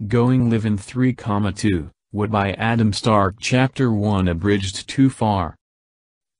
Going Livin' 3,2, What by Adam Stark Chapter 1 Abridged Too Far.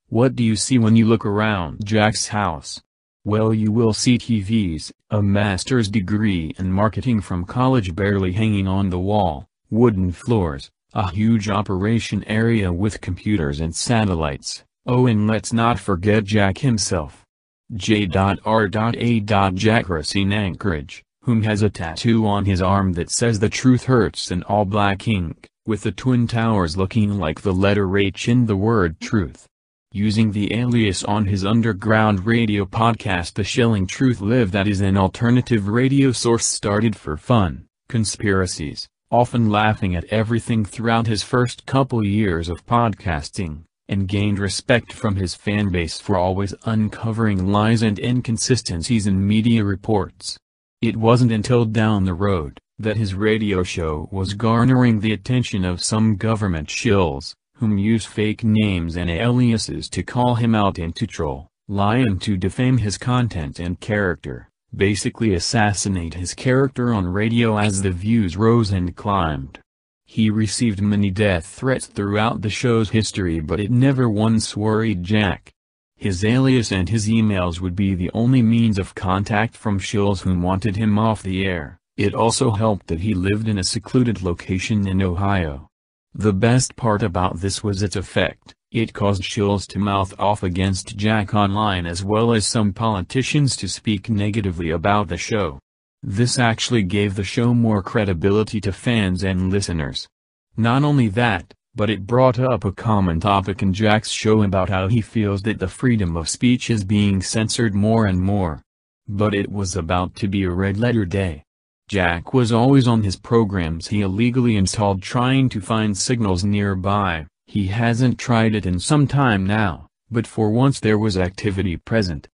What do you see when you look around Jack's house? Well, you will see TVs, a master's degree in marketing from college barely hanging on the wall, wooden floors, a huge operation area with computers and satellites, oh, and let's not forget Jack himself. J.R.A. Jack Racine Anchorage, whom has a tattoo on his arm that says "The truth hurts" in all black ink, with the Twin Towers looking like the letter H in the word truth. Using the alias on his underground radio podcast The Shilling Truth Live, that is an alternative radio source started for fun, conspiracies, often laughing at everything throughout his first couple years of podcasting, and gained respect from his fanbase for always uncovering lies and inconsistencies in media reports. It wasn't until down the road that his radio show was garnering the attention of some government shills, whom use fake names and aliases to call him out and to troll, lie and to defame his content and character, basically assassinate his character on radio as the views rose and climbed. He received many death threats throughout the show's history, but it never once worried Jack. His alias and his emails would be the only means of contact from shills whom wanted him off the air. It also helped that he lived in a secluded location in Ohio. The best part about this was its effect. It caused shills to mouth off against Jack online, as well as some politicians to speak negatively about the show. This actually gave the show more credibility to fans and listeners. Not only that, but it brought up a common topic in Jack's show about how he feels that the freedom of speech is being censored more and more. But it was about to be a red-letter day. Jack was always on his programs he illegally installed, trying to find signals nearby. He hasn't tried it in some time now, but for once there was activity present.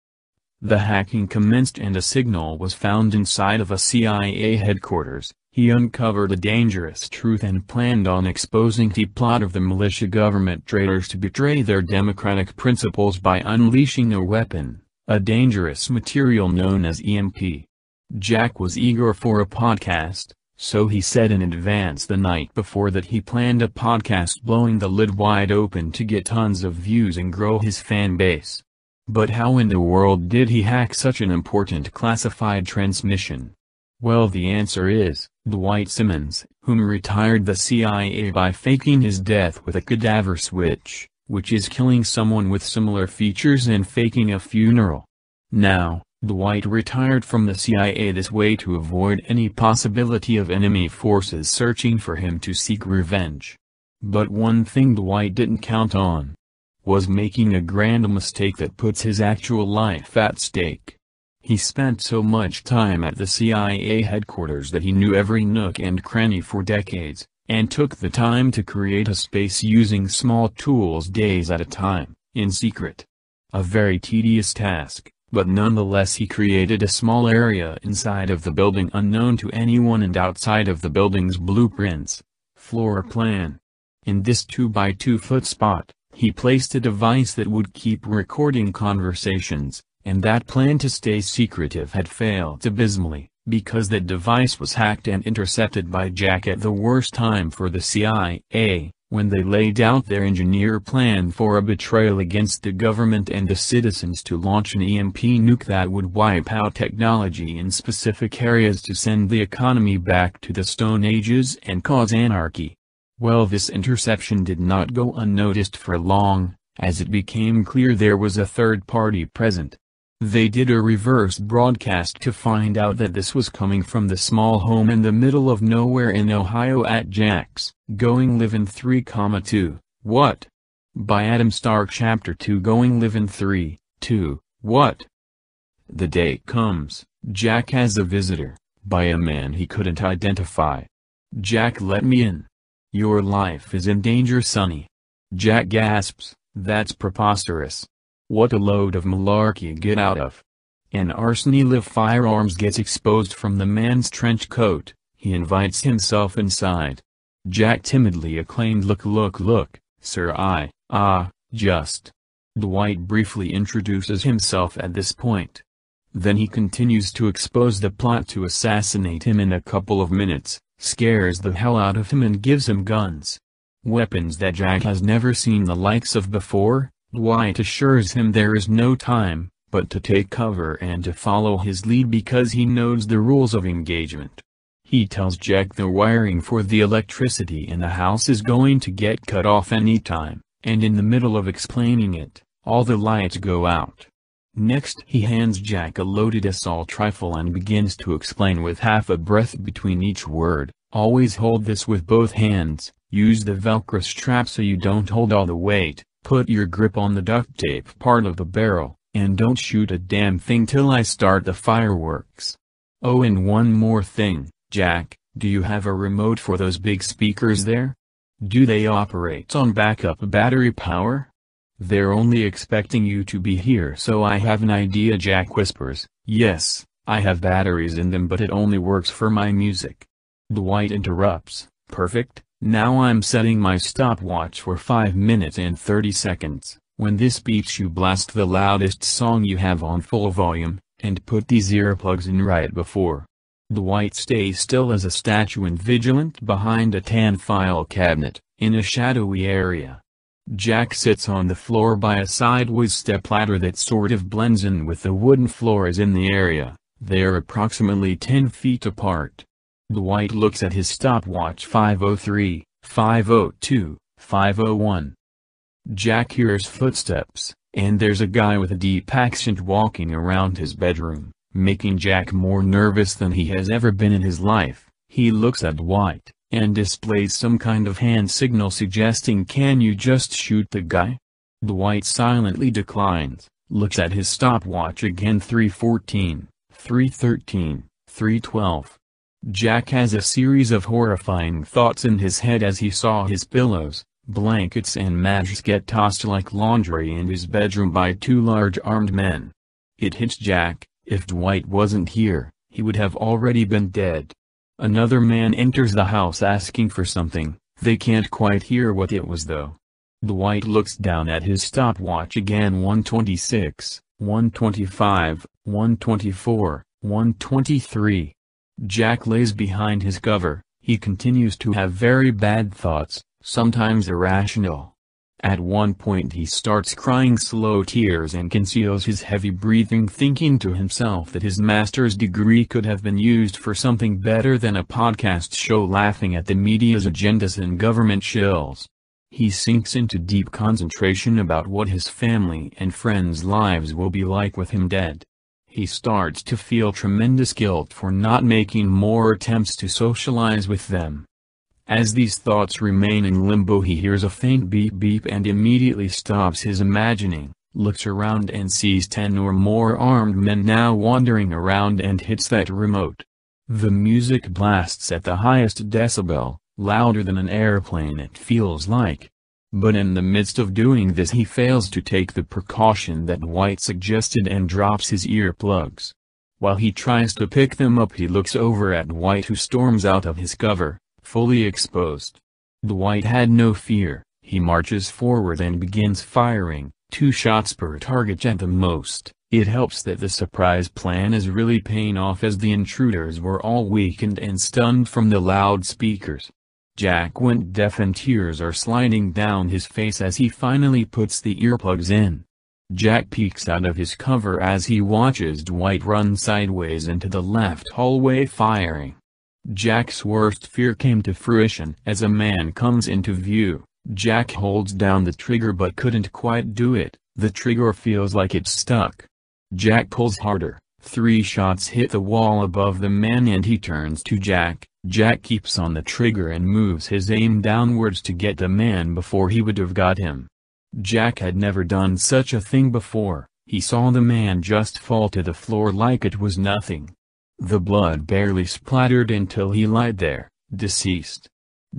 The hacking commenced and a signal was found inside of a CIA headquarters. He uncovered a dangerous truth and planned on exposing the plot of the militia government traitors to betray their democratic principles by unleashing a weapon, a dangerous material known as EMP. Jack was eager for a podcast, so he said in advance the night before that he planned a podcast blowing the lid wide open to get tons of views and grow his fan base. But how in the world did he hack such an important classified transmission? Well, the answer is, Dwight Simmons, whom retired the CIA by faking his death with a cadaver switch, which is killing someone with similar features and faking a funeral. Now, Dwight retired from the CIA this way to avoid any possibility of enemy forces searching for him to seek revenge. But one thing Dwight didn't count on was making a grand mistake that puts his actual life at stake. He spent so much time at the CIA headquarters that he knew every nook and cranny for decades, and took the time to create a space using small tools days at a time, in secret. A very tedious task. But nonetheless he created a small area inside of the building unknown to anyone and outside of the building's blueprints, floor plan. In this 2x2-foot spot, he placed a device that would keep recording conversations, and that plan to stay secretive had failed abysmally, because that device was hacked and intercepted by Jack at the worst time for the CIA. When they laid out their engineer plan for a betrayal against the government and the citizens to launch an EMP nuke that would wipe out technology in specific areas to send the economy back to the Stone Ages and cause anarchy. Well, this interception did not go unnoticed for long, as it became clear there was a third party present. They did a reverse broadcast to find out that this was coming from the small home in the middle of nowhere in Ohio at Jack's. Going Livin' 3,2, What? By Adam Stark Chapter 2 Going Livin' 3,2, What? The day comes, Jack has a visitor, by a man he couldn't identify. Jack, let me in. Your life is in danger, sonny. Jack gasps, that's preposterous. What a load of malarkey, get out of. An arsenal of firearms gets exposed from the man's trench coat. He invites himself inside. Jack timidly acclaimed, look, sir, just. Dwight briefly introduces himself at this point. Then he continues to expose the plot to assassinate him in a couple of minutes, scares the hell out of him and gives him guns. Weapons that Jack has never seen the likes of before. Dwight assures him there is no time but to take cover and to follow his lead because he knows the rules of engagement. He tells Jack the wiring for the electricity in the house is going to get cut off anytime, and in the middle of explaining it, all the lights go out. Next he hands Jack a loaded assault rifle and begins to explain with half a breath between each word. Always hold this with both hands, use the Velcro strap so you don't hold all the weight, put your grip on the duct tape part of the barrel, and don't shoot a damn thing till I start the fireworks. Oh, and one more thing, Jack, do you have a remote for those big speakers there? Do they operate on backup battery power? They're only expecting you to be here, so I have an idea. Jack whispers, yes, I have batteries in them, but it only works for my music. Dwight interrupts, perfect, now I'm setting my stopwatch for 5 minutes and 30 seconds. When this beeps you blast the loudest song you have on full volume, and put these earplugs in right before. Dwight stays still as a statue and vigilant behind a tan file cabinet, in a shadowy area. Jack sits on the floor by a sideways stepladder that sort of blends in with the wooden floors in the area. They're approximately 10 feet apart. Dwight looks at his stopwatch. 5:03, 5:02, 5:01. Jack hears footsteps, and there's a guy with a deep accent walking around his bedroom, making Jack more nervous than he has ever been in his life. He looks at Dwight, and displays some kind of hand signal suggesting, can you just shoot the guy? Dwight silently declines, looks at his stopwatch again. 3:14, 3:13, 3:12. Jack has a series of horrifying thoughts in his head as he saw his pillows, blankets and mattress get tossed like laundry in his bedroom by 2 large armed men. It hits Jack, if Dwight wasn't here, he would have already been dead. Another man enters the house asking for something, they can't quite hear what it was though. Dwight looks down at his stopwatch again. 1:26, 1:25, 1:24, 1:23. Jack lays behind his cover. He continues to have very bad thoughts, sometimes irrational. At one point he starts crying slow tears and conceals his heavy breathing, thinking to himself that his master's degree could have been used for something better than a podcast show, laughing at the media's agendas and government shills. He sinks into deep concentration about what his family and friends' lives will be like with him dead. He starts to feel tremendous guilt for not making more attempts to socialize with them. As these thoughts remain in limbo, he hears a faint beep beep and immediately stops his imagining, looks around and sees 10 or more armed men now wandering around and hits that remote. The music blasts at the highest decibel, louder than an airplane it feels like. But in the midst of doing this he fails to take the precaution that Dwight suggested and drops his earplugs. While he tries to pick them up, he looks over at Dwight, who storms out of his cover, fully exposed. Dwight had no fear. He marches forward and begins firing, 2 shots per target at the most. It helps that the surprise plan is really paying off, as the intruders were all weakened and stunned from the loudspeakers. Jack went deaf and tears are sliding down his face as he finally puts the earplugs in. Jack peeks out of his cover as he watches Dwight run sideways into the left hallway firing. Jack's worst fear came to fruition as a man comes into view. Jack holds down the trigger but couldn't quite do it. The trigger feels like it's stuck. Jack pulls harder. 3 shots hit the wall above the man and he turns to Jack. Jack keeps on the trigger and moves his aim downwards to get the man before he would have got him. Jack had never done such a thing before. He saw the man just fall to the floor like it was nothing. The blood barely splattered until he lay there, deceased.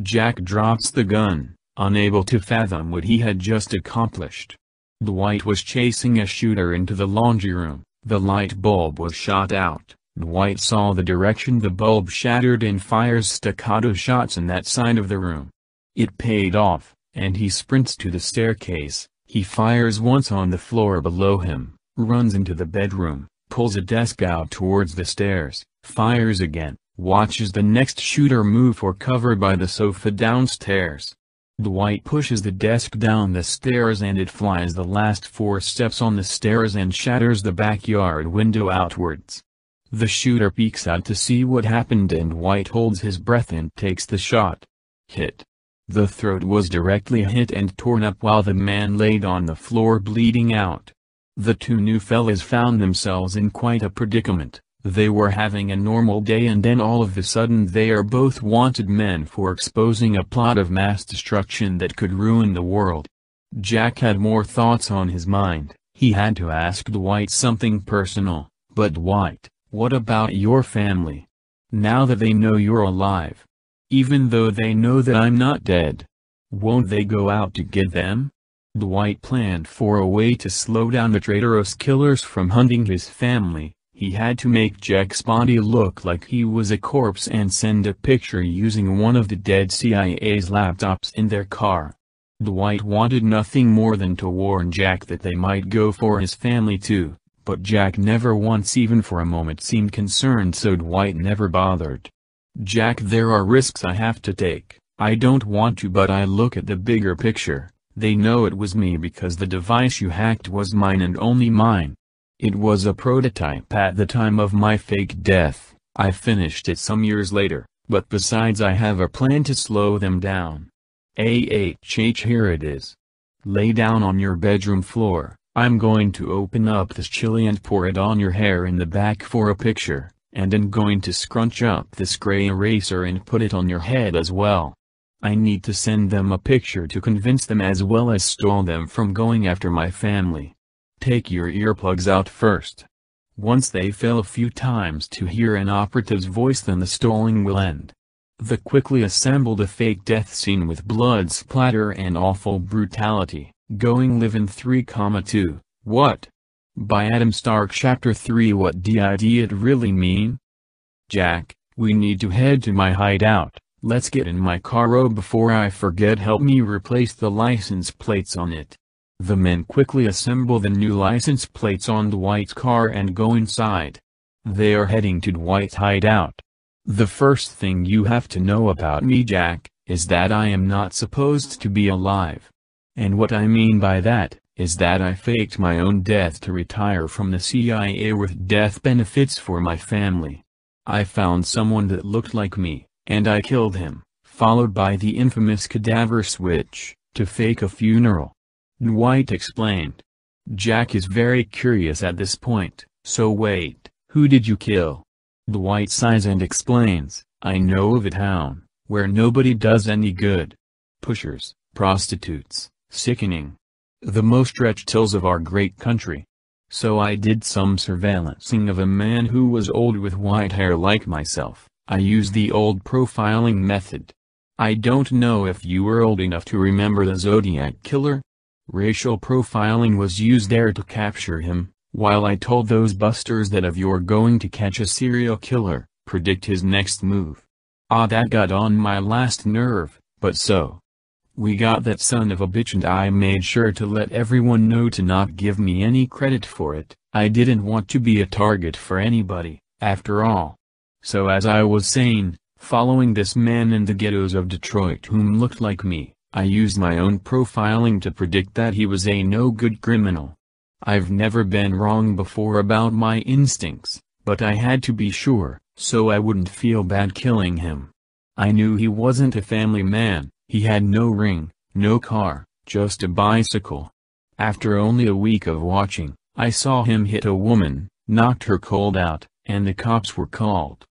Jack drops the gun, unable to fathom what he had just accomplished. Dwight was chasing a shooter into the laundry room. The light bulb was shot out. Dwight saw the direction the bulb shattered and fires staccato shots in that side of the room. It paid off, and he sprints to the staircase. He fires once on the floor below him, runs into the bedroom, pulls a desk out towards the stairs, fires again. watches the next shooter move for cover by the sofa downstairs. Dwight pushes the desk down the stairs and it flies the last 4 steps on the stairs and shatters the backyard window outwards. The shooter peeks out to see what happened and Dwight holds his breath and takes the shot. Hit. The throat was directly hit and torn up while the man laid on the floor bleeding out. The 2 new fellas found themselves in quite a predicament. They were having a normal day and then all of a sudden they are both wanted men for exposing a plot of mass destruction that could ruin the world. Jack had more thoughts on his mind. He had to ask Dwight something personal. But Dwight, what about your family? Now that they know you're alive. Even though they know that I'm not dead. Won't they go out to get them? Dwight planned for a way to slow down the traitorous killers from hunting his family. He had to make Jack's body look like he was a corpse and send a picture using one of the dead CIA's laptops in their car. Dwight wanted nothing more than to warn Jack that they might go for his family too, but Jack never once even for a moment seemed concerned, so Dwight never bothered. Jack, there are risks I have to take. I don't want to, but I look at the bigger picture. They know it was me because the device you hacked was mine and only mine. It was a prototype at the time of my fake death. I finished it some years later, but besides I have a plan to slow them down. Here it is. Lay down on your bedroom floor. I'm going to open up this chili and pour it on your hair in the back for a picture, and I'm going to scrunch up this gray eraser and put it on your head as well. I need to send them a picture to convince them as well as stall them from going after my family. Take your earplugs out first. Once they fail a few times to hear an operative's voice, then the stalling will end. They quickly assembled a fake death scene with blood splatter and awful brutality. Going live in 3,2. What? By Adam Stark. Chapter 3. What did it really mean? Jack, we need to head to my hideout. Let's get in my car. Oh, before I forget, help me replace the license plates on it. The men quickly assemble the new license plates on Dwight's car and go inside. They are heading to Dwight's hideout. The first thing you have to know about me, Jack, is that I am not supposed to be alive. And what I mean by that, is that I faked my own death to retire from the CIA with death benefits for my family. I found someone that looked like me, and I killed him, followed by the infamous cadaver switch, to fake a funeral. Dwight explained. Jack is very curious at this point. So wait, who did you kill? Dwight sighs and explains, I know of a town, where nobody does any good. Pushers, prostitutes, sickening. The most wretched hills of our great country. So I did some surveillancing of a man who was old with white hair like myself. I used the old profiling method. I don't know if you were old enough to remember the Zodiac Killer? Racial profiling was used there to capture him, while I told those busters that if you're going to catch a serial killer, predict his next move. Ah, that got on my last nerve, but so. We got that son of a bitch and I made sure to let everyone know to not give me any credit for it. I didn't want to be a target for anybody, after all. So as I was saying, following this man in the ghettos of Detroit whom looked like me, I used my own profiling to predict that he was a no-good criminal. I've never been wrong before about my instincts, but I had to be sure, so I wouldn't feel bad killing him. I knew he wasn't a family man, he had no ring, no car, just a bicycle. After only a week of watching, I saw him hit a woman, knocked her cold out, and the cops were called.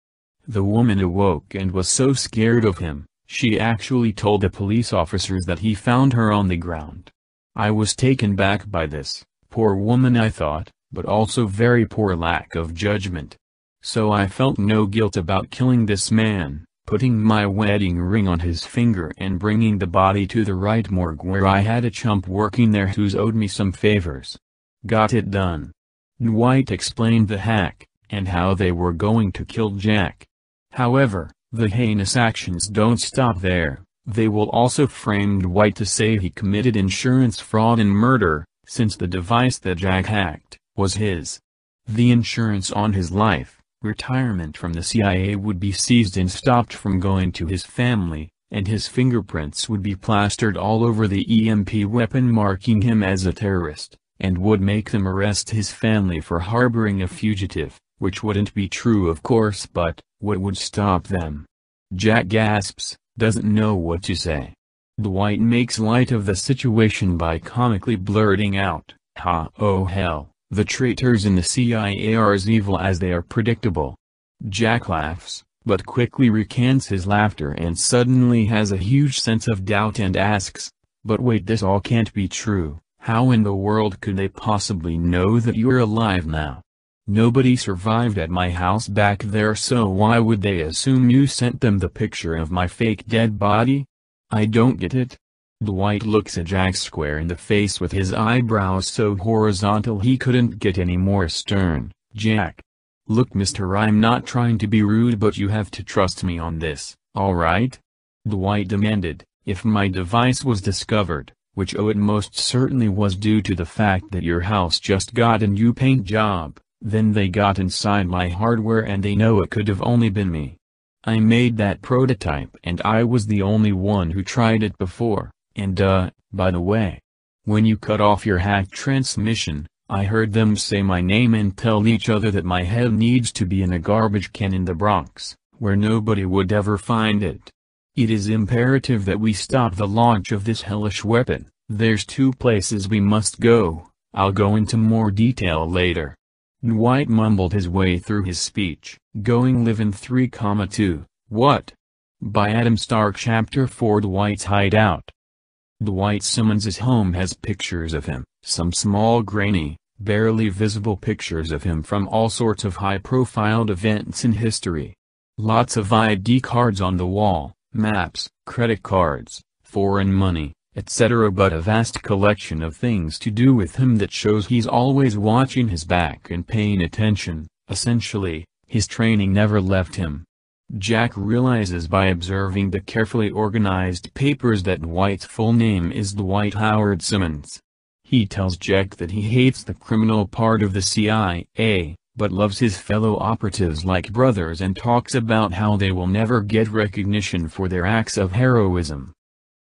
The woman awoke and was so scared of him, she actually told the police officers that he found her on the ground. I was taken back by this, poor woman I thought, but also very poor lack of judgment. So I felt no guilt about killing this man, putting my wedding ring on his finger and bringing the body to the right morgue where I had a chump working there who's owed me some favors. Got it done. Dwight explained the hack, and how they were going to kill Jack. However, the heinous actions don't stop there. They will also frame Dwight to say he committed insurance fraud and murder, since the device that Jack hacked was his. The insurance on his life, Retirement from the CIA would be seized and stopped from going to his family, and his fingerprints would be plastered all over the EMP weapon marking him as a terrorist, and would make them arrest his family for harboring a fugitive, which wouldn't be true of course, but what would stop them? Jack gasps, doesn't know what to say. Dwight makes light of the situation by comically blurting out, "Ha, oh hell, the traitors in the CIA are as evil as they are predictable." Jack laughs, but quickly recants his laughter and suddenly has a huge sense of doubt and asks, "But wait, this all can't be true. How in the world could they possibly know that you're alive now? Nobody survived at my house back there, so why would they assume you sent them the picture of my fake dead body? I don't get it." Dwight looks at Jack square in the face with his eyebrows so horizontal he couldn't get any more stern. "Jack. Look, mister, I'm not trying to be rude, but you have to trust me on this, alright?" Dwight demanded. "If my device was discovered, which it most certainly was due to the fact that your house just got a new paint job, then they got inside my hardware and they know it could have only been me. I made that prototype and I was the only one who tried it before, and by the way, when you cut off your hacked transmission, I heard them say my name and tell each other that my head needs to be in a garbage can in the Bronx, where nobody would ever find it. It is imperative that we stop the launch of this hellish weapon. There's 2 places we must go, I'll go into more detail later." Dwight mumbled his way through his speech. Going live in 3,2, what? By Adam Stark. Chapter 4. Dwight's Hideout. Dwight Simmons' home has pictures of him, some small grainy, barely visible pictures of him from all sorts of high-profile events in history. Lots of ID cards on the wall, maps, credit cards, foreign money, etc., but a vast collection of things to do with him that shows he's always watching his back and paying attention. Essentially, his training never left him. Jack realizes by observing the carefully organized papers that Dwight's full name is Dwight Howard Simmons. He tells Jack that he hates the criminal part of the CIA, but loves his fellow operatives like brothers and talks about how they will never get recognition for their acts of heroism.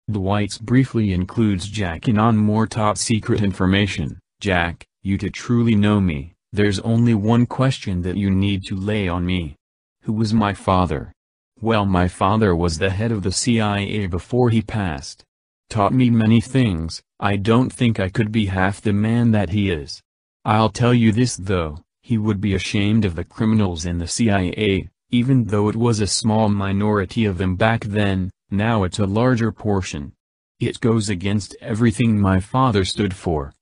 Dwight briefly includes Jack in on more top-secret information. "Jack, you to truly know me, there's only one question that you need to lay on me. Who was my father?" "Well, my father was the head of the CIA before he passed. Taught me many things. I don't think I could be half the man that he is. I'll tell you this though, he would be ashamed of the criminals in the CIA, even though it was a small minority of them back then. Now it's a larger portion. It goes against everything my father stood for."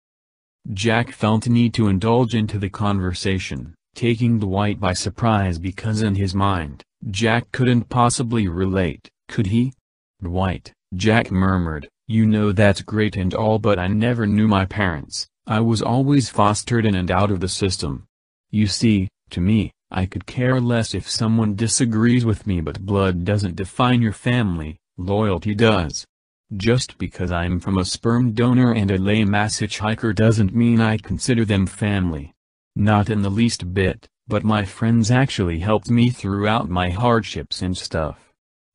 Jack felt a need to indulge into the conversation, taking Dwight by surprise because in his mind, Jack couldn't possibly relate, could he? "Dwight," Jack murmured, "you know that's great and all, but I never knew my parents. I was always fostered in and out of the system. You see, to me, I could care less if someone disagrees with me, but blood doesn't define your family, loyalty does. Just because I'm from a sperm donor and a lame ass hitchhiker doesn't mean I consider them family. Not in the least bit, but my friends actually helped me throughout my hardships and stuff.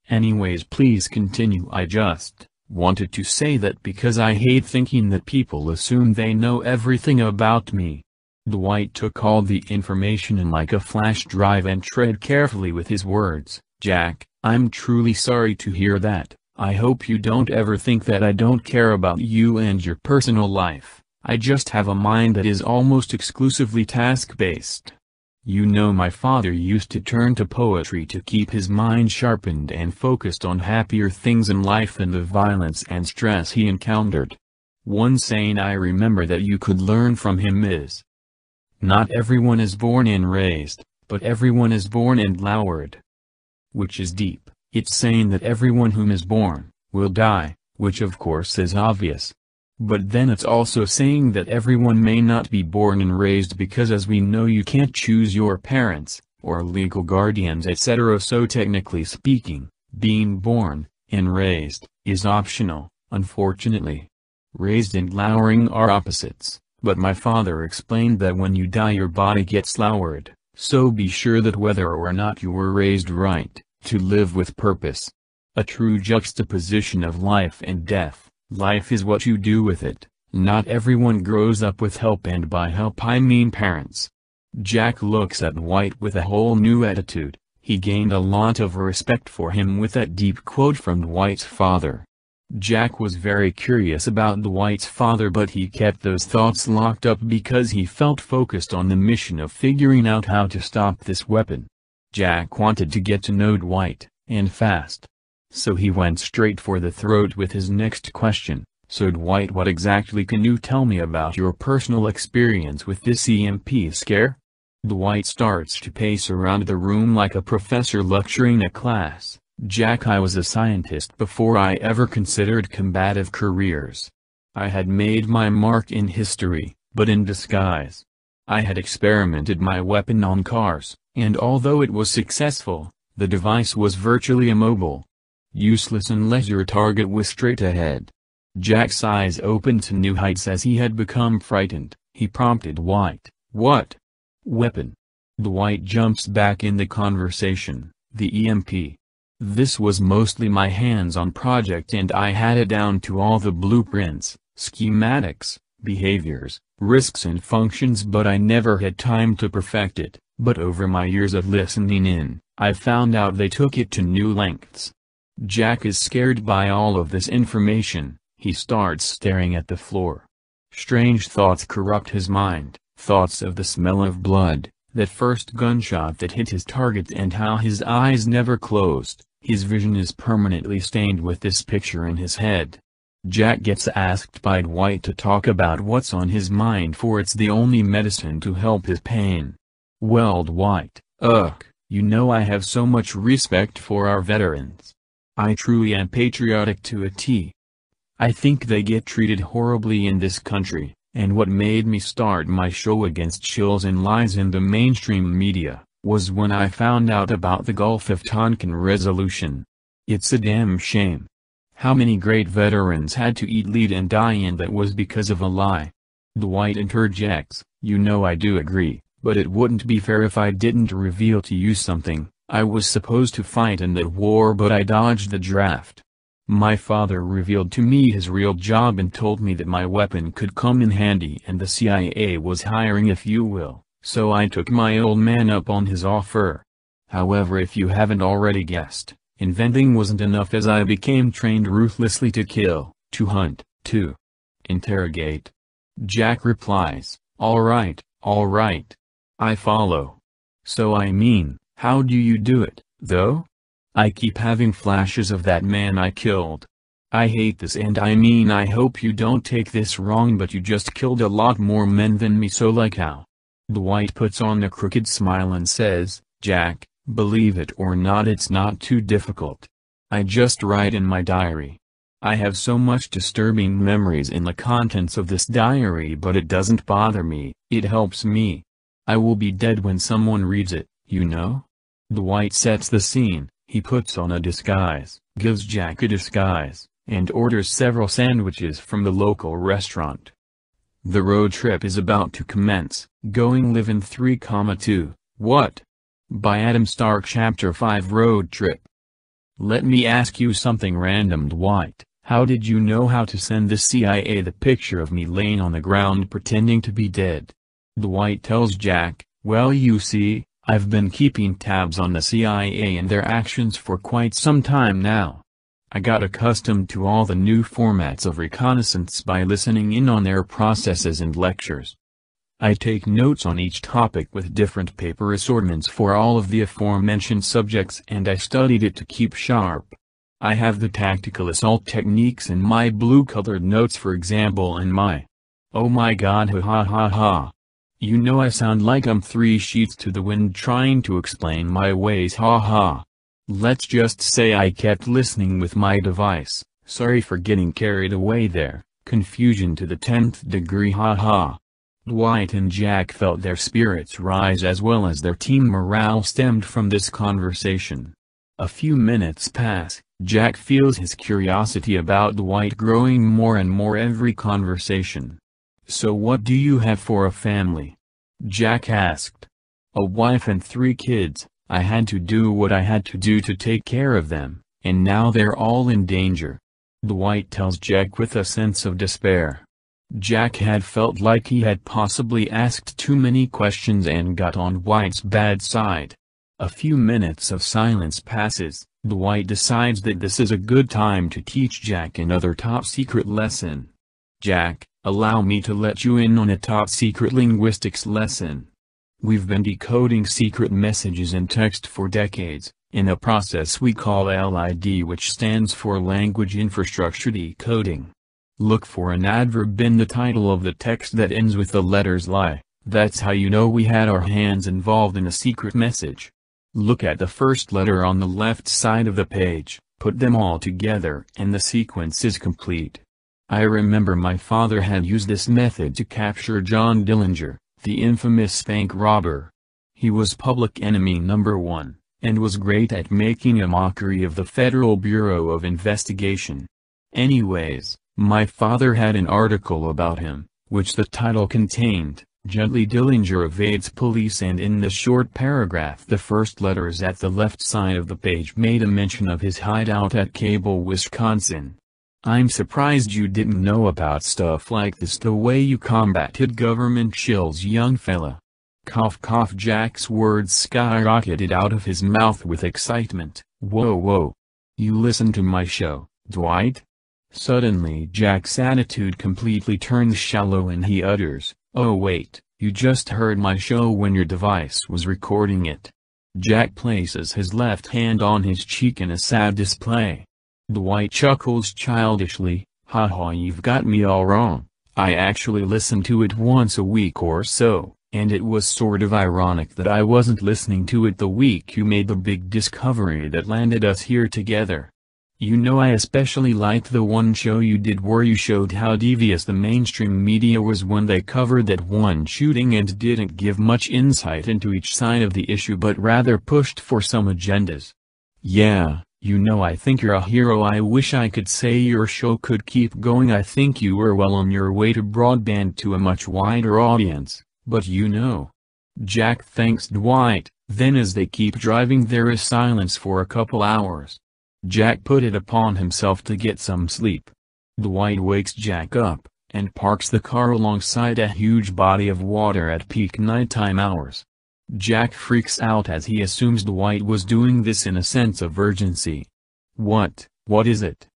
Anyways, please continue. I just wanted to say that because I hate thinking that people assume they know everything about me." Dwight took all the information in like a flash drive and tread carefully with his words. "Jack, I'm truly sorry to hear that. I hope you don't ever think that I don't care about you and your personal life. I just have a mind that is almost exclusively task-based. You know, my father used to turn to poetry to keep his mind sharpened and focused on happier things in life than the violence and stress he encountered. One saying I remember that you could learn from him is, not everyone is born and raised, but everyone is born and lowered." Which is deep. It's saying that everyone whom is born, will die, which of course is obvious. But then it's also saying that everyone may not be born and raised because, as we know, you can't choose your parents, or legal guardians, etc. So technically speaking, being born, and raised, is optional, unfortunately. Raised and lowering are opposites. But my father explained that when you die your body gets lowered, So be sure that whether or not you were raised right, to live with purpose. A true juxtaposition of life and death. Life is what you do with it. Not everyone grows up with help, and by help I mean parents. Jack looks at Dwight with a whole new attitude. He gained a lot of respect for him with that deep quote from Dwight's father. Jack was very curious about Dwight's father, but he kept those thoughts locked up because he felt focused on the mission of figuring out how to stop this weapon. Jack wanted to get to know Dwight, and fast. So he went straight for the throat with his next question. So Dwight, what exactly can you tell me about your personal experience with this EMP scare? Dwight starts to pace around the room like a professor lecturing a class. Jack, I was a scientist before I ever considered combative careers. I had made my mark in history, but in disguise. I had experimented my weapon on cars, and although it was successful, the device was virtually immobile. Useless unless your target was straight ahead. Jack's eyes opened to new heights as he had become frightened. He prompted Dwight, "What weapon?" Dwight jumps back in the conversation, "The EMP. This was mostly my hands-on project, and I had it down to all the blueprints, schematics, behaviors, risks and functions, but I never had time to perfect it. But over my years of listening in, I found out they took it to new lengths." Jack is scared by all of this information. He starts staring at the floor. Strange thoughts corrupt his mind, thoughts of the smell of blood, that first gunshot that hit his target, and how his eyes never closed. His vision is permanently stained with this picture in his head. Jack gets asked by Dwight to talk about what's on his mind, for it's the only medicine to help his pain. "Well, Dwight, you know I have so much respect for our veterans. I truly am patriotic to a T. I think they get treated horribly in this country, and what made me start my show against shills and lies in the mainstream media, was when I found out about the Gulf of Tonkin resolution. It's a damn shame. How many great veterans had to eat lead and die, and that was because of a lie." Dwight interjects, "You know I do agree, but it wouldn't be fair if I didn't reveal to you something. I was supposed to fight in that war, but I dodged the draft. My father revealed to me his real job and told me that my weapon could come in handy, and the CIA was hiring, if you will, so I took my old man up on his offer. However, if you haven't already guessed, inventing wasn't enough, as I became trained ruthlessly to kill, to hunt, to interrogate." Jack replies, all right, I follow. So I mean, how do you do it, though? I keep having flashes of that man I killed. I hate this, and I mean, I hope you don't take this wrong, but you just killed a lot more men than me, so like how?" Dwight puts on a crooked smile and says, "Jack, believe it or not, it's not too difficult. I just write in my diary. I have so much disturbing memories in the contents of this diary, but it doesn't bother me, it helps me. I will be dead when someone reads it, you know?" Dwight sets the scene. He puts on a disguise, gives Jack a disguise, and orders several sandwiches from the local restaurant. The road trip is about to commence. Going live in 3,2. What? By Adam Stark. Chapter 5. Road Trip. "Let me ask you something random, Dwight. How did you know how to send the CIA the picture of me laying on the ground pretending to be dead?" Dwight tells Jack, "Well, you see, I've been keeping tabs on the CIA and their actions for quite some time now. I got accustomed to all the new formats of reconnaissance by listening in on their processes and lectures. I take notes on each topic with different paper assortments for all of the aforementioned subjects, and I studied it to keep sharp. I have the tactical assault techniques in my blue-colored notes, for example, and my... Oh my god, ha ha ha ha. You know I sound like I'm 3 sheets to the wind trying to explain my ways, ha ha. Let's just say I kept listening with my device. Sorry for getting carried away there. Confusion to the 10th degree, ha ha." Dwight and Jack felt their spirits rise, as well as their team morale stemmed from this conversation. A few minutes pass. Jack feels his curiosity about Dwight growing more and more every conversation. "So what do you have for a family?" Jack asked. A wife and 3 kids. I had to do what I had to do to take care of them, and now they're all in danger. Dwight tells Jack with a sense of despair. Jack had felt like he had possibly asked too many questions and got on Dwight's bad side. A few minutes of silence passes. Dwight decides that this is a good time to teach Jack another top-secret lesson. Jack, allow me to let you in on a top-secret linguistics lesson. We've been decoding secret messages in text for decades, in a process we call LID, which stands for Language Infrastructure Decoding. Look for an adverb in the title of the text that ends with the letters LI. That's how you know we had our hands involved in a secret message. Look at the first letter on the left side of the page, put them all together and the sequence is complete. I remember my father had used this method to capture John Dillinger, the infamous bank robber. He was public enemy number 1, and was great at making a mockery of the Federal Bureau of Investigation. Anyways, my father had an article about him, which the title contained, Gently Dillinger Evades Police, and in the short paragraph the first letters at the left side of the page made a mention of his hideout at Cable, Wisconsin. I'm surprised you didn't know about stuff like this, the way you combated government chills, young fella. Cough cough. Jack's words skyrocketed out of his mouth with excitement. Whoa. You listen to my show, Dwight? Suddenly Jack's attitude completely turns shallow and he utters, oh wait, you just heard my show when your device was recording it. Jack places his left hand on his cheek in a sad display. Dwight chuckles childishly, haha, you've got me all wrong. I actually listen to it once a week or so, and it was sort of ironic that I wasn't listening to it the week you made the big discovery that landed us here together. You know, I especially liked the one show you did where you showed how devious the mainstream media was when they covered that one shooting and didn't give much insight into each side of the issue but rather pushed for some agendas. Yeah. You know, I think you're a hero. I wish I could say your show could keep going. I think you were well on your way to broadband to a much wider audience, but you know. Jack thanks Dwight, then as they keep driving there is silence for a couple hours. Jack put it upon himself to get some sleep. Dwight wakes Jack up, and parks the car alongside a huge body of water at peak nighttime hours. Jack freaks out as he assumes Dwight was doing this in a sense of urgency. What is it?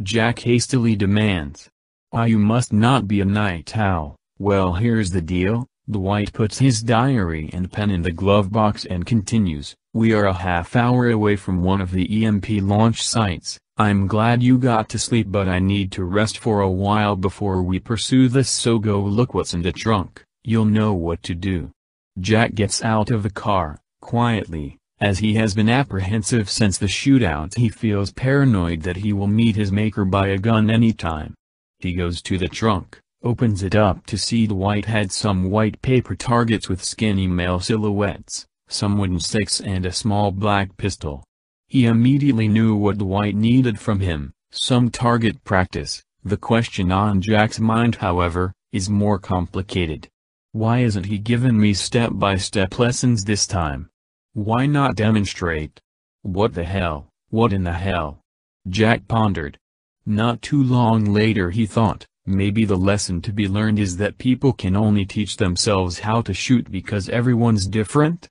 Jack hastily demands. You must not be a night owl. Well, here's the deal. Dwight puts his diary and pen in the glove box and continues. We are a half hour away from one of the EMP launch sites. I'm glad you got to sleep, but I need to rest for a while before we pursue this, so go look what's in the trunk. You'll know what to do. Jack gets out of the car, quietly, as he has been apprehensive since the shootout. He feels paranoid that he will meet his maker by a gun anytime. He goes to the trunk, opens it up to see Dwight had some white paper targets with skinny male silhouettes, some wooden sticks and a small black pistol. He immediately knew what Dwight needed from him, some target practice. The question on Jack's mind, however, is more complicated. Why isn't he giving me step-by-step lessons this time? Why not demonstrate? What the hell? What in the hell? Jack pondered. Not too long later he thought, maybe the lesson to be learned is that people can only teach themselves how to shoot because everyone's different?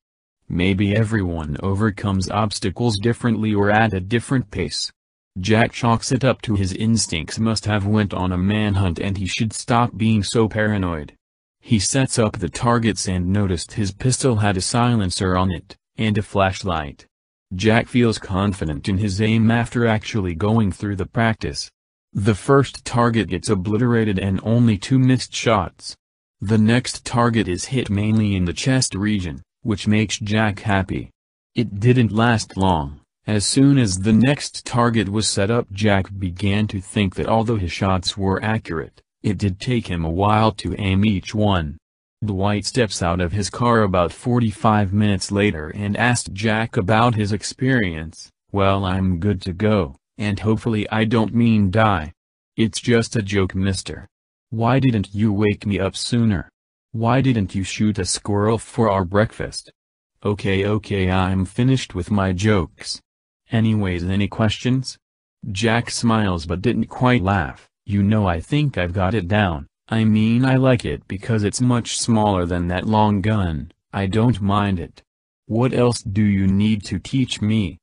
Maybe everyone overcomes obstacles differently or at a different pace. Jack chalks it up to his instincts must have went on a manhunt and he should stop being so paranoid. He sets up the targets and noticed his pistol had a silencer on it, and a flashlight. Jack feels confident in his aim after actually going through the practice. The first target gets obliterated and only 2 missed shots. The next target is hit mainly in the chest region, which makes Jack happy. It didn't last long. As soon as the next target was set up, Jack began to think that although his shots were accurate, it did take him a while to aim each one. Dwight steps out of his car about 45 minutes later and asked Jack about his experience. Well, I'm good to go, and hopefully I don't mean die. It's just a joke, mister. Why didn't you wake me up sooner? Why didn't you shoot a squirrel for our breakfast? Okay, I'm finished with my jokes. Anyways, any questions? Jack smiles but didn't quite laugh. You know, I think I've got it down. I mean, I like it because it's much smaller than that long gun. I don't mind it. What else do you need to teach me?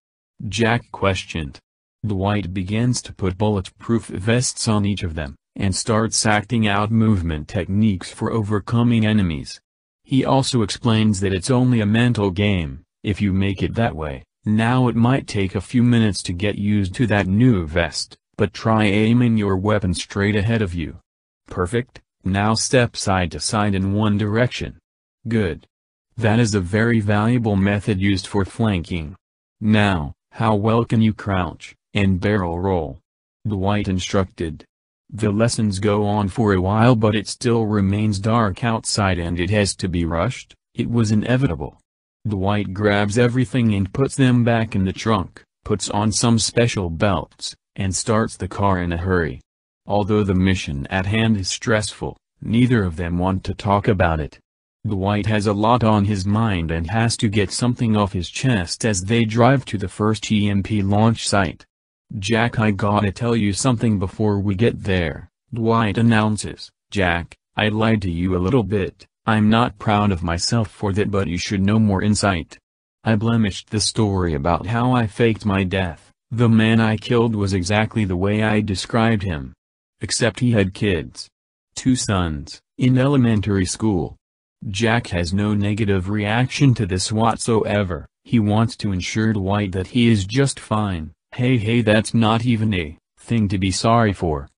Jack questioned. Dwight begins to put bulletproof vests on each of them, and starts acting out movement techniques for overcoming enemies. He also explains that it's only a mental game, if you make it that way. Now it might take a few minutes to get used to that new vest, but try aiming your weapon straight ahead of you. Perfect, now step side to side in one direction. Good. That is a very valuable method used for flanking. Now, how well can you crouch and barrel roll? Dwight instructed. The lessons go on for a while, but it still remains dark outside and it has to be rushed. It was inevitable. Dwight grabs everything and puts them back in the trunk, puts on some special belts, and starts the car in a hurry. Although the mission at hand is stressful, neither of them want to talk about it. Dwight has a lot on his mind and has to get something off his chest as they drive to the first EMP launch site. Jack, I gotta tell you something before we get there, Dwight announces. Jack, I lied to you a little bit. I'm not proud of myself for that, but you should know more insight. I blemished the story about how I faked my death. The man I killed was exactly the way I described him. Except he had kids. 2 sons, in elementary school. Jack has no negative reaction to this whatsoever. He wants to ensure Dwight that he is just fine. Hey, that's not even a thing to be sorry for.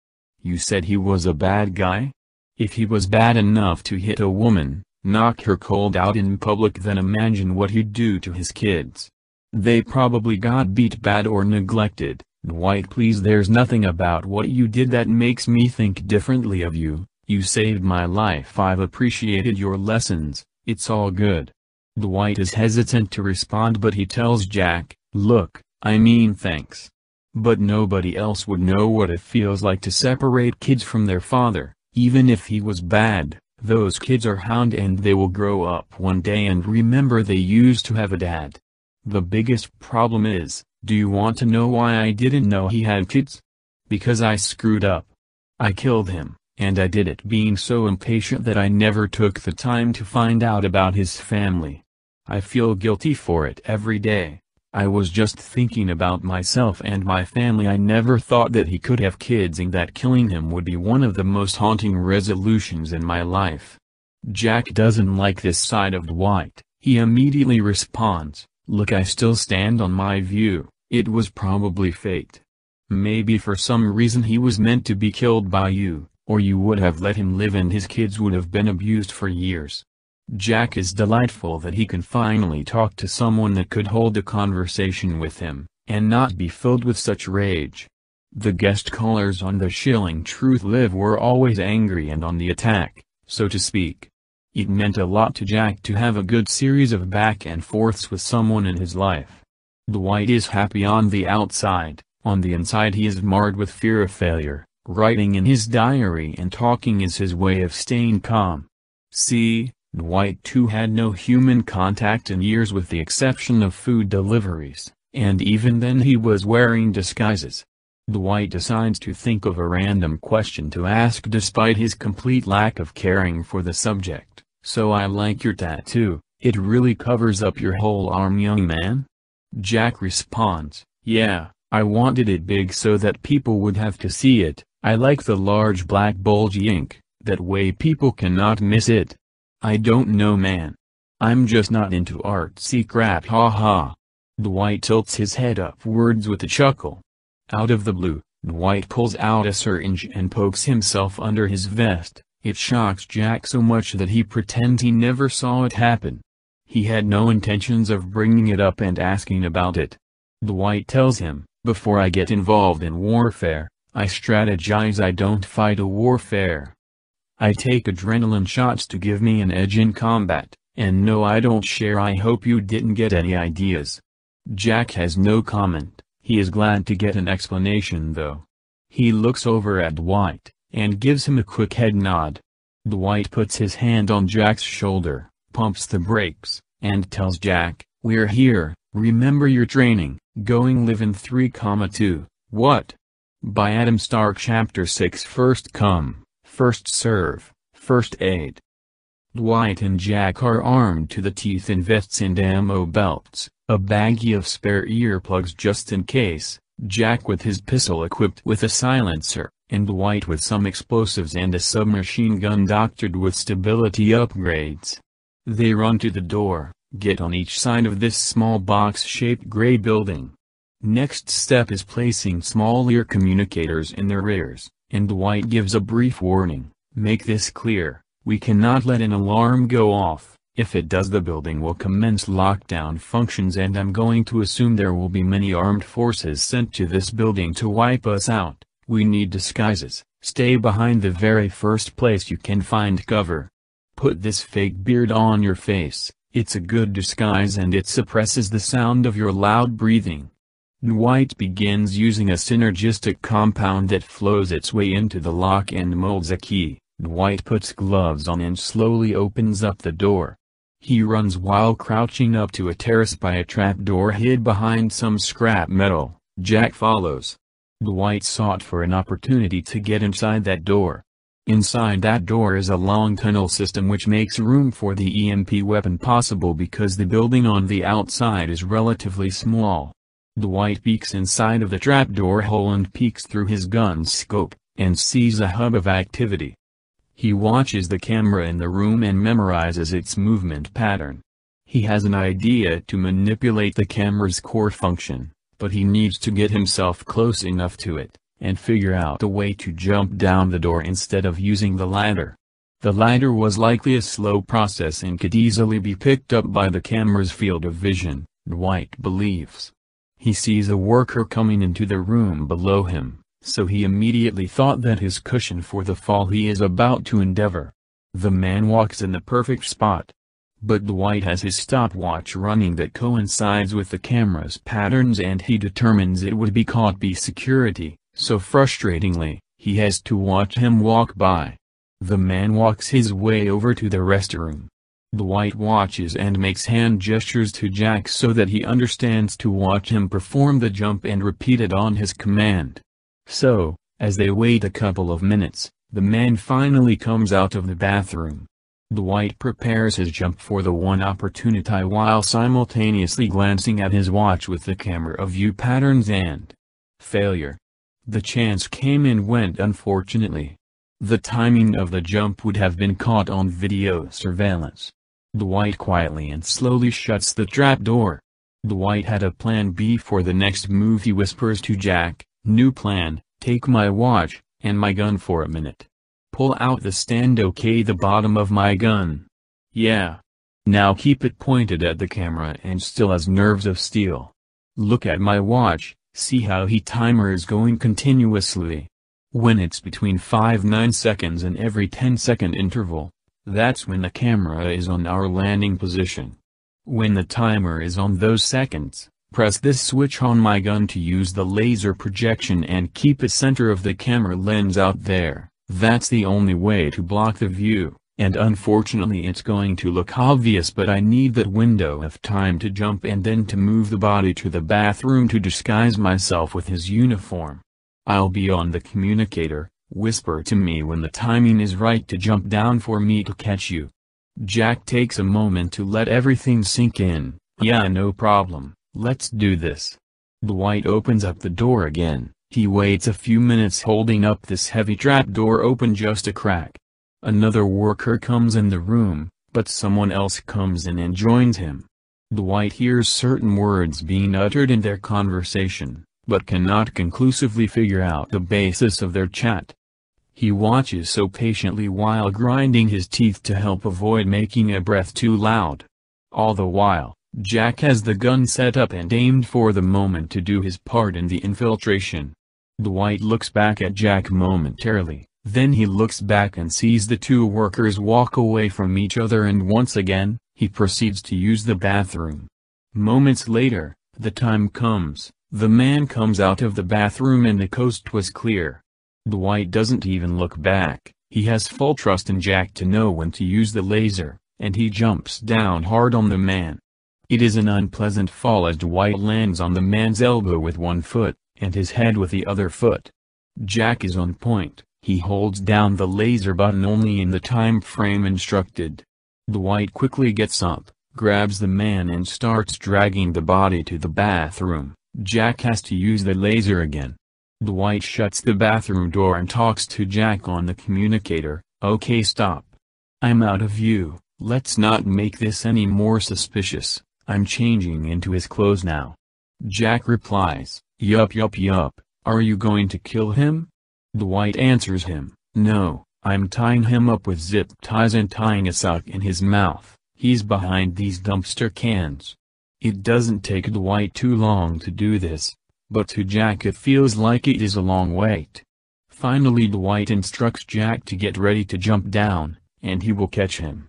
You said he was a bad guy? If he was bad enough to hit a woman, knock her cold out in public, then imagine what he'd do to his kids. They probably got beat bad or neglected. Dwight, please, there's nothing about what you did that makes me think differently of you. You saved my life. I've appreciated your lessons. It's all good. Dwight is hesitant to respond, but he tells Jack, look, I mean, thanks. But nobody else would know what it feels like to separate kids from their father. Even if he was bad, those kids are hound and they will grow up one day and remember they used to have a dad. The biggest problem is, do you want to know why I didn't know he had kids? Because I screwed up. I killed him, and I did it being so impatient that I never took the time to find out about his family. I feel guilty for it every day. I was just thinking about myself and my family. I never thought that he could have kids and that killing him would be one of the most haunting resolutions in my life. Jack doesn't like this side of Dwight. He immediately responds, look, I still stand on my view. It was probably fate. Maybe for some reason he was meant to be killed by you, or you would have let him live and his kids would have been abused for years. Jack is delightful that he can finally talk to someone that could hold a conversation with him, and not be filled with such rage. The guest callers on the Shilling Truth Live were always angry and on the attack, so to speak. It meant a lot to Jack to have a good series of back and forths with someone in his life. Dwight is happy on the outside. On the inside he is marred with fear of failure. Writing in his diary and talking is his way of staying calm. See, Dwight too had no human contact in years with the exception of food deliveries, and even then he was wearing disguises. Dwight decides to think of a random question to ask despite his complete lack of caring for the subject. So I like your tattoo, it really covers up your whole arm, young man? Jack responds, yeah, I wanted it big so that people would have to see it. I like the large black bulgy ink, that way people cannot miss it. I don't know, man. I'm just not into artsy crap, haha. Dwight tilts his head upwards with a chuckle. Out of the blue, Dwight pulls out a syringe and pokes himself under his vest. It shocks Jack so much that he pretends he never saw it happen. He had no intentions of bringing it up and asking about it. Dwight tells him, before I get involved in warfare, I strategize, I don't fight a warfare. I take adrenaline shots to give me an edge in combat, and no, I don't share. I hope you didn't get any ideas. Jack has no comment. He is glad to get an explanation though. He looks over at Dwight, and gives him a quick head nod. Dwight puts his hand on Jack's shoulder, pumps the brakes, and tells Jack, "We're here, remember your training, going live in 3,2, what?" By Adam Stark. Chapter 6. First come, first serve, first aid. Dwight and Jack are armed to the teeth in vests and ammo belts, a baggie of spare earplugs just in case, Jack with his pistol equipped with a silencer, and Dwight with some explosives and a submachine gun doctored with stability upgrades. They run to the door, get on each side of this small box-shaped gray building. Next step is placing small ear communicators in their ears, and Dwight gives a brief warning, "Make this clear, we cannot let an alarm go off. If it does, the building will commence lockdown functions, and I'm going to assume there will be many armed forces sent to this building to wipe us out. We need disguises. Stay behind the very first place you can find cover. Put this fake beard on your face, it's a good disguise and it suppresses the sound of your loud breathing." Dwight begins using a synergistic compound that flows its way into the lock and molds a key. Dwight puts gloves on and slowly opens up the door. He runs while crouching up to a terrace by a trapdoor hid behind some scrap metal. Jack follows. Dwight sought for an opportunity to get inside that door. Inside that door is a long tunnel system which makes room for the EMP weapon possible because the building on the outside is relatively small. Dwight peeks inside of the trapdoor hole and peeks through his gun's scope, and sees a hub of activity. He watches the camera in the room and memorizes its movement pattern. He has an idea to manipulate the camera's core function, but he needs to get himself close enough to it, and figure out a way to jump down the door instead of using the ladder. The ladder was likely a slow process and could easily be picked up by the camera's field of vision, Dwight believes. He sees a worker coming into the room below him, so he immediately thought that his cushion for the fall he is about to endeavor. The man walks in the perfect spot. But Dwight has his stopwatch running that coincides with the camera's patterns, and he determines it would be caught by security, so frustratingly, he has to watch him walk by. The man walks his way over to the restroom. Dwight watches and makes hand gestures to Jack so that he understands to watch him perform the jump and repeat it on his command. So, as they wait a couple of minutes, the man finally comes out of the bathroom. Dwight prepares his jump for the one opportunity while simultaneously glancing at his watch with the camera view patterns and failure. The chance came and went unfortunately. The timing of the jump would have been caught on video surveillance. Dwight quietly and slowly shuts the trapdoor. Dwight had a plan B for the next move. He whispers to Jack, "New plan, take my watch, and my gun for a minute. Pull out the stand, okay, the bottom of my gun. Yeah. Now keep it pointed at the camera and still as nerves of steel. Look at my watch, see how he timer is going continuously. When it's between 5-9 seconds in every 10-second interval, that's when the camera is on our landing position. When the timer is on those seconds, press this switch on my gun to use the laser projection and keep it center of the camera lens out there. That's the only way to block the view, and unfortunately it's going to look obvious, but I need that window of time to jump and then to move the body to the bathroom to disguise myself with his uniform. I'll be on the communicator, whisper to me when the timing is right to jump down for me to catch you." Jack takes a moment to let everything sink in. "Yeah, no problem, let's do this." Dwight opens up the door again. He waits a few minutes holding up this heavy trapdoor open just a crack. Another worker comes in the room, but someone else comes in and joins him. Dwight hears certain words being uttered in their conversation, but cannot conclusively figure out the basis of their chat. He watches so patiently while grinding his teeth to help avoid making a breath too loud. All the while, Jack has the gun set up and aimed for the moment to do his part in the infiltration. Dwight looks back at Jack momentarily, then he looks back and sees the two workers walk away from each other, and once again, he proceeds to use the bathroom. Moments later, the time comes, the man comes out of the bathroom and the coast was clear. Dwight doesn't even look back, he has full trust in Jack to know when to use the laser, and he jumps down hard on the man. It is an unpleasant fall as Dwight lands on the man's elbow with one foot, and his head with the other foot. Jack is on point. He holds down the laser button only in the time frame instructed. Dwight quickly gets up, grabs the man and starts dragging the body to the bathroom. Jack has to use the laser again. Dwight shuts the bathroom door and talks to Jack on the communicator. "Okay, stop. I'm out of view, let's not make this any more suspicious. I'm changing into his clothes now." Jack replies, Yup. Are you going to kill him?" Dwight answers him, "No, I'm tying him up with zip ties and tying a sock in his mouth. He's behind these dumpster cans." It doesn't take Dwight too long to do this, but to Jack it feels like it is a long wait. Finally Dwight instructs Jack to get ready to jump down, and he will catch him.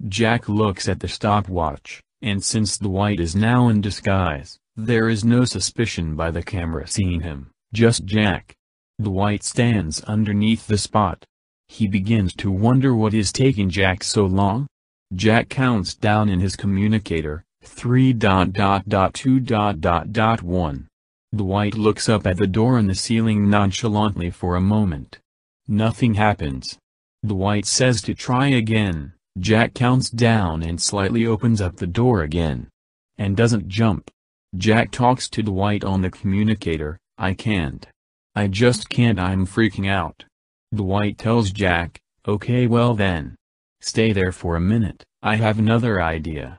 Jack looks at the stopwatch, and since Dwight is now in disguise, there is no suspicion by the camera seeing him, just Jack. Dwight stands underneath the spot. He begins to wonder what is taking Jack so long. Jack counts down in his communicator, 3:2:1. Dwight looks up at the door in the ceiling nonchalantly for a moment. Nothing happens. Dwight says to try again. Jack counts down and slightly opens up the door again. And doesn't jump. Jack talks to Dwight on the communicator, "I can't. I just can't, I'm freaking out." Dwight tells Jack, "Okay, well then. Stay there for a minute, I have another idea."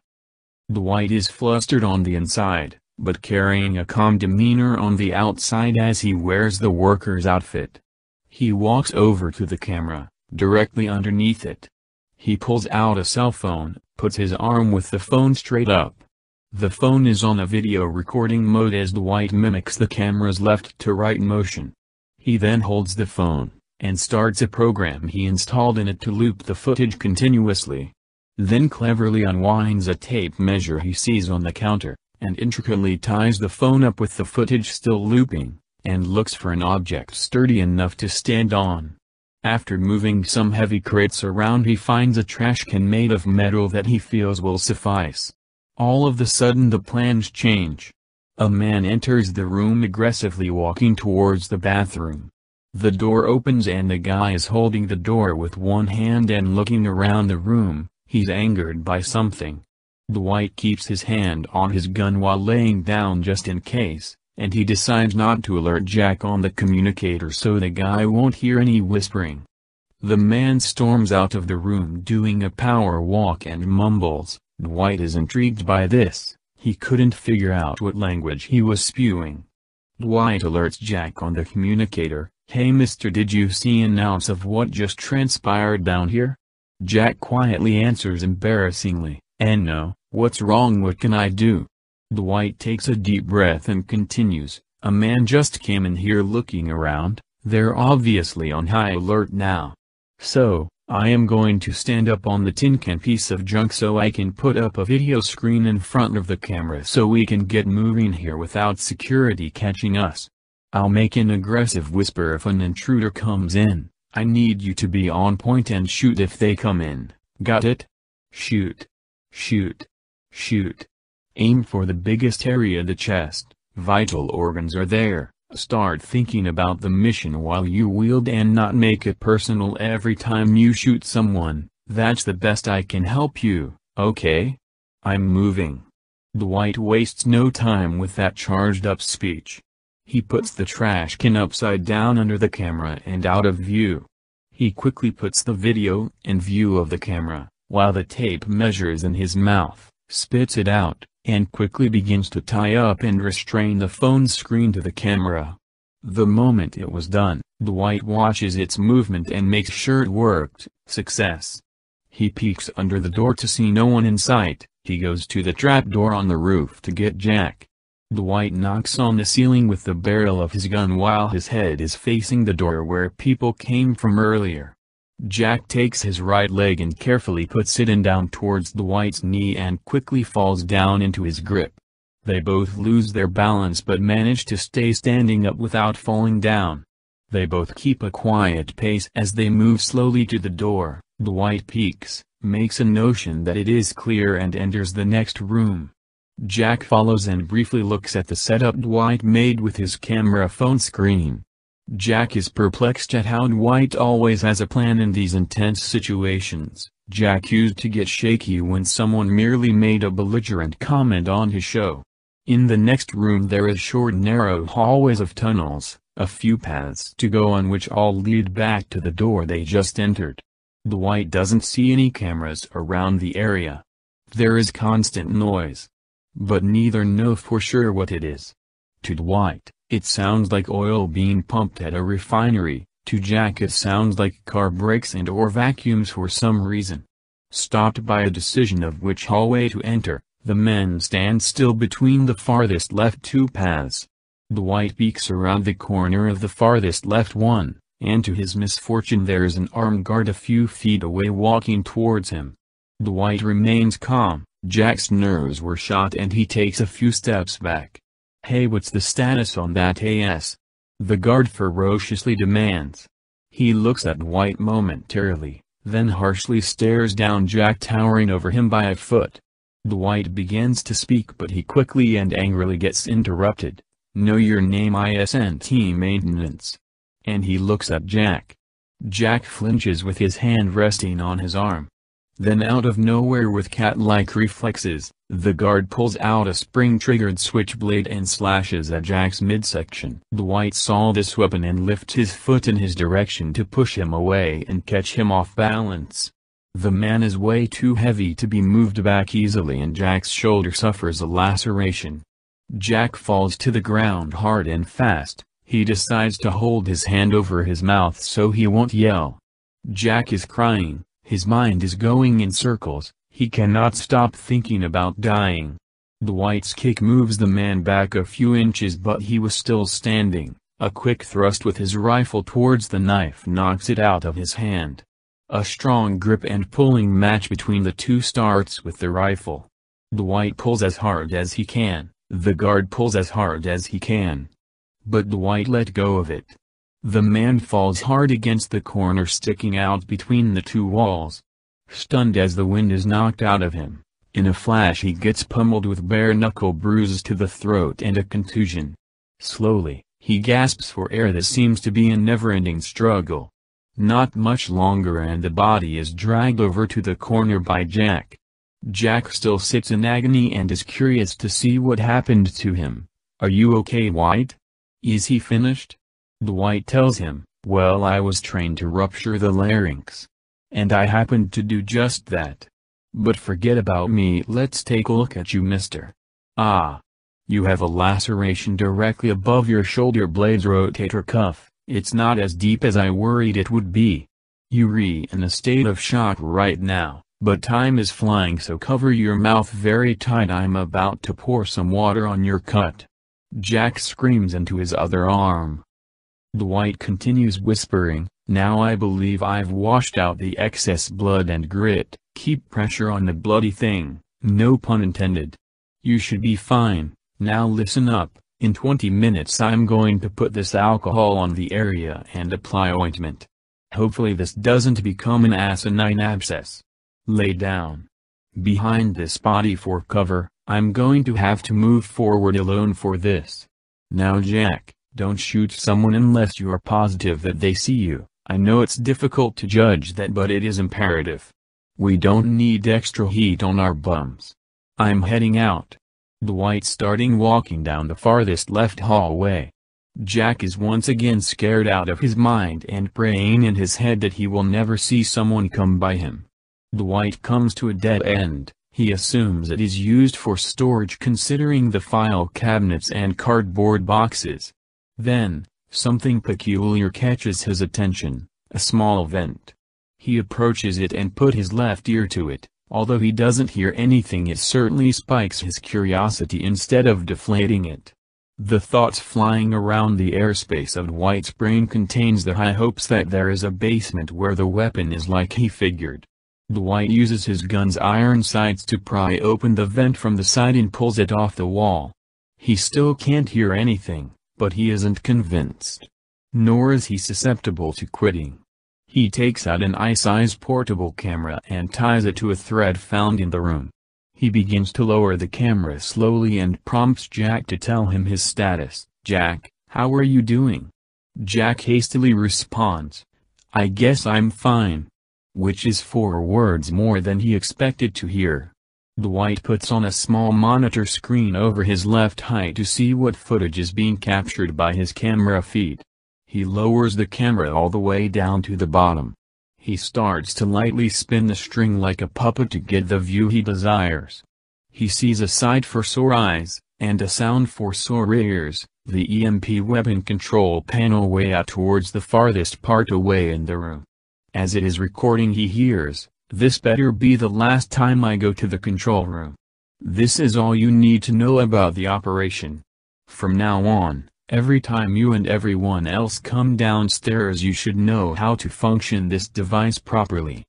Dwight is flustered on the inside, but carrying a calm demeanor on the outside as he wears the worker's outfit. He walks over to the camera, directly underneath it. He pulls out a cell phone, puts his arm with the phone straight up. The phone is on a video recording mode as Dwight mimics the camera's left-to-right motion. He then holds the phone, and starts a program he installed in it to loop the footage continuously. Then cleverly unwinds a tape measure he sees on the counter, and intricately ties the phone up with the footage still looping, and looks for an object sturdy enough to stand on. After moving some heavy crates around he finds a trash can made of metal that he feels will suffice. All of a sudden the plans change. A man enters the room aggressively walking towards the bathroom. The door opens and the guy is holding the door with one hand and looking around the room. He's angered by something. Dwight keeps his hand on his gun while laying down just in case, and he decides not to alert Jack on the communicator so the guy won't hear any whispering. The man storms out of the room doing a power walk and mumbles. Dwight is intrigued by this. He couldn't figure out what language he was spewing. Dwight alerts Jack on the communicator, "Hey mister, did you see an ounce of what just transpired down here?" Jack quietly answers embarrassingly, "No, what's wrong, what can I do?" Dwight takes a deep breath and continues, "A man just came in here looking around, they're obviously on high alert now. So, I am going to stand up on the tin can piece of junk so I can put up a video screen in front of the camera so we can get moving here without security catching us. I'll make an aggressive whisper if an intruder comes in. I need you to be on point and shoot if they come in, got it? Shoot. Shoot. Shoot. Aim for the biggest area, the chest, vital organs are there. Start thinking about the mission while you wield and not make it personal every time you shoot someone. That's the best I can help you, okay? I'm moving." Dwight wastes no time with that charged up speech. He puts the trash can upside down under the camera and out of view. He quickly puts the video in view of the camera, while the tape measures in his mouth, spits it out, and quickly begins to tie up and restrain the phone screen to the camera. The moment it was done, Dwight watches its movement and makes sure it worked. Success. He peeks under the door to see no one in sight. He goes to the trapdoor on the roof to get Jack. Dwight knocks on the ceiling with the barrel of his gun while his head is facing the door where people came from earlier. Jack takes his right leg and carefully puts it in down towards Dwight's knee and quickly falls down into his grip. They both lose their balance but manage to stay standing up without falling down. They both keep a quiet pace as they move slowly to the door. Dwight peeks, makes a notion that it is clear and enters the next room. Jack follows and briefly looks at the setup Dwight made with his camera phone screen. Jack is perplexed at how Dwight always has a plan in these intense situations. Jack used to get shaky when someone merely made a belligerent comment on his show. In the next room there is short narrow hallways of tunnels, a few paths to go on which all lead back to the door they just entered. Dwight doesn't see any cameras around the area. There is constant noise, but neither know for sure what it is. To Dwight, it sounds like oil being pumped at a refinery. To Jack it sounds like car brakes and or vacuums for some reason. Stopped by a decision of which hallway to enter, the men stand still between the farthest left two paths. Dwight peeks around the corner of the farthest left one, and to his misfortune there is an armed guard a few feet away walking towards him. Dwight remains calm. Jack's nerves were shot and he takes a few steps back. "Hey, what's the status on that AS?" the guard ferociously demands. He looks at Dwight momentarily, then harshly stares down Jack towering over him by a foot. Dwight begins to speak but he quickly and angrily gets interrupted. "Know your name, ISNT maintenance." And he looks at Jack. Jack flinches with his hand resting on his arm. Then out of nowhere with cat-like reflexes, the guard pulls out a spring-triggered switchblade and slashes at Jack's midsection. Dwight saw this weapon and lifts his foot in his direction to push him away and catch him off balance. The man is way too heavy to be moved back easily and Jack's shoulder suffers a laceration. Jack falls to the ground hard and fast. He decides to hold his hand over his mouth so he won't yell. Jack is crying. His mind is going in circles, he cannot stop thinking about dying. Dwight's kick moves the man back a few inches but he was still standing. A quick thrust with his rifle towards the knife knocks it out of his hand. A strong grip and pulling match between the two starts with the rifle. Dwight pulls as hard as he can, the guard pulls as hard as he can. But Dwight let go of it. The man falls hard against the corner sticking out between the two walls. Stunned as the wind is knocked out of him, in a flash he gets pummeled with bare-knuckle bruises to the throat and a contusion. Slowly, he gasps for air. This seems to be a never-ending struggle. Not much longer and the body is dragged over to the corner by Jack. Jack still sits in agony and is curious to see what happened to him. "Are you okay, Dwight? Is he finished?" Dwight tells him, "Well, I was trained to rupture the larynx. And I happened to do just that. But forget about me, let's take a look at you, mister. Ah. You have a laceration directly above your shoulder blade's rotator cuff. It's not as deep as I worried it would be. You're in a state of shock right now, but time is flying so cover your mouth very tight. I'm about to pour some water on your cut." Jack screams into his other arm. Dwight continues whispering, "Now I believe I've washed out the excess blood and grit. Keep pressure on the bloody thing, no pun intended. You should be fine. Now listen up, in 20 minutes I'm going to put this alcohol on the area and apply ointment. Hopefully this doesn't become an asinine abscess. Lay down behind this body for cover. I'm going to have to move forward alone for this. Now Jack, don't shoot someone unless you are positive that they see you. I know it's difficult to judge that but it is imperative. We don't need extra heat on our bums. I'm heading out." Dwight starting walking down the farthest left hallway. Jack is once again scared out of his mind and praying in his head that he will never see someone come by him. Dwight comes to a dead end. He assumes it is used for storage considering the file cabinets and cardboard boxes. Then, something peculiar catches his attention, a small vent. He approaches it and put his left ear to it. Although he doesn't hear anything, it certainly spikes his curiosity instead of deflating it. The thoughts flying around the airspace of Dwight's brain contains the high hopes that there is a basement where the weapon is like he figured. Dwight uses his gun's iron sights to pry open the vent from the side and pulls it off the wall. He still can't hear anything, but he isn't convinced. Nor is he susceptible to quitting. He takes out an eye-size portable camera and ties it to a thread found in the room. He begins to lower the camera slowly and prompts Jack to tell him his status. "Jack, how are you doing?" Jack hastily responds, "I guess I'm fine," which is 4 words more than he expected to hear. Dwight puts on a small monitor screen over his left eye to see what footage is being captured by his camera feed. He lowers the camera all the way down to the bottom. He starts to lightly spin the string like a puppet to get the view he desires. He sees a sight for sore eyes, and a sound for sore ears, the EMP weapon control panel way out towards the farthest part away in the room. As it is recording he hears, "This better be the last time I go to the control room. This is all you need to know about the operation. From now on, every time you and everyone else come downstairs you should know how to function this device properly.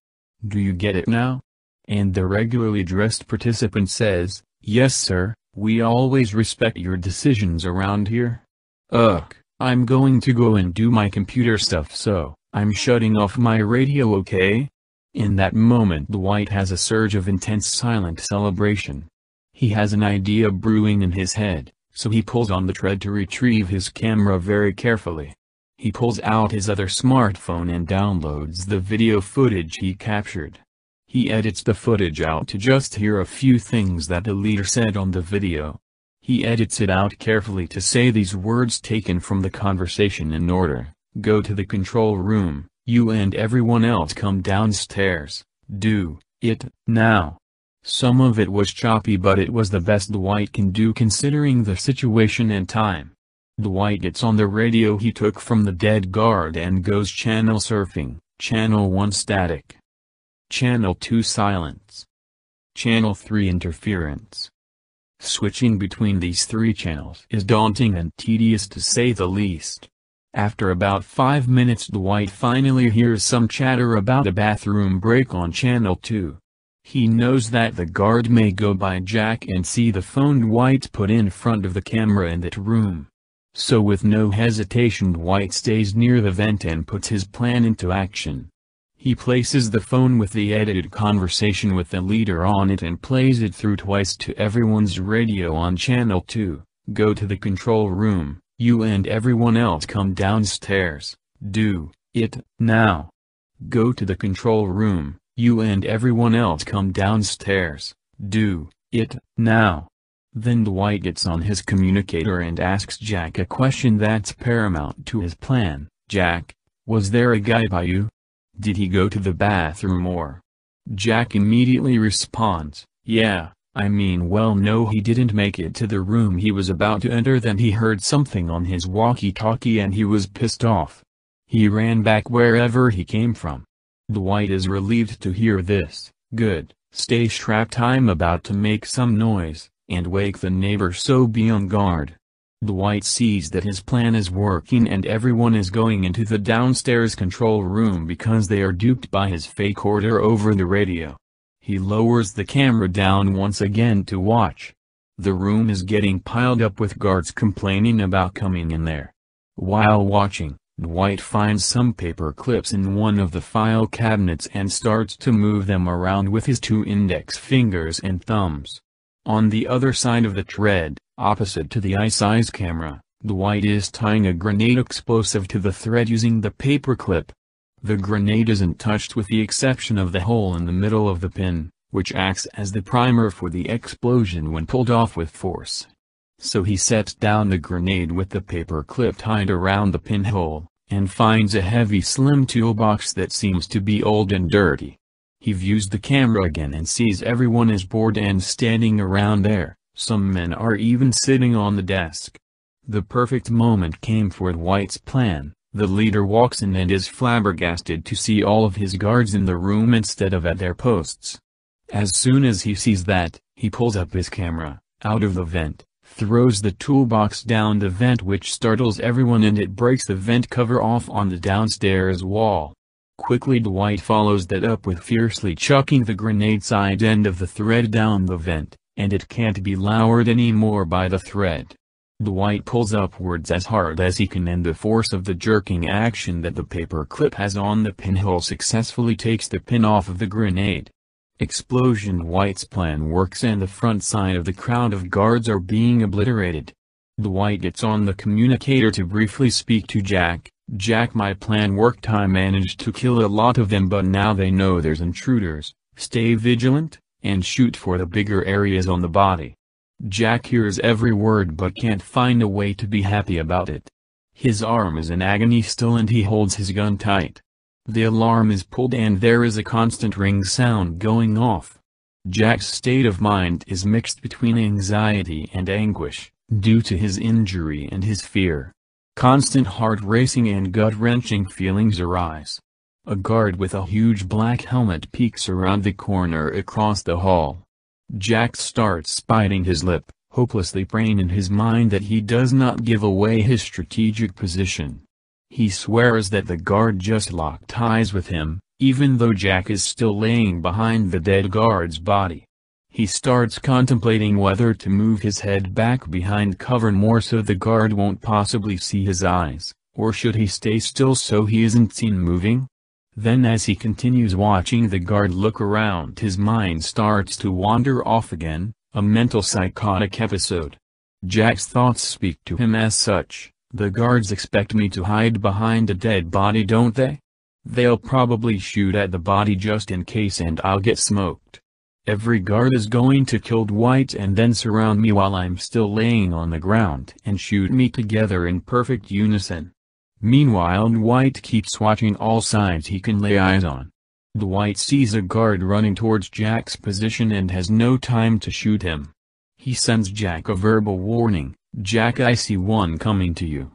Do you get it now?" And the regularly dressed participant says, "Yes sir, we always respect your decisions around here. Ugh, I'm going to go and do my computer stuff, so I'm shutting off my radio, okay?" In that moment Dwight has a surge of intense silent celebration. He has an idea brewing in his head, so he pulls on the thread to retrieve his camera very carefully. He pulls out his other smartphone and downloads the video footage he captured. He edits the footage out to just hear a few things that the leader said on the video. He edits it out carefully to say these words taken from the conversation in order: "Go to the control room, you and everyone else come downstairs, do it now." Some of it was choppy but it was the best Dwight can do considering the situation and time. Dwight gets on the radio he took from the dead guard and goes channel surfing, Channel 1 static. Channel 2 silence. Channel 3 interference. Switching between these 3 channels is daunting and tedious to say the least. After about 5 minutes Dwight finally hears some chatter about a bathroom break on Channel 2. He knows that the guard may go by Jack and see the phone Dwight put in front of the camera in that room. So with no hesitation Dwight stays near the vent and puts his plan into action. He places the phone with the edited conversation with the leader on it and plays it through twice to everyone's radio on Channel 2. "Go to the control room, you and everyone else come downstairs, do it now. Go to the control room, you and everyone else come downstairs, do it now." Then Dwight gets on his communicator and asks Jack a question that's paramount to his plan. "Jack, was there a guy by you? Did he go to the bathroom or?" Jack immediately responds, "Yeah, well no, he didn't make it to the room he was about to enter. Then he heard something on his walkie-talkie and he was pissed off. He ran back wherever he came from." Dwight is relieved to hear this. "Good, stay strapped, I'm about to make some noise, and wake the neighbor, so be on guard." Dwight sees that his plan is working and everyone is going into the downstairs control room because they are duped by his fake order over the radio. He lowers the camera down once again to watch. The room is getting piled up with guards complaining about coming in there. While watching, Dwight finds some paper clips in one of the file cabinets and starts to move them around with his 2 index fingers and thumbs. On the other side of the thread, opposite to the eye-size camera, Dwight is tying a grenade explosive to the thread using the paperclip. The grenade isn't touched with the exception of the hole in the middle of the pin, which acts as the primer for the explosion when pulled off with force. So he sets down the grenade with the paperclip tied around the pinhole, and finds a heavy slim toolbox that seems to be old and dirty. He views the camera again and sees everyone is bored and standing around there. Some men are even sitting on the desk. The perfect moment came for Dwight's plan. The leader walks in and is flabbergasted to see all of his guards in the room instead of at their posts. As soon as he sees that, he pulls up his camera, out of the vent, throws the toolbox down the vent, which startles everyone and it breaks the vent cover off on the downstairs wall. Quickly Dwight follows that up with fiercely chucking the grenade side end of the thread down the vent, and it can't be lowered anymore by the thread. Dwight pulls upwards as hard as he can, and the force of the jerking action that the paper clip has on the pinhole successfully takes the pin off of the grenade. Explosion! Dwight's plan works and the front side of the crowd of guards are being obliterated. Dwight gets on the communicator to briefly speak to Jack. Jack, my plan worked. I managed to kill a lot of them, but now they know there's intruders. Stay vigilant, and shoot for the bigger areas on the body. Jack hears every word but can't find a way to be happy about it. His arm is in agony still and he holds his gun tight. The alarm is pulled and there is a constant ring sound going off. Jack's state of mind is mixed between anxiety and anguish, due to his injury and his fear. Constant heart racing and gut-wrenching feelings arise. A guard with a huge black helmet peeks around the corner across the hall. Jack starts biting his lip, hopelessly praying in his mind that he does not give away his strategic position. He swears that the guard just locked eyes with him, even though Jack is still laying behind the dead guard's body. He starts contemplating whether to move his head back behind cover more so the guard won't possibly see his eyes, or should he stay still so he isn't seen moving? Then as he continues watching the guard look around, his mind starts to wander off again, a mental psychotic episode. Jack's thoughts speak to him as such. The guards expect me to hide behind a dead body, don't they? They'll probably shoot at the body just in case and I'll get smoked. Every guard is going to kill Dwight and then surround me while I'm still laying on the ground and shoot me together in perfect unison. Meanwhile, Dwight keeps watching all sides he can lay eyes on. Dwight sees a guard running towards Jack's position and has no time to shoot him. He sends Jack a verbal warning, "Jack, I see one coming to you."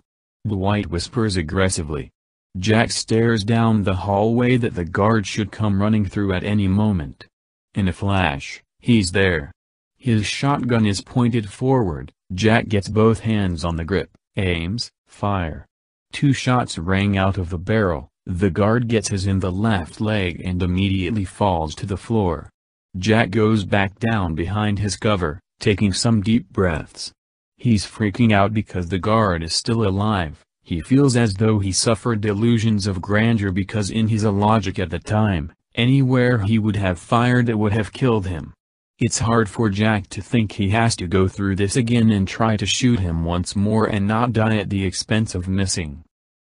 Dwight whispers aggressively. Jack stares down the hallway that the guard should come running through at any moment. In a flash, he's there. His shotgun is pointed forward. Jack gets both hands on the grip, aims, fire. 2 shots rang out of the barrel. The guard gets his in the left leg and immediately falls to the floor. Jack goes back down behind his cover, taking some deep breaths. He's freaking out because the guard is still alive. He feels as though he suffered delusions of grandeur because in his logic at the time, anywhere he would have fired it would have killed him. It's hard for Jack to think he has to go through this again and try to shoot him once more and not die at the expense of missing.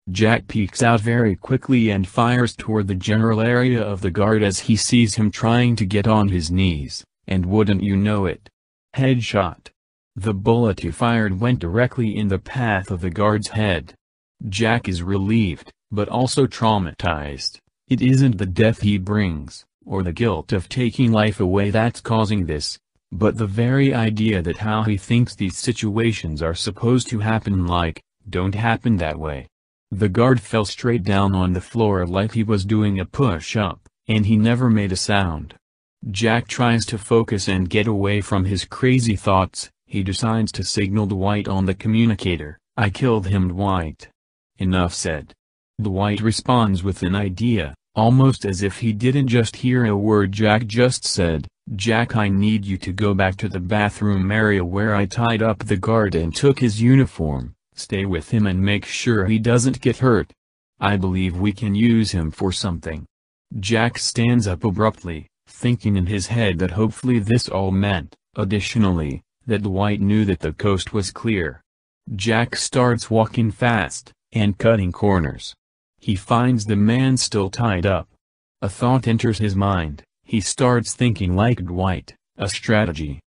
Jack peeks out very quickly and fires toward the general area of the guard as he sees him trying to get on his knees, and wouldn't you know it. Headshot. The bullet he fired went directly in the path of the guard's head. Jack is relieved, but also traumatized. It isn't the death he brings, or the guilt of taking life away that's causing this, but the very idea that how he thinks these situations are supposed to happen don't happen that way. The guard fell straight down on the floor like he was doing a push-up, and he never made a sound. Jack tries to focus and get away from his crazy thoughts. He decides to signal Dwight on the communicator. "I killed him, Dwight." "Enough said." Dwight responds with an idea, almost as if he didn't just hear a word Jack just said. "Jack, I need you to go back to the bathroom area where I tied up the guard and took his uniform. Stay with him and make sure he doesn't get hurt. I believe we can use him for something." Jack stands up abruptly, thinking in his head that hopefully this all meant, additionally, that Dwight knew that the coast was clear. Jack starts walking fast, and cutting corners. He finds the man still tied up. A thought enters his mind. He starts thinking like Dwight, a strategy.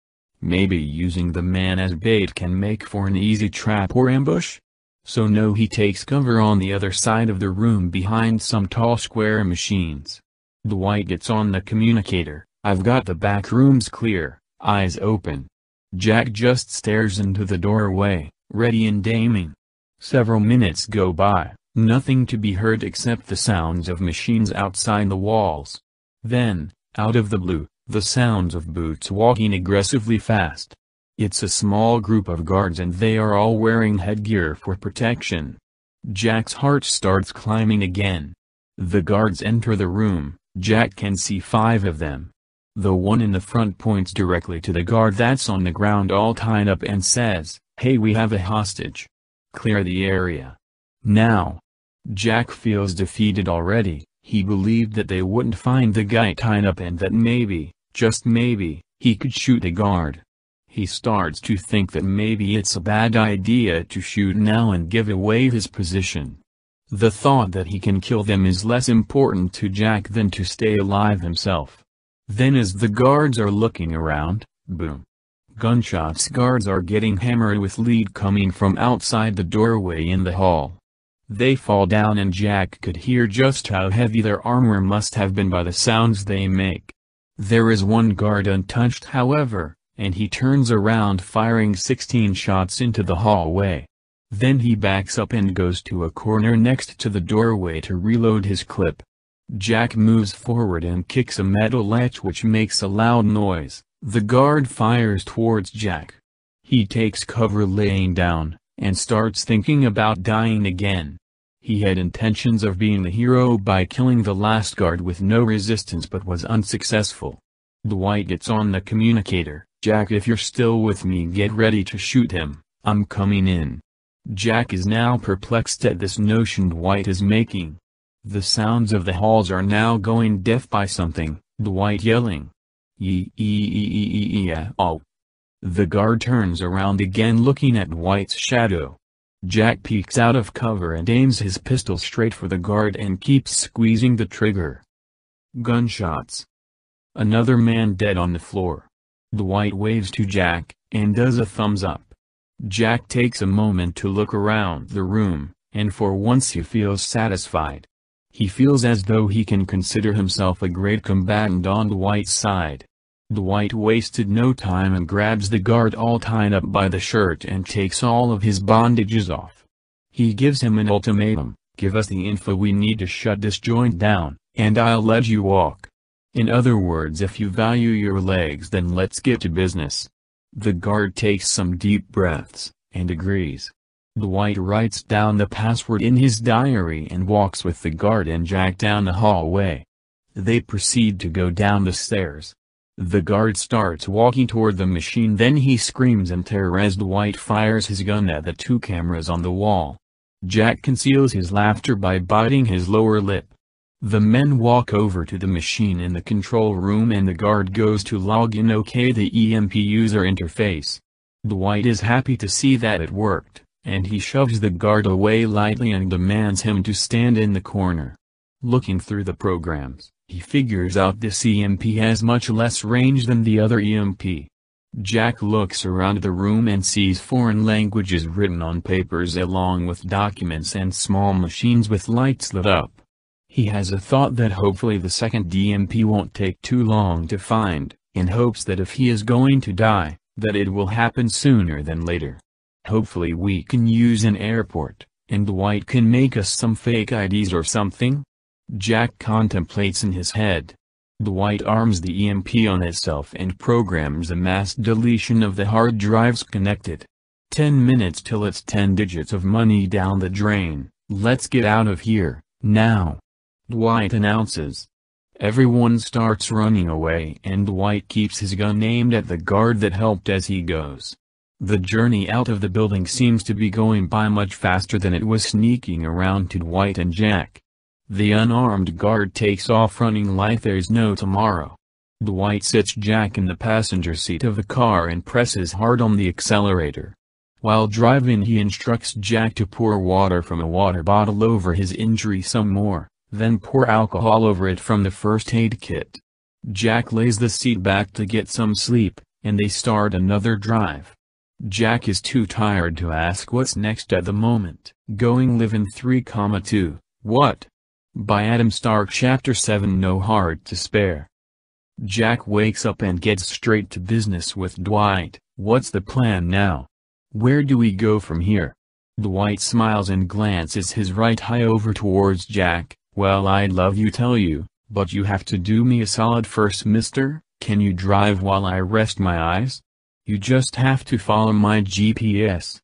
Maybe using the man as bait can make for an easy trap or ambush? So no, he takes cover on the other side of the room behind some tall square machines. Dwight gets on the communicator. "I've got the back rooms clear," eyes open. Jack just stares into the doorway, ready and aiming. Several minutes go by, nothing to be heard except the sounds of machines outside the walls. Then, out of the blue, the sounds of boots walking aggressively fast. It's a small group of guards and they are all wearing headgear for protection. Jack's heart starts climbing again. The guards enter the room. Jack can see 5 of them. The one in the front points directly to the guard that's on the ground all tied up and says, Hey, we have a hostage. Clear the area. Now. Jack feels defeated already. He believed that they wouldn't find the guy tied up and that maybe, just maybe, he could shoot a guard. He starts to think that maybe it's a bad idea to shoot now and give away his position. The thought that he can kill them is less important to Jack than to stay alive himself. Then as the guards are looking around, boom. Gunshots. Guards are getting hammered with lead coming from outside the doorway in the hall. They fall down and Jack could hear just how heavy their armor must have been by the sounds they make. There is one guard untouched however, and he turns around firing 16 shots into the hallway. Then he backs up and goes to a corner next to the doorway to reload his clip. Jack moves forward and kicks a metal latch which makes a loud noise. The guard fires towards Jack. He takes cover laying down, and starts thinking about dying again. He had intentions of being the hero by killing the last guard with no resistance but was unsuccessful. Dwight gets on the communicator. Jack, if you're still with me, get ready to shoot him, I'm coming in. Jack is now perplexed at this notion Dwight is making. The sounds of the halls are now going deaf by something, Dwight yelling. Oh. The guard turns around again looking at Dwight's shadow. Jack peeks out of cover and aims his pistol straight for the guard and keeps squeezing the trigger. Gunshots. Another man dead on the floor. Dwight waves to Jack, and does a thumbs up. Jack takes a moment to look around the room, and for once he feels satisfied. He feels as though he can consider himself a great combatant on Dwight's side. Dwight wasted no time and grabs the guard all tied up by the shirt and takes all of his bandages off. He gives him an ultimatum, give us the info we need to shut this joint down, and I'll let you walk. In other words, if you value your legs then let's get to business. The guard takes some deep breaths, and agrees. Dwight writes down the password in his diary and walks with the guard and Jack down the hallway. They proceed to go down the stairs. The guard starts walking toward the machine, then he screams in terror as Dwight fires his gun at the two cameras on the wall. Jack conceals his laughter by biting his lower lip. The men walk over to the machine in the control room and the guard goes to log in the EMP user interface. Dwight is happy to see that it worked, and he shoves the guard away lightly and demands him to stand in the corner. Looking through the programs, he figures out this EMP has much less range than the other EMP. Jack looks around the room and sees foreign languages written on papers along with documents and small machines with lights lit up. He has a thought that hopefully the second EMP won't take too long to find, in hopes that if he is going to die, that it will happen sooner than later. Hopefully we can use an airport, and Dwight can make us some fake IDs or something? Jack contemplates in his head. Dwight arms the EMP on itself and programs a mass deletion of the hard drives connected. 10 minutes till it's 10 digits of money down the drain. Let's get out of here, now. Dwight announces. Everyone starts running away and Dwight keeps his gun aimed at the guard that helped as he goes. The journey out of the building seems to be going by much faster than it was sneaking around to Dwight and Jack. The unarmed guard takes off running like there's no tomorrow. Dwight sits Jack in the passenger seat of the car and presses hard on the accelerator. While driving he instructs Jack to pour water from a water bottle over his injury some more, then pour alcohol over it from the first aid kit. Jack lays the seat back to get some sleep, and they start another drive. Jack is too tired to ask what's next at the moment. Going live in 3,2, what? By Adam Stark. Chapter 7. No Heart to Spare. Jack wakes up and gets straight to business with Dwight. What's the plan now? Where do we go from here? Dwight smiles and glances his right eye over towards Jack. Well, I'd love you tell you, but you have to do me a solid first, mister. Can you drive while I rest my eyes? You just have to follow my GPS.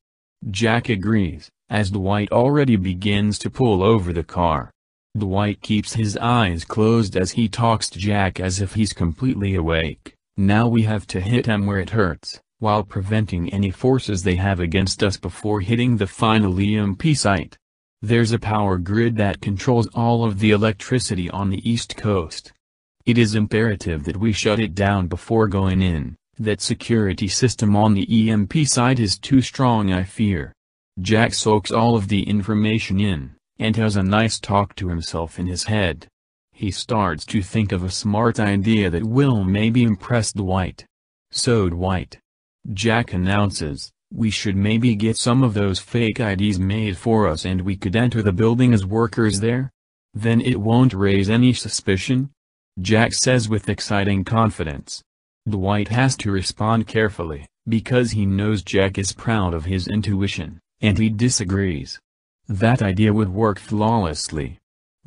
Jack agrees, as Dwight already begins to pull over the car. Dwight keeps his eyes closed as he talks to Jack as if he's completely awake. Now we have to hit him where it hurts, while preventing any forces they have against us before hitting the final EMP site. There's a power grid that controls all of the electricity on the East Coast. It is imperative that we shut it down before going in. That security system on the EMP site is too strong, I fear. Jack soaks all of the information in, and has a nice talk to himself in his head. He starts to think of a smart idea that will maybe impress Dwight. So Dwight, Jack announces, we should maybe get some of those fake IDs made for us and we could enter the building as workers there? Then it won't raise any suspicion? Jack says with exciting confidence. Dwight has to respond carefully, because he knows Jack is proud of his intuition, and he disagrees. That idea would work flawlessly.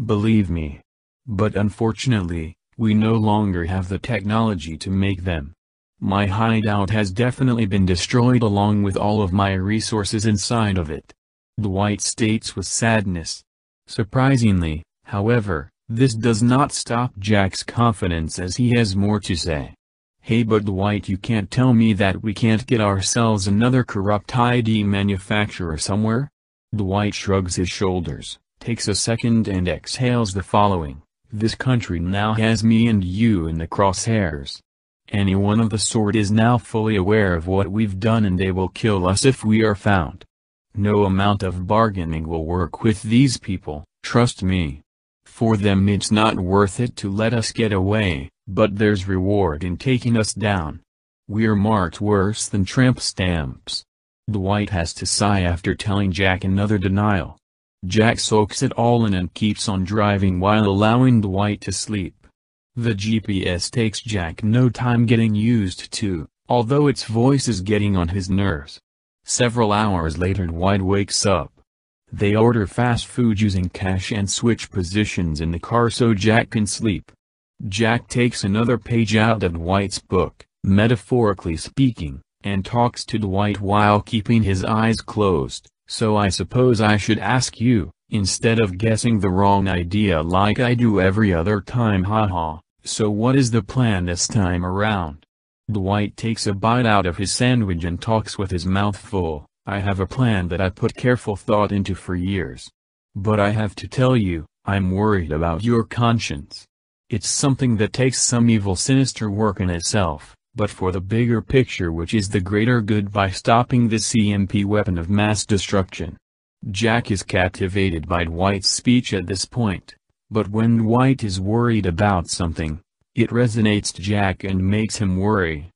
Believe me. But unfortunately, we no longer have the technology to make them. My hideout has definitely been destroyed along with all of my resources inside of it. Dwight states with sadness. Surprisingly, however, this does not stop Jack's confidence as he has more to say. Hey, but Dwight, you can't tell me that we can't get ourselves another corrupt ID manufacturer somewhere? Dwight shrugs his shoulders, takes a second and exhales the following. This country now has me and you in the crosshairs. Anyone of the sort is now fully aware of what we've done and they will kill us if we are found. No amount of bargaining will work with these people, trust me. For them it's not worth it to let us get away, but there's reward in taking us down. We're marked worse than tramp stamps. Dwight has to sigh after telling Jack another denial. Jack soaks it all in and keeps on driving while allowing Dwight to sleep. The GPS takes Jack no time getting used to, although its voice is getting on his nerves. Several hours later Dwight wakes up. They order fast food using cash and switch positions in the car so Jack can sleep. Jack takes another page out of Dwight's book, metaphorically speaking, and talks to Dwight while keeping his eyes closed. So I suppose I should ask you, instead of guessing the wrong idea like I do every other time, haha, so what is the plan this time around? Dwight takes a bite out of his sandwich and talks with his mouth full. I have a plan that I put careful thought into for years. But I have to tell you, I'm worried about your conscience. It's something that takes some evil sinister work in itself. But for the bigger picture, which is the greater good by stopping this EMP weapon of mass destruction. Jack is captivated by Dwight's speech at this point, but when Dwight is worried about something, it resonates to Jack and makes him worry.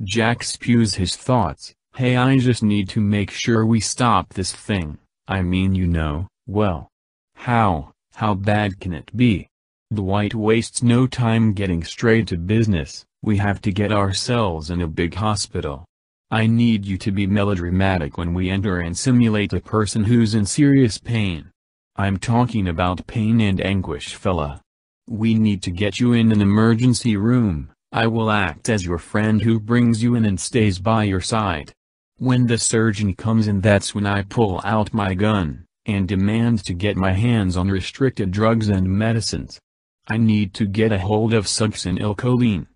Jack spews his thoughts, hey, I just need to make sure we stop this thing, I mean well. How bad can it be? Dwight wastes no time getting straight to business. We have to get ourselves in a big hospital. I need you to be melodramatic when we enter and simulate a person who's in serious pain. I'm talking about pain and anguish, fella. We need to get you in an emergency room. I will act as your friend who brings you in and stays by your side. When the surgeon comes in, that's when I pull out my gun, and demand to get my hands on restricted drugs and medicines. I need to get a hold of succinylcholine.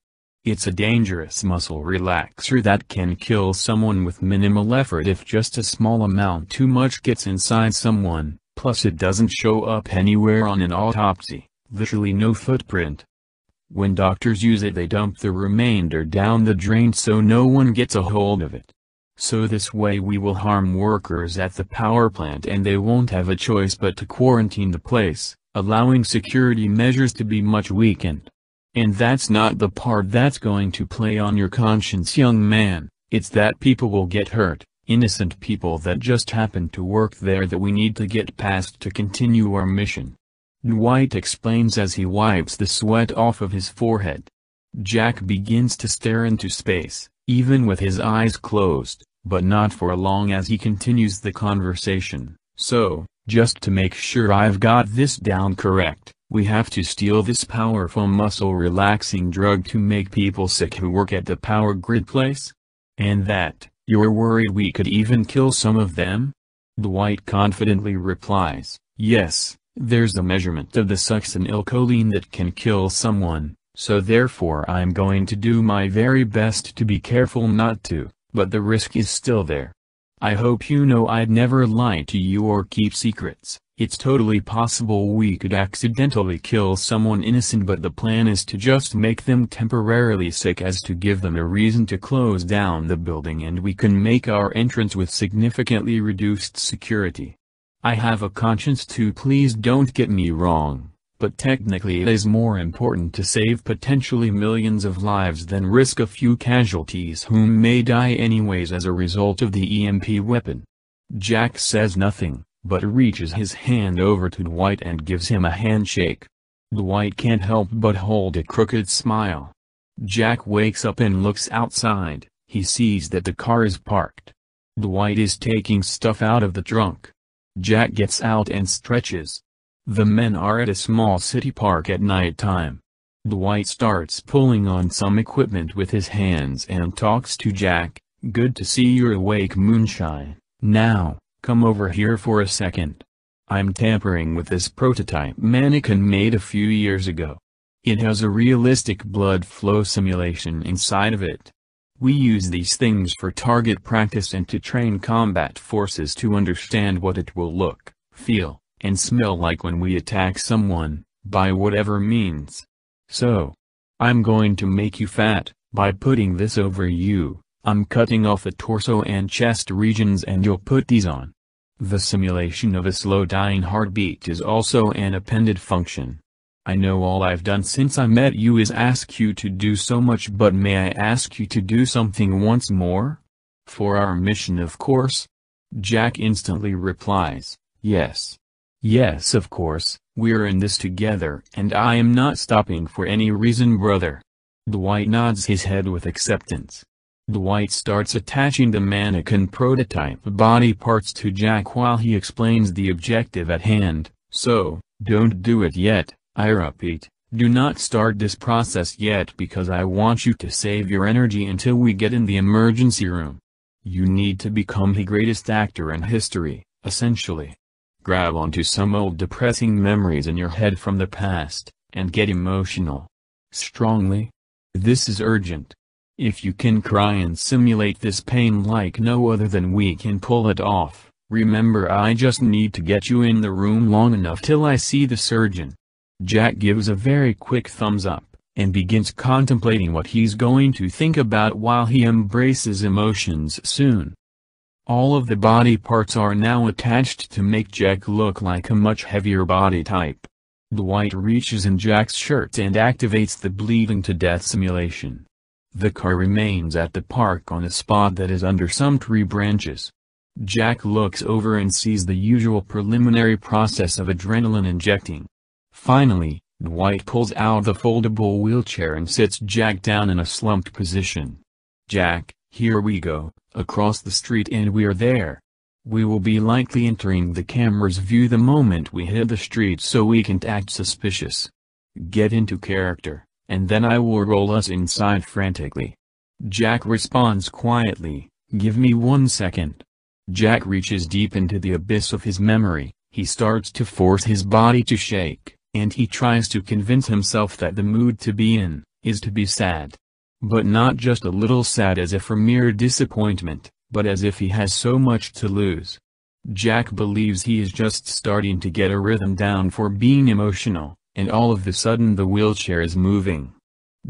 It's a dangerous muscle relaxer that can kill someone with minimal effort if just a small amount too much gets inside someone, plus it doesn't show up anywhere on an autopsy, literally no footprint. When doctors use it, they dump the remainder down the drain so no one gets a hold of it. So this way we will harm workers at the power plant and they won't have a choice but to quarantine the place, allowing security measures to be much weakened. And that's not the part that's going to play on your conscience, young man, it's that people will get hurt, innocent people that just happen to work there that we need to get past to continue our mission. Dwight explains as he wipes the sweat off of his forehead. Jack begins to stare into space, even with his eyes closed, but not for long as he continues the conversation. So, just to make sure I've got this down correct, we have to steal this powerful muscle-relaxing drug to make people sick who work at the power grid place? And that, you're worried we could even kill some of them? Dwight confidently replies, yes, there's a measurement of the succinylcholine that can kill someone, so therefore I'm going to do my very best to be careful not to, but the risk is still there. I hope you know I'd never lie to you or keep secrets. It's totally possible we could accidentally kill someone innocent, but the plan is to just make them temporarily sick as to give them a reason to close down the building, and we can make our entrance with significantly reduced security. I have a conscience too, please don't get me wrong, but technically it is more important to save potentially millions of lives than risk a few casualties whom may die anyways as a result of the EMP weapon. Jack says nothing, but reaches his hand over to Dwight and gives him a handshake. Dwight can't help but hold a crooked smile. Jack wakes up and looks outside. He sees that the car is parked. Dwight is taking stuff out of the trunk. Jack gets out and stretches. The men are at a small city park at night time. Dwight starts pulling on some equipment with his hands and talks to Jack. "Good to see you're awake, Moonshine. Now, come over here for a second. I'm tampering with this prototype mannequin made a few years ago. It has a realistic blood flow simulation inside of it. We use these things for target practice and to train combat forces to understand what it will look, feel, and smell like when we attack someone, by whatever means. So, I'm going to make you fat, by putting this over you. I'm cutting off the torso and chest regions and you'll put these on." The simulation of a slow-dying heartbeat is also an appended function. "I know all I've done since I met you is ask you to do so much, but may I ask you to do something once more? For our mission, of course." Jack instantly replies, "Yes. Yes, of course, we're in this together and I am not stopping for any reason, brother." Dwight nods his head with acceptance. Dwight starts attaching the mannequin prototype body parts to Jack while he explains the objective at hand. "So, don't do it yet, I repeat, do not start this process yet, because I want you to save your energy until we get in the emergency room. You need to become the greatest actor in history, essentially. Grab onto some old depressing memories in your head from the past, and get emotional. Strongly. This is urgent. If you can cry and simulate this pain like no other, then we can pull it off. Remember, I just need to get you in the room long enough till I see the surgeon." Jack gives a very quick thumbs up, and begins contemplating what he's going to think about while he embraces emotions soon. All of the body parts are now attached to make Jack look like a much heavier body type. Dwight reaches in Jack's shirt and activates the bleeding to death simulation. The car remains at the park on a spot that is under some tree branches. Jack looks over and sees the usual preliminary process of adrenaline injecting. Finally, Dwight pulls out the foldable wheelchair and sits Jack down in a slumped position. "Jack, here we go, across the street and we're there. We will be likely entering the camera's view the moment we hit the street, so we can't act suspicious. Get into character, and then I will roll us inside frantically." Jack responds quietly, "Give me 1 second." Jack reaches deep into the abyss of his memory. He starts to force his body to shake, and he tries to convince himself that the mood to be in is to be sad. But not just a little sad as if for mere disappointment, but as if he has so much to lose. Jack believes he is just starting to get a rhythm down for being emotional, and all of a sudden the wheelchair is moving.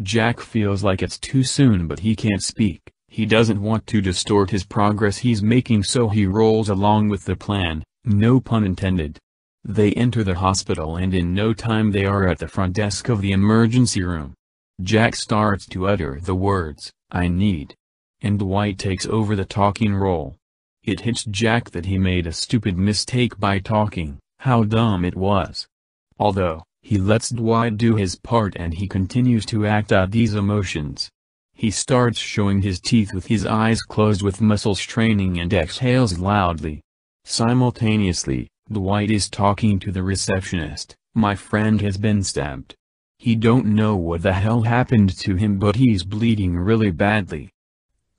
Jack feels like it's too soon, but he can't speak. He doesn't want to distort his progress he's making, so he rolls along with the plan, no pun intended. They enter the hospital and in no time they are at the front desk of the emergency room. Jack starts to utter the words, "I need," and Dwight takes over the talking role. It hits Jack that he made a stupid mistake by talking, how dumb it was. Although, he lets Dwight do his part and he continues to act out these emotions. He starts showing his teeth with his eyes closed with muscle straining and exhales loudly. Simultaneously, Dwight is talking to the receptionist. "My friend has been stabbed. He don't know what the hell happened to him, but he's bleeding really badly."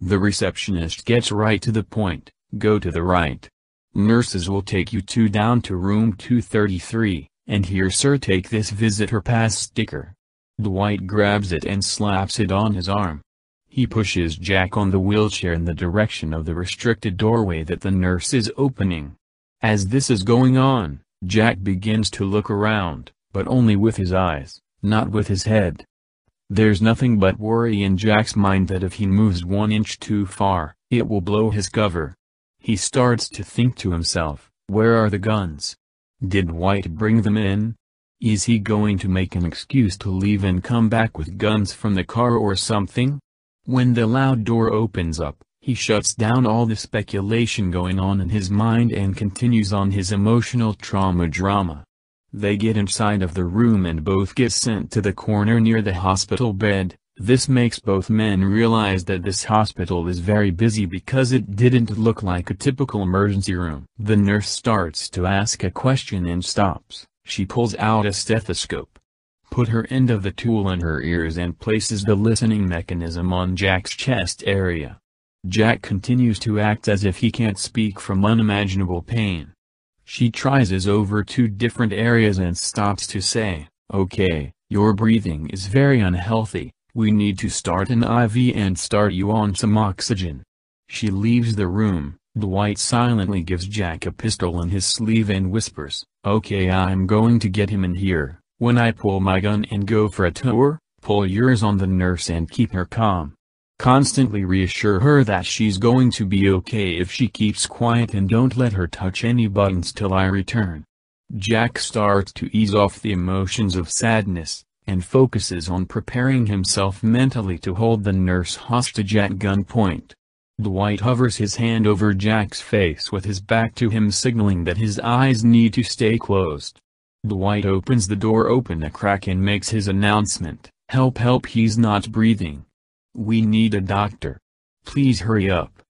The receptionist gets right to the point. "Go to the right. Nurses will take you two down to room 233, and here sir, take this visitor pass sticker." Dwight grabs it and slaps it on his arm. He pushes Jack on the wheelchair in the direction of the restricted doorway that the nurse is opening. As this is going on, Jack begins to look around, but only with his eyes, not with his head. There's nothing but worry in Jack's mind that if he moves 1 inch too far, it will blow his cover. He starts to think to himself, where are the guns? Did White bring them in? Is he going to make an excuse to leave and come back with guns from the car or something? When the loud door opens up, he shuts down all the speculation going on in his mind and continues on his emotional trauma drama. They get inside of the room and both get sent to the corner near the hospital bed. This makes both men realize that this hospital is very busy because it didn't look like a typical emergency room. The nurse starts to ask a question and stops. She pulls out a stethoscope, put her end of the tool in her ears and places the listening mechanism on Jack's chest area. Jack continues to act as if he can't speak from unimaginable pain. She tries over 2 different areas and stops to say, "Okay, your breathing is very unhealthy, we need to start an IV and start you on some oxygen." She leaves the room. Dwight silently gives Jack a pistol in his sleeve and whispers, "Okay, I'm going to get him in here. When I pull my gun and go for a tour, pull yours on the nurse and keep her calm. Constantly reassure her that she's going to be okay if she keeps quiet and don't let her touch any buttons till I return." Jack starts to ease off the emotions of sadness, and focuses on preparing himself mentally to hold the nurse hostage at gunpoint. Dwight hovers his hand over Jack's face with his back to him, signaling that his eyes need to stay closed. Dwight opens the door open a crack and makes his announcement, "Help, help, he's not breathing. We need a doctor. Please hurry up."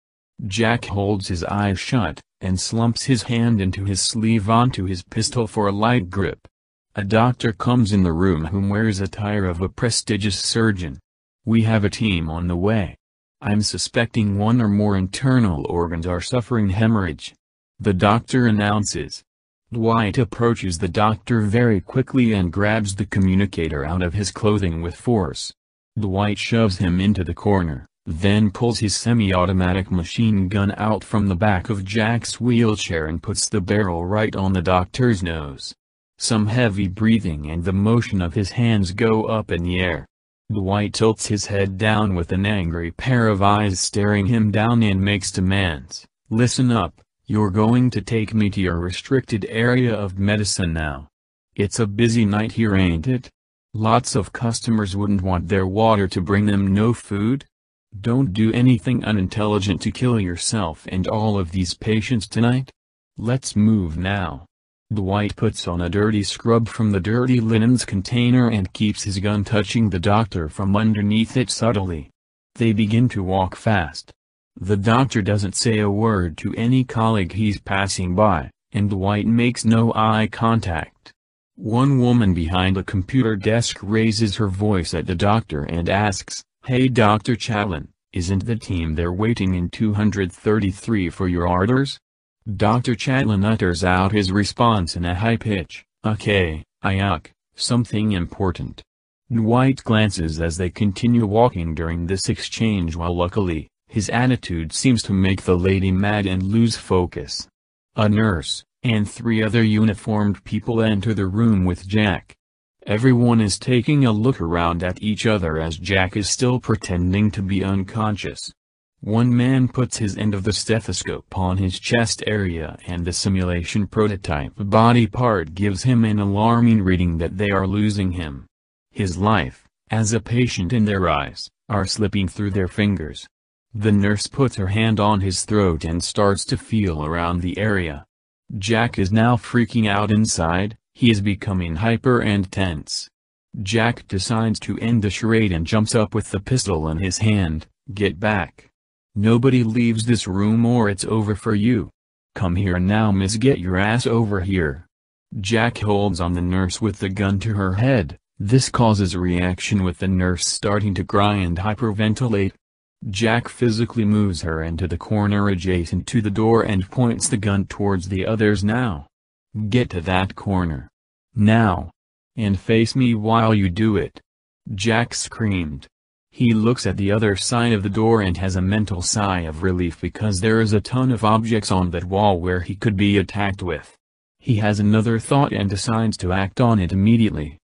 Jack holds his eyes shut, and slumps his hand into his sleeve onto his pistol for a light grip. A doctor comes in the room whom wears attire of a prestigious surgeon. "We have a team on the way. I'm suspecting 1 or more internal organs are suffering hemorrhage," the doctor announces. Dwight approaches the doctor very quickly and grabs the communicator out of his clothing with force. Dwight shoves him into the corner, then pulls his semi-automatic machine gun out from the back of Jack's wheelchair and puts the barrel right on the doctor's nose. Some heavy breathing and the motion of his hands go up in the air. Dwight tilts his head down with an angry pair of eyes staring him down and makes demands. "Listen up, you're going to take me to your restricted area of medicine now. It's a busy night here, ain't it? Lots of customers wouldn't want their water to bring them no food? Don't do anything unintelligent to kill yourself and all of these patients tonight. Let's move now." Dwight puts on a dirty scrub from the dirty linens container and keeps his gun touching the doctor from underneath it subtly. They begin to walk fast. The doctor doesn't say a word to any colleague he's passing by, and Dwight makes no eye contact. One woman behind a computer desk raises her voice at the doctor and asks, "Hey Dr. Challen, isn't the team there waiting in 233 for your orders?" Dr. Challen utters out his response in a high pitch, "Okay, Ayuk, something important." Dwight glances as they continue walking during this exchange while luckily, his attitude seems to make the lady mad and lose focus. A nurse, and 3 other uniformed people enter the room with Jack. Everyone is taking a look around at each other as Jack is still pretending to be unconscious. One man puts his end of the stethoscope on his chest area and the simulation prototype body part gives him an alarming reading that they are losing him. His life, as a patient in their eyes, are slipping through their fingers. The nurse puts her hand on his throat and starts to feel around the area. Jack is now freaking out inside, he is becoming hyper and tense. Jack decides to end the charade and jumps up with the pistol in his hand. "Get back. Nobody leaves this room or it's over for you. Come here now, miss, get your ass over here." Jack holds on the nurse with the gun to her head. This causes a reaction with the nurse starting to cry and hyperventilate. Jack physically moves her into the corner adjacent to the door and points the gun towards the others now. "Get to that corner. Now. And face me while you do it," Jack screamed. He looks at the other side of the door and has a mental sigh of relief because there is a ton of objects on that wall where he could be attacked with. He has another thought and decides to act on it immediately.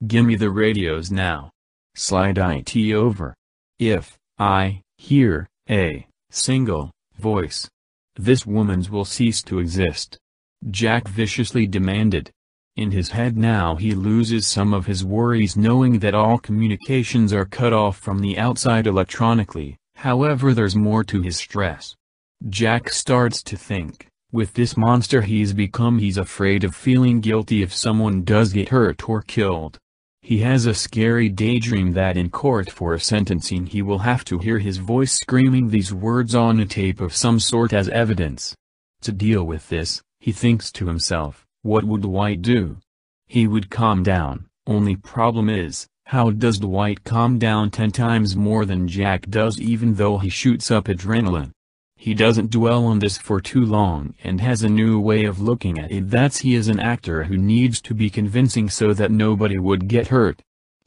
"Gimme the radios now. Slide it over. If I hear a single voice, this woman's will cease to exist," Jack viciously demanded. In his head now he loses some of his worries knowing that all communications are cut off from the outside electronically. However, there's more to his stress. Jack starts to think, with this monster he's become, he's afraid of feeling guilty if someone does get hurt or killed. He has a scary daydream that in court for a sentencing he will have to hear his voice screaming these words on a tape of some sort as evidence. To deal with this, he thinks to himself, what would Dwight do? He would calm down. Only problem is, how does Dwight calm down 10 times more than Jack does even though he shoots up adrenaline? He doesn't dwell on this for too long and has a new way of looking at it. That's he is an actor who needs to be convincing so that nobody would get hurt.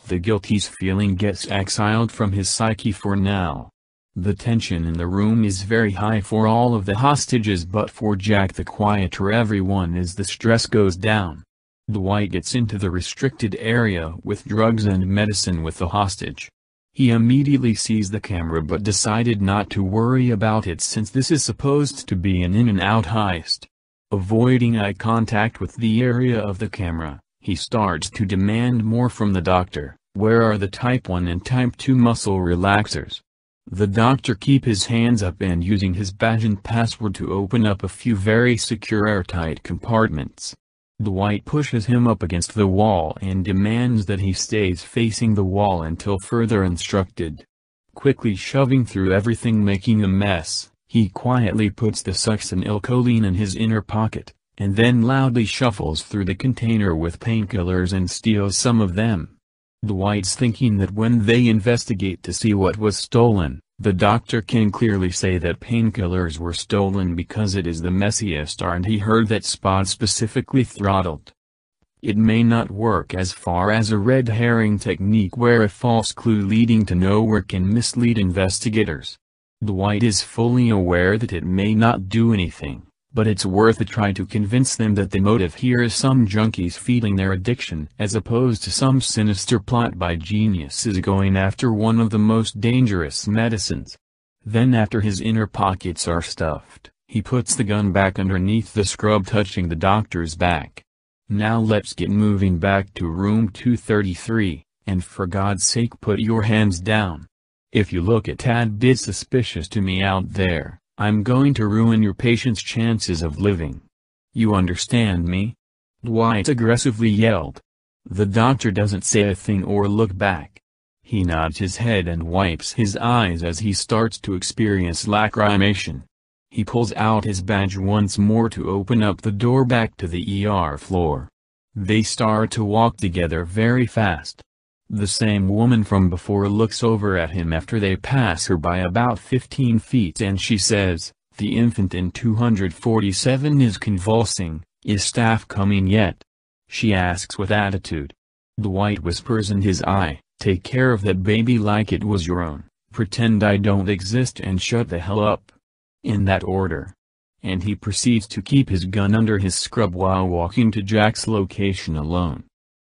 The guilt he's feeling gets exiled from his psyche for now. The tension in the room is very high for all of the hostages, but for Jack the quieter everyone is, the stress goes down. Dwight gets into the restricted area with drugs and medicine with the hostage. He immediately sees the camera but decided not to worry about it since this is supposed to be an in-and-out heist. Avoiding eye contact with the area of the camera, he starts to demand more from the doctor. Where are the type 1 and type 2 muscle relaxers? The doctor keeps his hands up and using his badge and password to open up a few very secure airtight compartments. Dwight pushes him up against the wall and demands that he stays facing the wall until further instructed. Quickly shoving through everything making a mess, he quietly puts the succinylcholine in his inner pocket, and then loudly shuffles through the container with painkillers and steals some of them. Dwight's thinking that when they investigate to see what was stolen, the doctor can clearly say that painkillers were stolen because it is the messiest and he heard that Spot specifically throttled. It may not work as far as a red herring technique where a false clue leading to nowhere can mislead investigators. Dwight is fully aware that it may not do anything, but it's worth a try to convince them that the motive here is some junkies feeding their addiction as opposed to some sinister plot by geniuses going after one of the most dangerous medicines. Then after his inner pockets are stuffed, he puts the gun back underneath the scrub touching the doctor's back. Now let's get moving back to room 233, and for God's sake put your hands down. If you look a tad bit suspicious to me out there, I'm going to ruin your patient's chances of living. You understand me? Dwight aggressively yelled. The doctor doesn't say a thing or look back. He nods his head and wipes his eyes as he starts to experience lacrimation. He pulls out his badge once more to open up the door back to the ER floor. They start to walk together very fast. The same woman from before looks over at him after they pass her by about 15 feet and she says, "The infant in 247 is convulsing, is staff coming yet?" She asks with attitude. Dwight whispers in his eye, "Take care of that baby like it was your own, pretend I don't exist and shut the hell up." In that order. And he proceeds to keep his gun under his scrub while walking to Jack's location alone.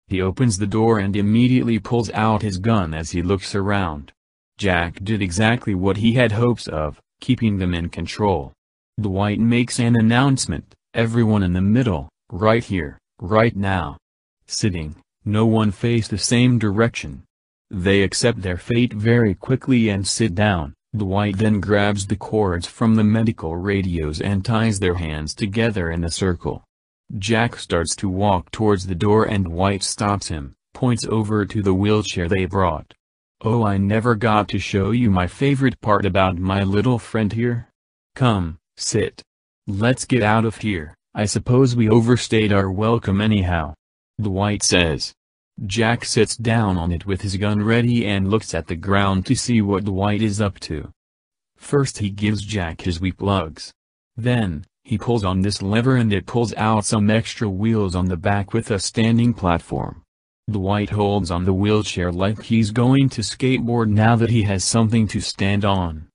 He opens the door and immediately pulls out his gun as he looks around. Jack did exactly what he had hopes of, keeping them in control. Dwight makes an announcement, "Everyone in the middle, right here, right now." Sitting, no one face the same direction. They accept their fate very quickly and sit down. Dwight then grabs the cords from the medical radios and ties their hands together in a circle. Jack starts to walk towards the door and Dwight stops him, points over to the wheelchair they brought. "Oh, I never got to show you my favorite part about my little friend here. Come, sit. Let's get out of here. I suppose we overstayed our welcome anyhow," Dwight says. Jack sits down on it with his gun ready and looks at the ground to see what Dwight is up to. First he gives Jack his weak plugs. Then, he pulls on this lever and it pulls out some extra wheels on the back with a standing platform. Dwight holds on the wheelchair like he's going to skateboard now that he has something to stand on.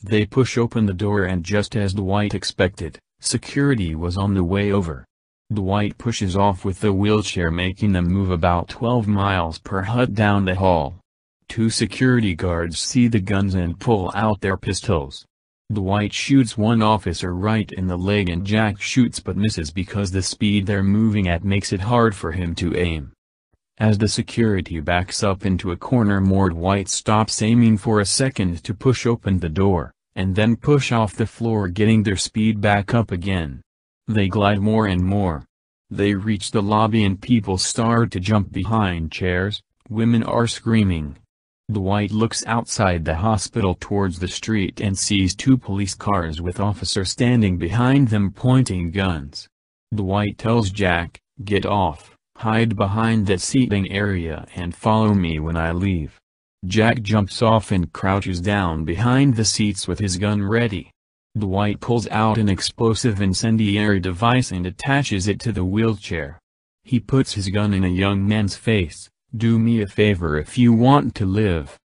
They push open the door and just as Dwight expected, security was on the way over. Dwight pushes off with the wheelchair making them move about 12 miles per hour down the hall. Two security guards see the guns and pull out their pistols. Dwight shoots one officer right in the leg and Jack shoots but misses because the speed they're moving at makes it hard for him to aim. As the security backs up into a corner more, Dwight stops aiming for a second to push open the door, and then push off the floor, getting their speed back up again. They glide more and more. They reach the lobby and people start to jump behind chairs, women are screaming. Dwight looks outside the hospital towards the street and sees two police cars with officers standing behind them pointing guns. Dwight tells Jack, "Get off. Hide behind that seating area and follow me when I leave." Jack jumps off and crouches down behind the seats with his gun ready. Dwight pulls out an explosive incendiary device and attaches it to the wheelchair. He puts his gun in a young man's face. "Do me a favor if you want to live.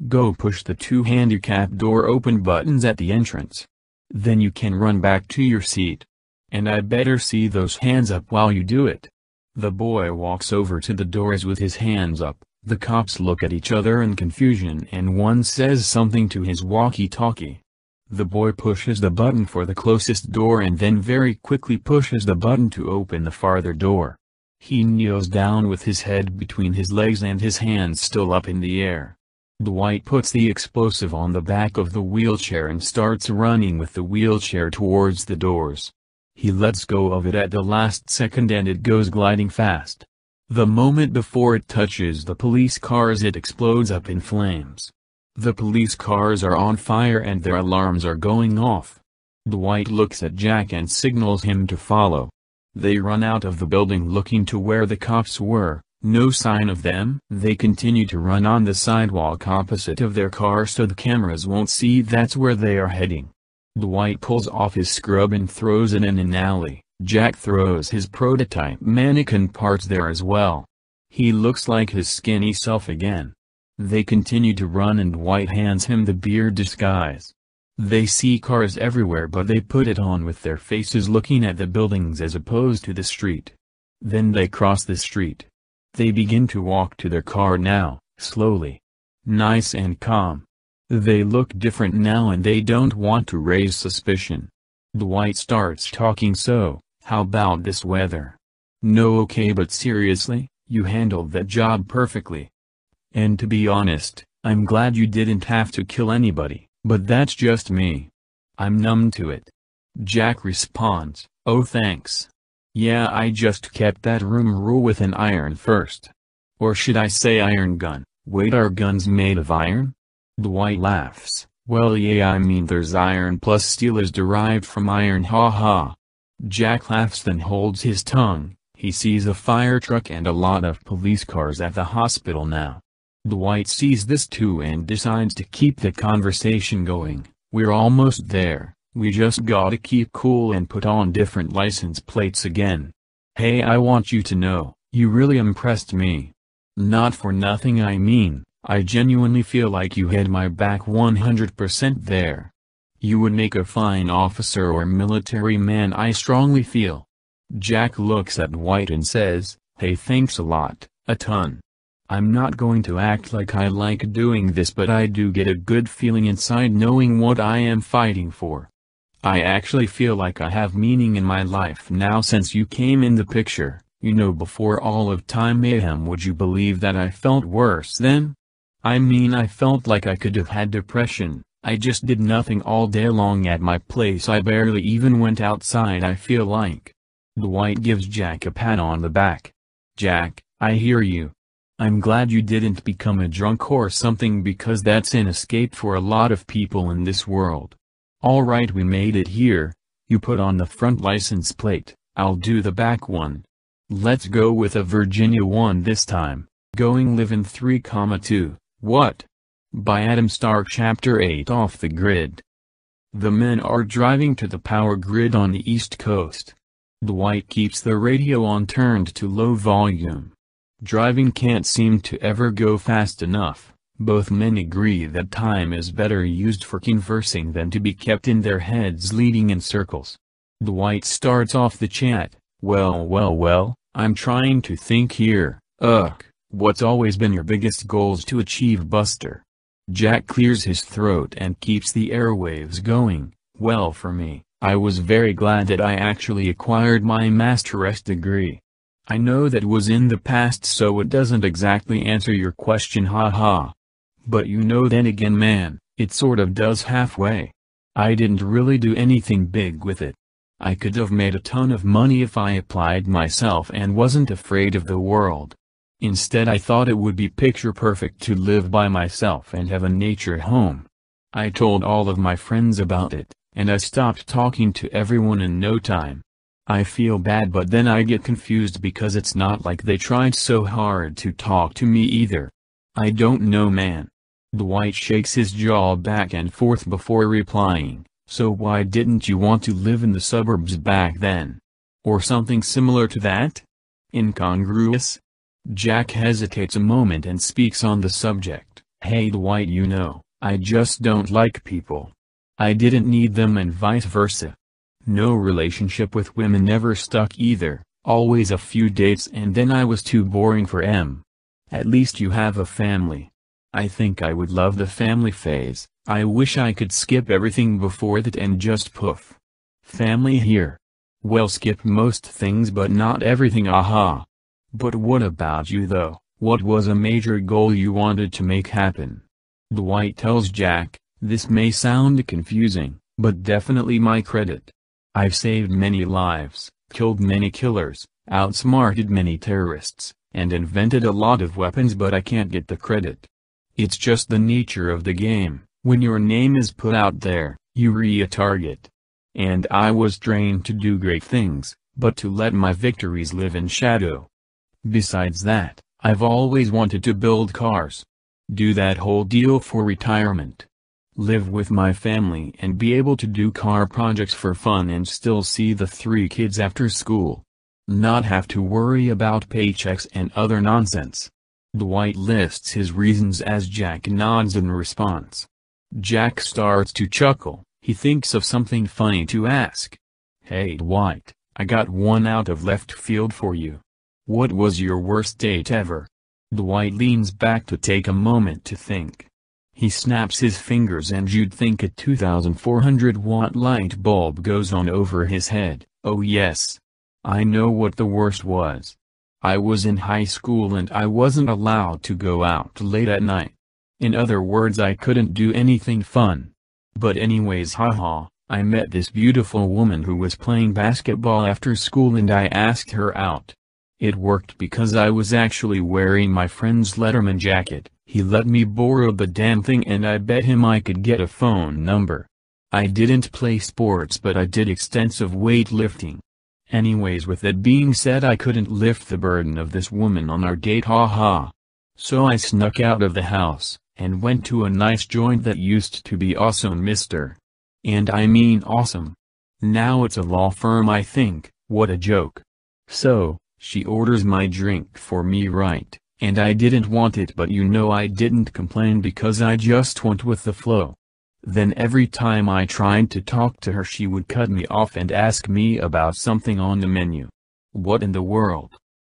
Go push the two handicap door open buttons at the entrance. Then you can run back to your seat. And I better see those hands up while you do it." The boy walks over to the doors with his hands up. The cops look at each other in confusion and one says something to his walkie-talkie. The boy pushes the button for the closest door and then very quickly pushes the button to open the farther door. He kneels down with his head between his legs and his hands still up in the air. Dwight puts the explosive on the back of the wheelchair and starts running with the wheelchair towards the doors. He lets go of it at the last second and it goes gliding fast. The moment before it touches the police cars it explodes up in flames. The police cars are on fire and their alarms are going off. Dwight looks at Jack and signals him to follow. They run out of the building looking to where the cops were, no sign of them. They continue to run on the sidewalk opposite of their car so the cameras won't see that's where they are heading. Dwight pulls off his scrub and throws it in an alley. Jack throws his prototype mannequin parts there as well. He looks like his skinny self again. They continue to run and Dwight hands him the beard disguise. They see cars everywhere but they put it on with their faces looking at the buildings as opposed to the street. Then they cross the street. They begin to walk to their car now, slowly. Nice and calm. They look different now and they don't want to raise suspicion. Dwight starts talking. "So, how about this weather?" "No, okay, but seriously, you handled that job perfectly. And to be honest, I'm glad you didn't have to kill anybody, but that's just me. I'm numb to it." Jack responds, "Oh thanks. Yeah, I just kept that room rule with an iron first. Or should I say iron gun. Wait, are guns made of iron?" Dwight laughs, "Well yeah, I mean there's iron plus steel is derived from iron, ha." Jack laughs then holds his tongue. He sees a fire truck and a lot of police cars at the hospital now. Dwight sees this too and decides to keep the conversation going. "We're almost there, we just gotta keep cool and put on different license plates again. Hey, I want you to know, you really impressed me. Not for nothing, I mean, I genuinely feel like you had my back 100% there. You would make a fine officer or military man, I strongly feel." Jack looks at Dwight and says, "Hey, thanks a lot, a ton. I'm not going to act like I like doing this, but I do get a good feeling inside knowing what I am fighting for. I actually feel like I have meaning in my life now since you came in the picture. You know, before all of Time Mayhem, would you believe that I felt worse then? I mean, I felt like I could have had depression. I just did nothing all day long at my place. I barely even went outside, I feel like." Dwight gives Jack a pat on the back. "Jack, I hear you. I'm glad you didn't become a drunk or something because that's an escape for a lot of people in this world. Alright, we made it here. You put on the front license plate, I'll do the back one. Let's go with a Virginia one this time. Going live in 3,2, what?" By Adam Stark. Chapter 8. Off the Grid. The men are driving to the power grid on the East Coast. Dwight keeps the radio on turned to low volume. Driving can't seem to ever go fast enough. Both men agree that time is better used for conversing than to be kept in their heads leading in circles. Dwight starts off the chat, well, I'm trying to think here. What's always been your biggest goals to achieve, Buster? Jack clears his throat and keeps the airwaves going. Well, for me, I was very glad that I actually acquired my master's degree. I know that was in the past, so it doesn't exactly answer your question, haha. But you know, then again, man, it sort of does halfway. I didn't really do anything big with it. I could have made a ton of money if I applied myself and wasn't afraid of the world. Instead, I thought it would be picture perfect to live by myself and have a nature home. I told all of my friends about it, and I stopped talking to everyone in no time. I feel bad, but then I get confused because it's not like they tried so hard to talk to me either. I don't know, man. Dwight shakes his jaw back and forth before replying, so why didn't you want to live in the suburbs back then? Or something similar to that? Incongruous? Jack hesitates a moment and speaks on the subject. Hey Dwight, you know, I just don't like people. I didn't need them and vice versa. No relationship with women ever stuck either, always a few dates and then I was too boring for em. At least you have a family. I think I would love the family phase. I wish I could skip everything before that and just poof. Family here. Well, skip most things but not everything, aha. But what about you though? What was a major goal you wanted to make happen? Dwight tells Jack, this may sound confusing, but definitely my credit. I've saved many lives, killed many killers, outsmarted many terrorists, and invented a lot of weapons, but I can't get the credit. It's just the nature of the game. When your name is put out there, you re-target. And I was trained to do great things, but to let my victories live in shadow. Besides that, I've always wanted to build cars. Do that whole deal for retirement. Live with my family and be able to do car projects for fun and still see the 3 kids after school. Not have to worry about paychecks and other nonsense. Dwight lists his reasons as Jack nods in response. Jack starts to chuckle. He thinks of something funny to ask. Hey Dwight, I got one out of left field for you. What was your worst date ever? Dwight leans back to take a moment to think. He snaps his fingers and you'd think a 2400-watt light bulb goes on over his head. Oh yes. I know what the worst was. I was in high school and I wasn't allowed to go out late at night. In other words, I couldn't do anything fun. But anyways, haha, I met this beautiful woman who was playing basketball after school and I asked her out. It worked because I was actually wearing my friend's Letterman jacket. He let me borrow the damn thing and I bet him I could get a phone number. I didn't play sports but I did extensive weightlifting. Anyways, with that being said, I couldn't lift the burden of this woman on our date, haha. So I snuck out of the house, and went to a nice joint that used to be awesome, mister. And I mean awesome. Now it's a law firm, I think. What a joke. So, she orders my drink for me, right, and I didn't want it, but you know I didn't complain because I just went with the flow. Then every time I tried to talk to her she would cut me off and ask me about something on the menu. What in the world?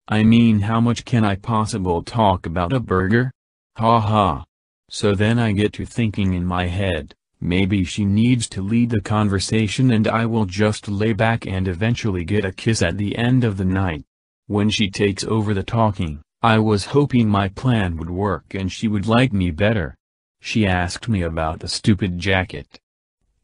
I mean, how much can I possibly talk about a burger? Ha ha. So then I get to thinking in my head, maybe she needs to lead the conversation and I will just lay back and eventually get a kiss at the end of the night. When she takes over the talking, I was hoping my plan would work and she would like me better. She asked me about the stupid jacket.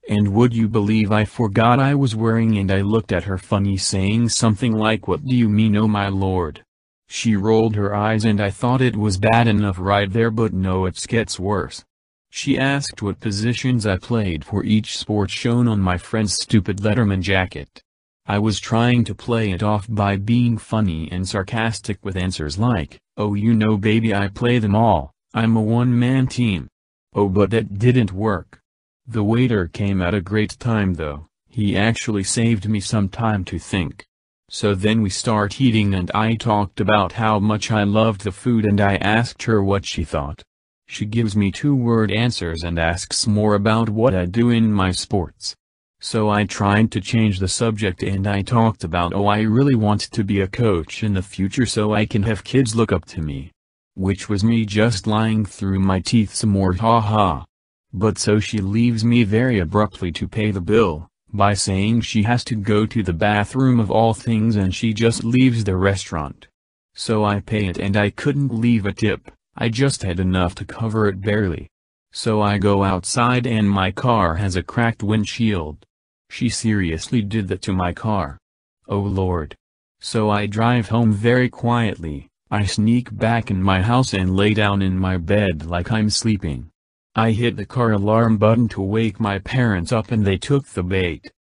And would you believe I forgot I was wearing, and I looked at her funny, saying something like, "What do you mean, oh my lord?" She rolled her eyes and I thought it was bad enough right there, but no, it gets worse. She asked what positions I played for each sport shown on my friend's stupid Letterman jacket. I was trying to play it off by being funny and sarcastic with answers like, "Oh, you know baby, I play them all, I'm a one-man team." Oh, but that didn't work. The waiter came at a great time though. He actually saved me some time to think. So then we start eating and I talked about how much I loved the food and I asked her what she thought. She gives me 2-word answers and asks more about what I do in my sports. So I tried to change the subject and I talked about I really want to be a coach in the future so I can have kids look up to me. Which was me just lying through my teeth some more, haha. But so she leaves me very abruptly to pay the bill, by saying she has to go to the bathroom of all things and she just leaves the restaurant. So I pay it and I couldn't leave a tip, I just had enough to cover it barely. So I go outside and my car has a cracked windshield. She seriously did that to my car. Oh Lord. So I drive home very quietly, I sneak back in my house and lay down in my bed like I'm sleeping. I hit the car alarm button to wake my parents up and they took the bait.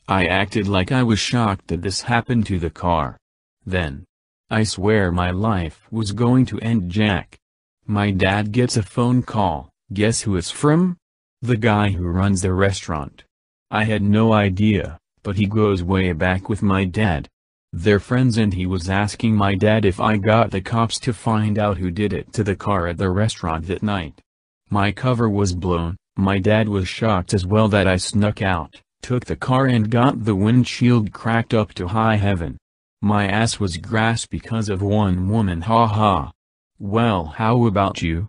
I acted like I was shocked that this happened to the car. Then, I swear my life was going to end. Jack. My dad gets a phone call, guess who it's from? The guy who runs the restaurant. I had no idea, but he goes way back with my dad. They're friends and he was asking my dad if I got the cops to find out who did it to the car at the restaurant that night. My cover was blown, my dad was shocked as well that I snuck out, took the car and got the windshield cracked up to high heaven. My ass was grass because of one woman, haha. Well, how about you?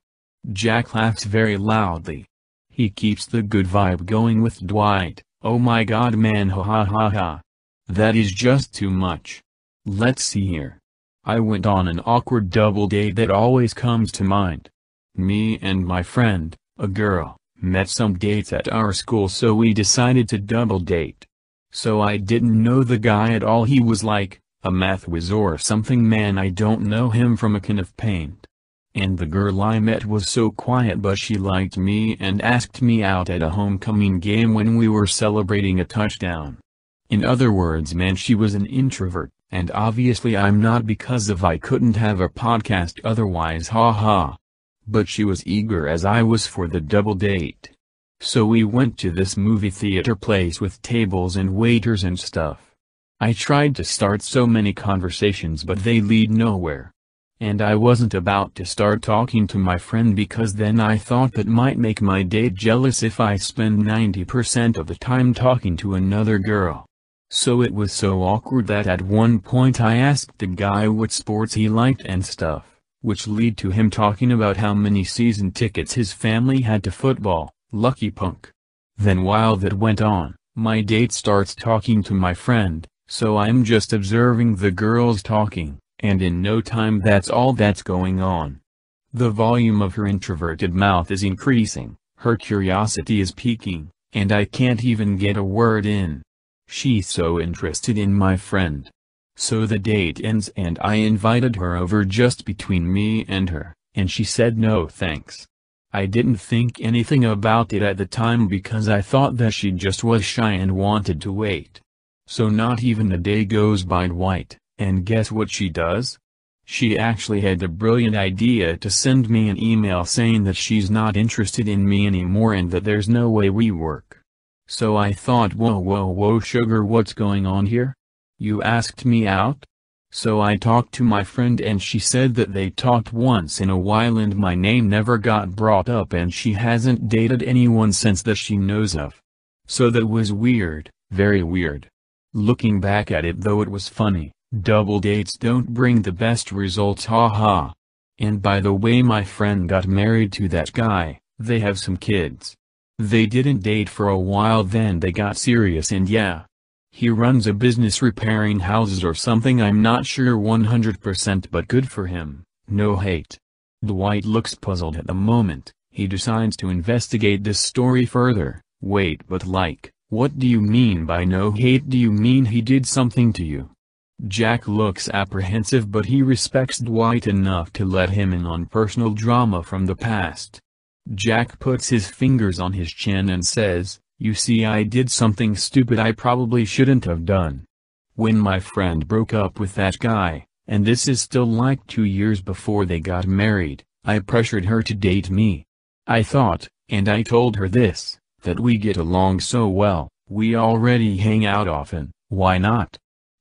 Jack laughs very loudly. He keeps the good vibe going with Dwight. Oh my god man, ha ha ha ha. That is just too much. Let's see here. I went on an awkward double date that always comes to mind. Me and my friend, a girl, met some dates at our school so we decided to double date. So I didn't know the guy at all, he was like, a math whiz or something, man, I don't know him from a can of paint. And the girl I met was so quiet but she liked me and asked me out at a homecoming game when we were celebrating a touchdown. In other words, man, she was an introvert, and obviously I'm not because I couldn't have a podcast otherwise, haha. But she was eager as I was for the double date. So we went to this movie theater place with tables and waiters and stuff. I tried to start so many conversations but they lead nowhere. And I wasn't about to start talking to my friend because then I thought that might make my date jealous if I spend 90% of the time talking to another girl. So it was so awkward that at one point I asked the guy what sports he liked and stuff, which led to him talking about how many season tickets his family had to football, lucky punk. Then while that went on, my date starts talking to my friend, so I'm just observing the girls talking, and in no time that's all that's going on. The volume of her introverted mouth is increasing, her curiosity is peaking, and I can't even get a word in. She's so interested in my friend. So the date ends and I invited her over just between me and her, and she said no thanks. I didn't think anything about it at the time because I thought that she just was shy and wanted to wait. So not even a day goes by, Dwight, and guess what she does? She actually had the brilliant idea to send me an email saying that she's not interested in me anymore and that there's no way we work. So I thought, whoa sugar, what's going on here? You asked me out? So I talked to my friend and she said that they talked once in a while and my name never got brought up and she hasn't dated anyone since that she knows of. So that was weird, very weird. Looking back at it though, it was funny. Double dates don't bring the best results, haha. And by the way, my friend got married to that guy, they have some kids. They didn't date for a while, then they got serious, and yeah. He runs a business repairing houses or something, I'm not sure 100%, but good for him, no hate. Dwight looks puzzled at the moment, he decides to investigate this story further. Wait, but like, what do you mean by no hate? Do you mean he did something to you? Jack looks apprehensive but he respects Dwight enough to let him in on personal drama from the past. Jack puts his fingers on his chin and says, you see, I did something stupid I probably shouldn't have done. When my friend broke up with that guy, and this is still like 2 years before they got married, I pressured her to date me. I thought, and I told her this, that we get along so well, we already hang out often, why not?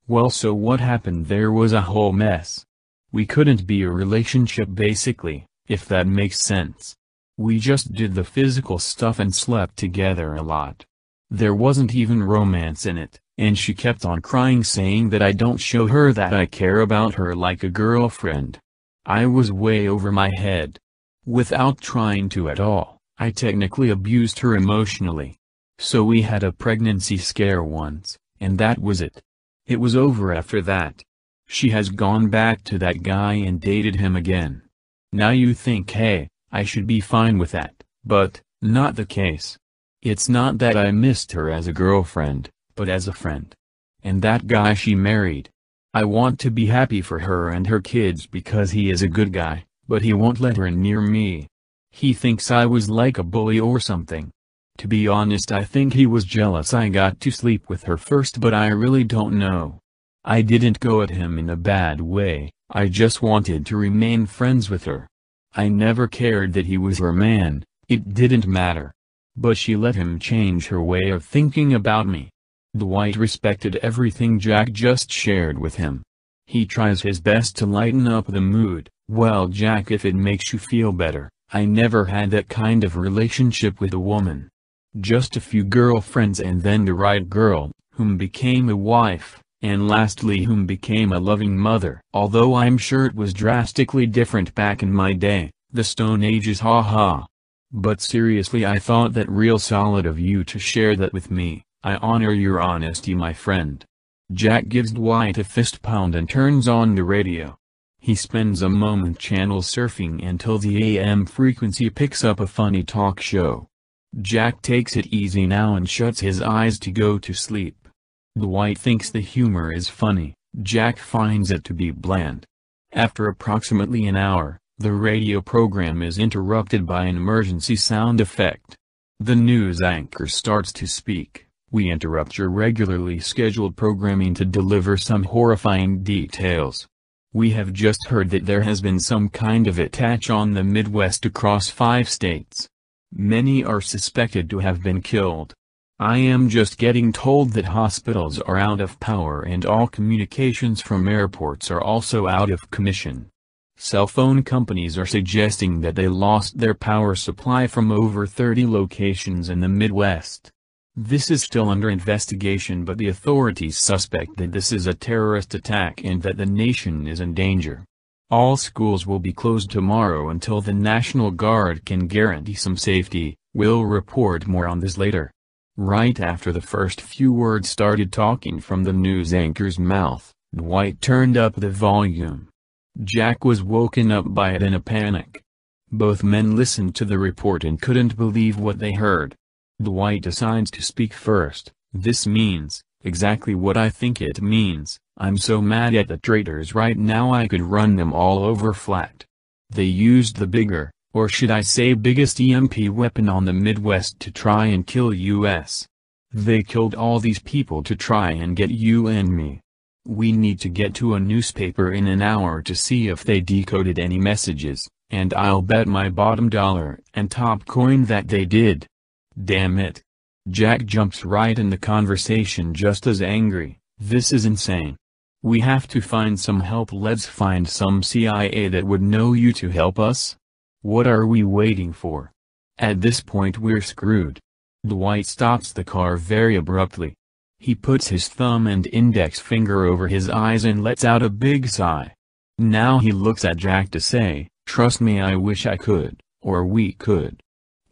Well, so what happened there was a whole mess. We couldn't be a relationship basically, if that makes sense. We just did the physical stuff and slept together a lot. There wasn't even romance in it, and she kept on crying saying that I don't show her that I care about her like a girlfriend. I was way over my head. Without trying to at all, I technically abused her emotionally. So we had a pregnancy scare once, and that was it. It was over after that. She has gone back to that guy and dated him again. Now you think, hey, I should be fine with that, but, not the case. It's not that I missed her as a girlfriend, but as a friend. And that guy she married. I want to be happy for her and her kids because he is a good guy, but he won't let her near me. He thinks I was like a bully or something. To be honest, I think he was jealous I got to sleep with her first, but I really don't know. I didn't go at him in a bad way, I just wanted to remain friends with her. I never cared that he was her man, it didn't matter. But she let him change her way of thinking about me. Dwight respected everything Jack just shared with him. He tries his best to lighten up the mood. Well, Jack, if it makes you feel better, I never had that kind of relationship with a woman. Just a few girlfriends and then the right girl, whom became a wife, and lastly whom became a loving mother. Although I'm sure it was drastically different back in my day, the Stone Ages, haha. But seriously, I thought that real solid of you to share that with me. I honor your honesty, my friend. Jack gives Dwight a fist pound and turns on the radio. He spends a moment channel surfing until the AM frequency picks up a funny talk show. Jack takes it easy now and shuts his eyes to go to sleep. Dwight thinks the humor is funny, Jack finds it to be bland. After approximately an hour, the radio program is interrupted by an emergency sound effect. The news anchor starts to speak. We interrupt your regularly scheduled programming to deliver some horrifying details. We have just heard that there has been some kind of attack on the Midwest across 5 states. Many are suspected to have been killed. I am just getting told that hospitals are out of power and all communications from airports are also out of commission. Cell phone companies are suggesting that they lost their power supply from over 30 locations in the Midwest. This is still under investigation, but the authorities suspect that this is a terrorist attack and that the nation is in danger. All schools will be closed tomorrow until the National Guard can guarantee some safety. We'll report more on this later. Right after the first few words started talking from the news anchor's mouth, Dwight turned up the volume. Jack was woken up by it in a panic. Both men listened to the report and couldn't believe what they heard. Dwight decides to speak first. This means exactly what I think it means. I'm so mad at the traitors right now I could run them all over flat. They used the bigger, or should I say biggest EMP weapon on the Midwest to try and kill us. They killed all these people to try and get you and me. We need to get to a newspaper in an hour to see if they decoded any messages, and I'll bet my bottom dollar and top coin that they did. Damn it. Jack jumps right in the conversation just as angry. This is insane. We have to find some help. Let's find some CIA that would know you to help us. What are we waiting for? At this point we're screwed. Dwight stops the car very abruptly. He puts his thumb and index finger over his eyes and lets out a big sigh. Now he looks at Jack to say, trust me, I wish I could, or we could.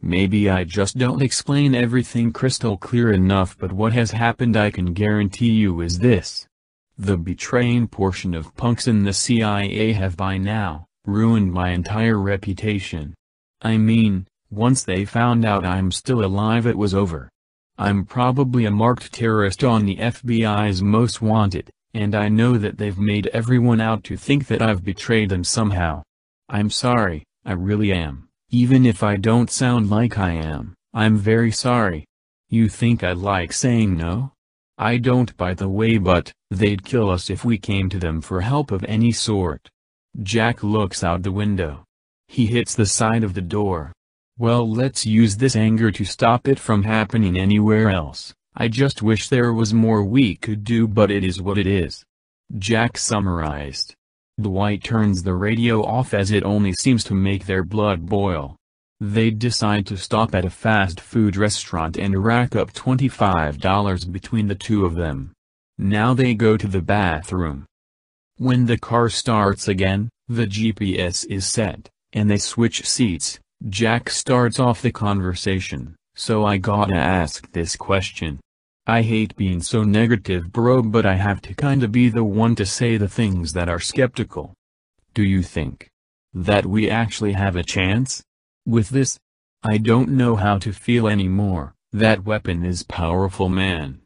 Maybe I just don't explain everything crystal clear enough, but what has happened I can guarantee you is this. The betraying portion of punks in the CIA have by now ruined my entire reputation. I mean, once they found out I'm still alive it was over. I'm probably a marked terrorist on the FBI's most wanted, and I know that they've made everyone out to think that I've betrayed them somehow. I'm sorry, I really am. Even if I don't sound like I am, I'm very sorry. You think I like saying no? I don't, by the way, but they'd kill us if we came to them for help of any sort. Jack looks out the window. He hits the side of the door. Well, let's use this anger to stop it from happening anywhere else. I just wish there was more we could do, but it is what it is. Jack summarized. Dwight turns the radio off as it only seems to make their blood boil. They decide to stop at a fast food restaurant and rack up $25 between the two of them. Now they go to the bathroom. When the car starts again, the GPS is set, and they switch seats. Jack starts off the conversation, "So I gotta ask this question. I hate being so negative, bro, but I have to kinda be the one to say the things that are skeptical. Do you think that we actually have a chance with this? I don't know how to feel anymore. That weapon is powerful, man."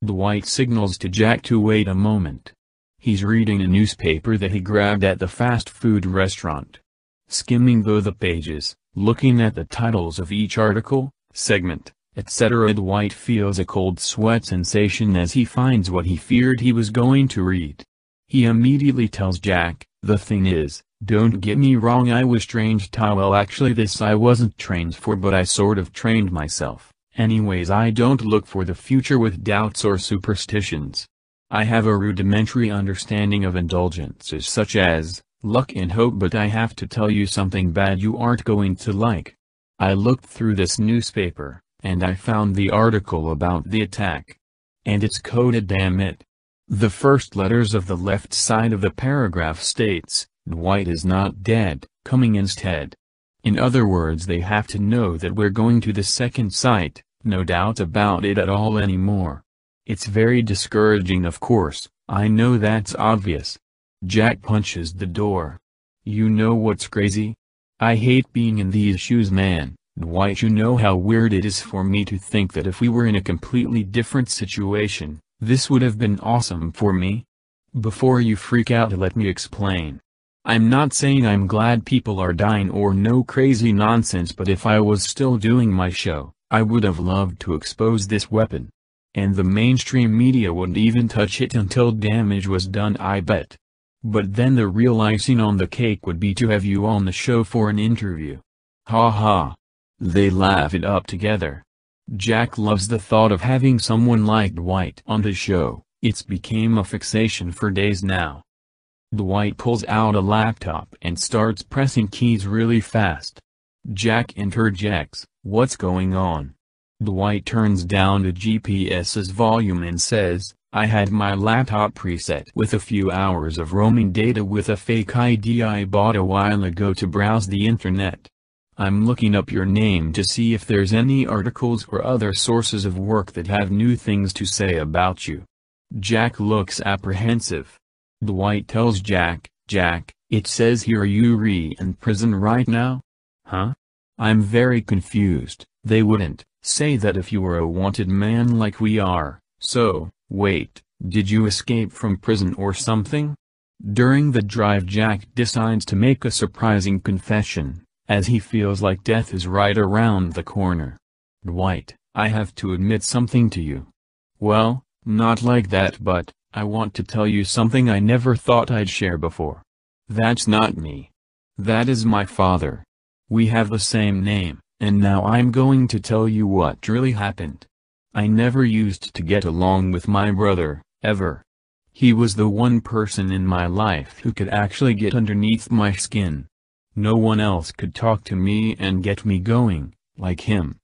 Dwight signals to Jack to wait a moment. He's reading a newspaper that he grabbed at the fast food restaurant. Skimming through the pages, looking at the titles of each article, segment, etc., Dwight feels a cold sweat sensation as he finds what he feared he was going to read. He immediately tells Jack, "The thing is, don't get me wrong, I was trained to well, actually this I wasn't trained for, but I sort of trained myself. Anyways, I don't look for the future with doubts or superstitions. I have a rudimentary understanding of indulgences such as luck and hope, but I have to tell you something bad you aren't going to like. I looked through this newspaper, and I found the article about the attack. And it's coded, damn it." The first letters of the left side of the paragraph states, "Dwight is not dead, coming instead." In other words, they have to know that we're going to the second site, no doubt about it at all anymore. It's very discouraging, of course, I know that's obvious. Jack punches the door. "You know what's crazy? I hate being in these shoes, man. Dwight, you know how weird it is for me to think that if we were in a completely different situation, this would have been awesome for me? Before you freak out, let me explain. I'm not saying I'm glad people are dying or no crazy nonsense, but if I was still doing my show, I would have loved to expose this weapon. And the mainstream media wouldn't even touch it until damage was done, I bet. But then the real icing on the cake would be to have you on the show for an interview." Ha ha. They laugh it up together. Jack loves the thought of having someone like Dwight on the show. It's became a fixation for days now. Dwight pulls out a laptop and starts pressing keys really fast. Jack interjects, "What's going on?" Dwight turns down the GPS's volume and says, "I had my laptop preset with a few hours of roaming data with a fake ID I bought a while ago to browse the internet. I'm looking up your name to see if there's any articles or other sources of work that have new things to say about you." Jack looks apprehensive. Dwight tells Jack, "Jack, it says here you're in prison right now? Huh? I'm very confused. They wouldn't say that if you were a wanted man like we are, so, wait, did you escape from prison or something?" During the drive, Jack decides to make a surprising confession, as he feels like death is right around the corner. "Dwight, I have to admit something to you." "Well, not like that, but I want to tell you something I never thought I'd share before. That's not me. That is my father. We have the same name, and now I'm going to tell you what really happened. I never used to get along with my brother, ever. He was the one person in my life who could actually get underneath my skin. No one else could talk to me and get me going, like him.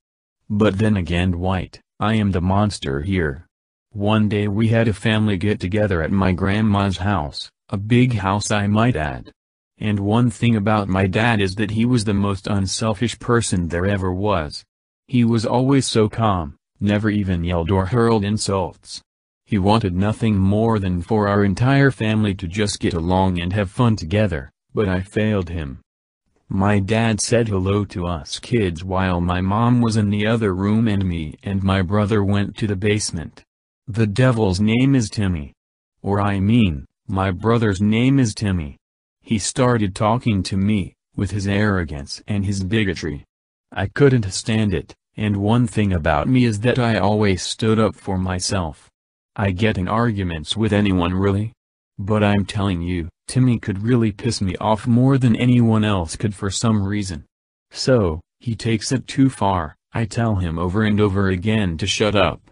But then again, Dwight, I am the monster here. One day we had a family get-together at my grandma's house, a big house I might add. And one thing about my dad is that he was the most unselfish person there ever was. He was always so calm, never even yelled or hurled insults. He wanted nothing more than for our entire family to just get along and have fun together, but I failed him. My dad said hello to us kids while my mom was in the other room and me and my brother went to the basement. The devil's name is Timmy. Or I mean, my brother's name is Timmy. He started talking to me, with his arrogance and his bigotry. I couldn't stand it, and one thing about me is that I always stood up for myself. I get in arguments with anyone really. But I'm telling you, Timmy could really piss me off more than anyone else could for some reason. So, he takes it too far. I tell him over and over again to shut up.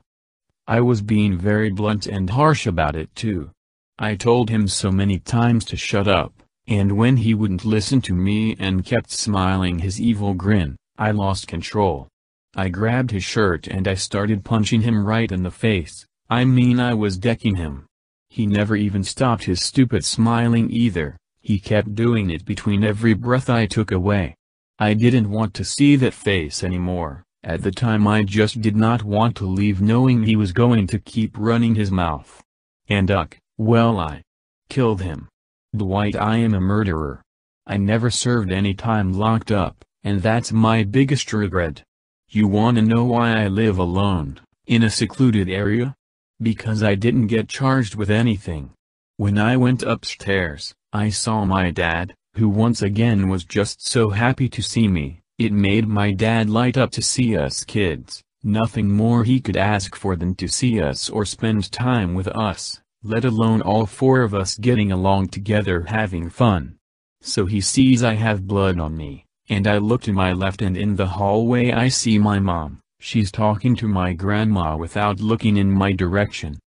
I was being very blunt and harsh about it too. I told him so many times to shut up, and when he wouldn't listen to me and kept smiling his evil grin, I lost control. I grabbed his shirt and I started punching him right in the face. I mean, I was decking him. He never even stopped his stupid smiling either. He kept doing it between every breath I took away. I didn't want to see that face anymore. At the time I just did not want to leave knowing he was going to keep running his mouth. And well, I killed him. Dwight, I am a murderer. I never served any time locked up, and that's my biggest regret. You wanna know why I live alone, in a secluded area? Because I didn't get charged with anything. When I went upstairs, I saw my dad, who once again was just so happy to see me. It made my dad light up to see us kids. Nothing more he could ask for than to see us or spend time with us, let alone all four of us getting along together having fun. So he sees I have blood on me, and I look to my left and in the hallway I see my mom. She's talking to my grandma without looking in my direction.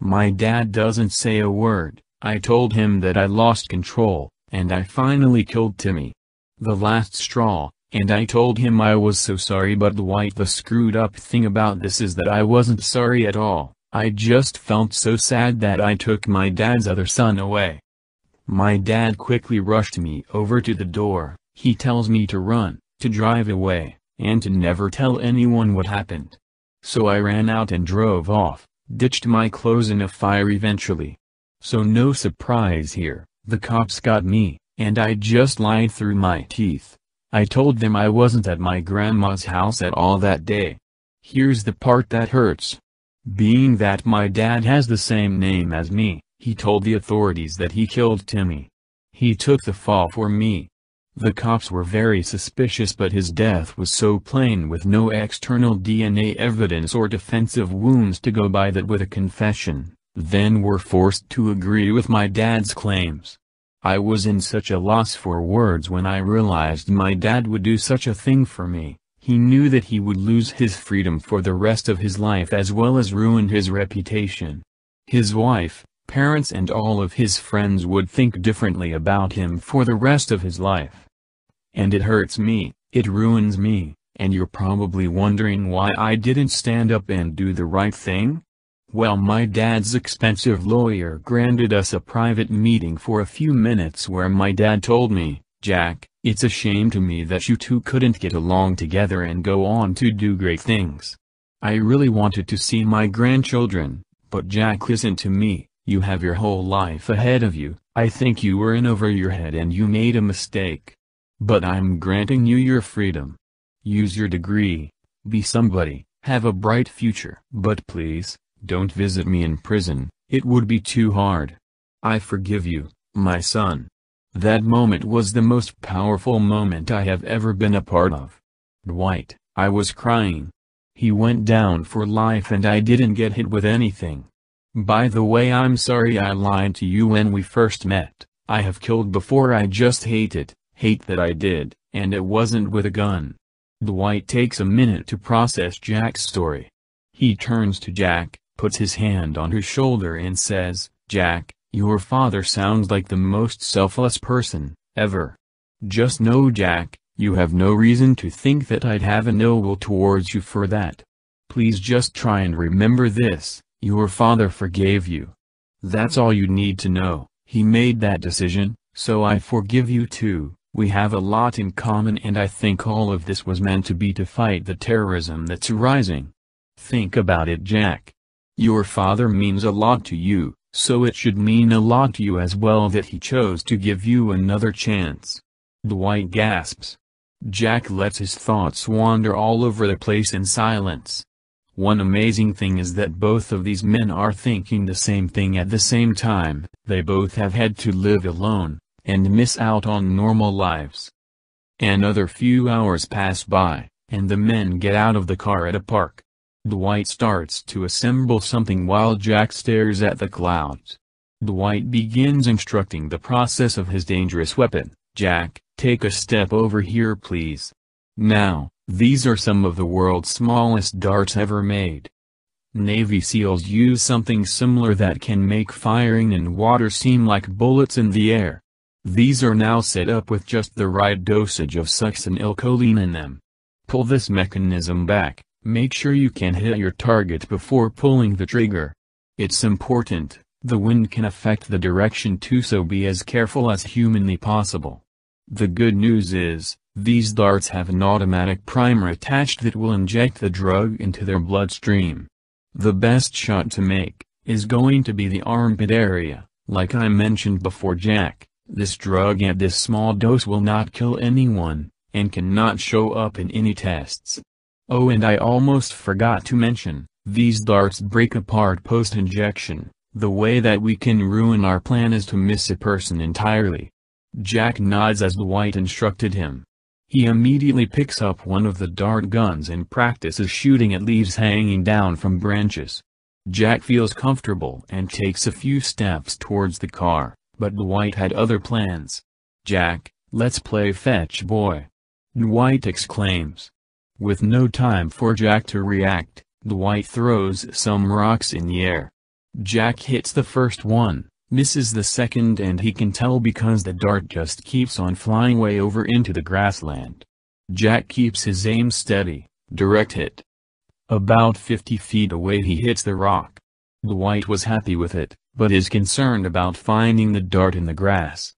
My dad doesn't say a word. I told him that I lost control, and I finally killed Timmy. The last straw, and I told him I was so sorry, but the screwed up thing about this is that I wasn't sorry at all. I just felt so sad that I took my dad's other son away. My dad quickly rushed me over to the door. He tells me to run, to drive away, and to never tell anyone what happened. So I ran out and drove off, ditched my clothes in a fire eventually. So no surprise here, the cops got me, and I just lied through my teeth. I told them I wasn't at my grandma's house at all that day. Here's the part that hurts. Being that my dad has the same name as me, he told the authorities that he killed Timmy. He took the fall for me. The cops were very suspicious, but his death was so plain with no external DNA evidence or defensive wounds to go by that with a confession, then were forced to agree with my dad's claims. I was in such a loss for words when I realized my dad would do such a thing for me. He knew that he would lose his freedom for the rest of his life as well as ruin his reputation. His wife, parents and all of his friends would think differently about him for the rest of his life. And it hurts me, it ruins me, and you're probably wondering why I didn't stand up and do the right thing? Well, my dad's expensive lawyer granted us a private meeting for a few minutes where my dad told me, "Jack, it's a shame to me that you two couldn't get along together and go on to do great things. I really wanted to see my grandchildren, but Jack, listen to me, you have your whole life ahead of you. I think you were in over your head and you made a mistake. But I'm granting you your freedom. Use your degree, be somebody, have a bright future. But please, don't visit me in prison, it would be too hard. I forgive you, my son." That moment was the most powerful moment I have ever been a part of. Dwight, I was crying. He went down for life and I didn't get hit with anything. By the way, I'm sorry I lied to you when we first met. I have killed before, I just hate that I did, and it wasn't with a gun. Dwight takes a minute to process Jack's story. He turns to Jack, puts his hand on his shoulder and says, "Jack, your father sounds like the most selfless person, ever. Just know, Jack, you have no reason to think that I'd have an ill will towards you for that. Please just try and remember this, your father forgave you. That's all you need to know. He made that decision, so I forgive you too. We have a lot in common, and I think all of this was meant to be to fight the terrorism that's rising. Think about it, Jack. Your father means a lot to you, so it should mean a lot to you as well that he chose to give you another chance." Dwight gasps. Jack lets his thoughts wander all over the place in silence. One amazing thing is that both of these men are thinking the same thing at the same time. They both have had to live alone, and miss out on normal lives. Another few hours pass by, and the men get out of the car at a park. Dwight starts to assemble something while Jack stares at the clouds. Dwight begins instructing the process of his dangerous weapon. "Jack, take a step over here please. Now, these are some of the world's smallest darts ever made. Navy SEALs use something similar that can make firing in water seem like bullets in the air. These are now set up with just the right dosage of succinylcholine in them. Pull this mechanism back, make sure you can hit your target before pulling the trigger. It's important, the wind can affect the direction too, so be as careful as humanly possible. The good news is, these darts have an automatic primer attached that will inject the drug into their bloodstream. The best shot to make is going to be the armpit area. Like I mentioned before, Jack, this drug at this small dose will not kill anyone, and cannot show up in any tests. Oh, and I almost forgot to mention, these darts break apart post-injection. The way that we can ruin our plan is to miss a person entirely. Jack nods as Dwight instructed him. He immediately picks up one of the dart guns and practices shooting at leaves hanging down from branches. Jack feels comfortable and takes a few steps towards the car, but Dwight had other plans. "Jack, let's play fetch, boy," Dwight exclaims. With no time for Jack to react, Dwight throws some rocks in the air. Jack hits the first one, misses the second, and he can tell because the dart just keeps on flying way over into the grassland. Jack keeps his aim steady, direct hit. About 50 feet away he hits the rock. Dwight was happy with it, but is concerned about finding the dart in the grass.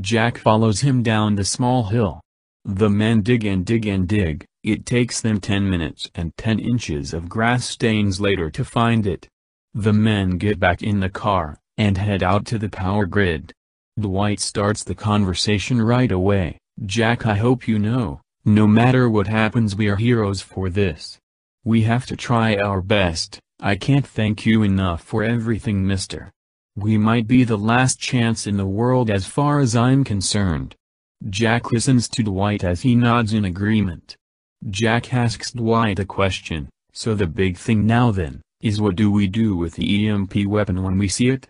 Jack follows him down the small hill. The men dig and dig and dig. It takes them 10 minutes and 10 inches of grass stains later to find it. The men get back in the car, and head out to the power grid. Dwight starts the conversation right away. "Jack, I hope you know, no matter what happens, we are heroes for this. We have to try our best. I can't thank you enough for everything, mister. We might be the last chance in the world as far as I'm concerned." Jack listens to Dwight as he nods in agreement. Jack asks Dwight a question. "So the big thing now then, is what do we do with the EMP weapon when we see it?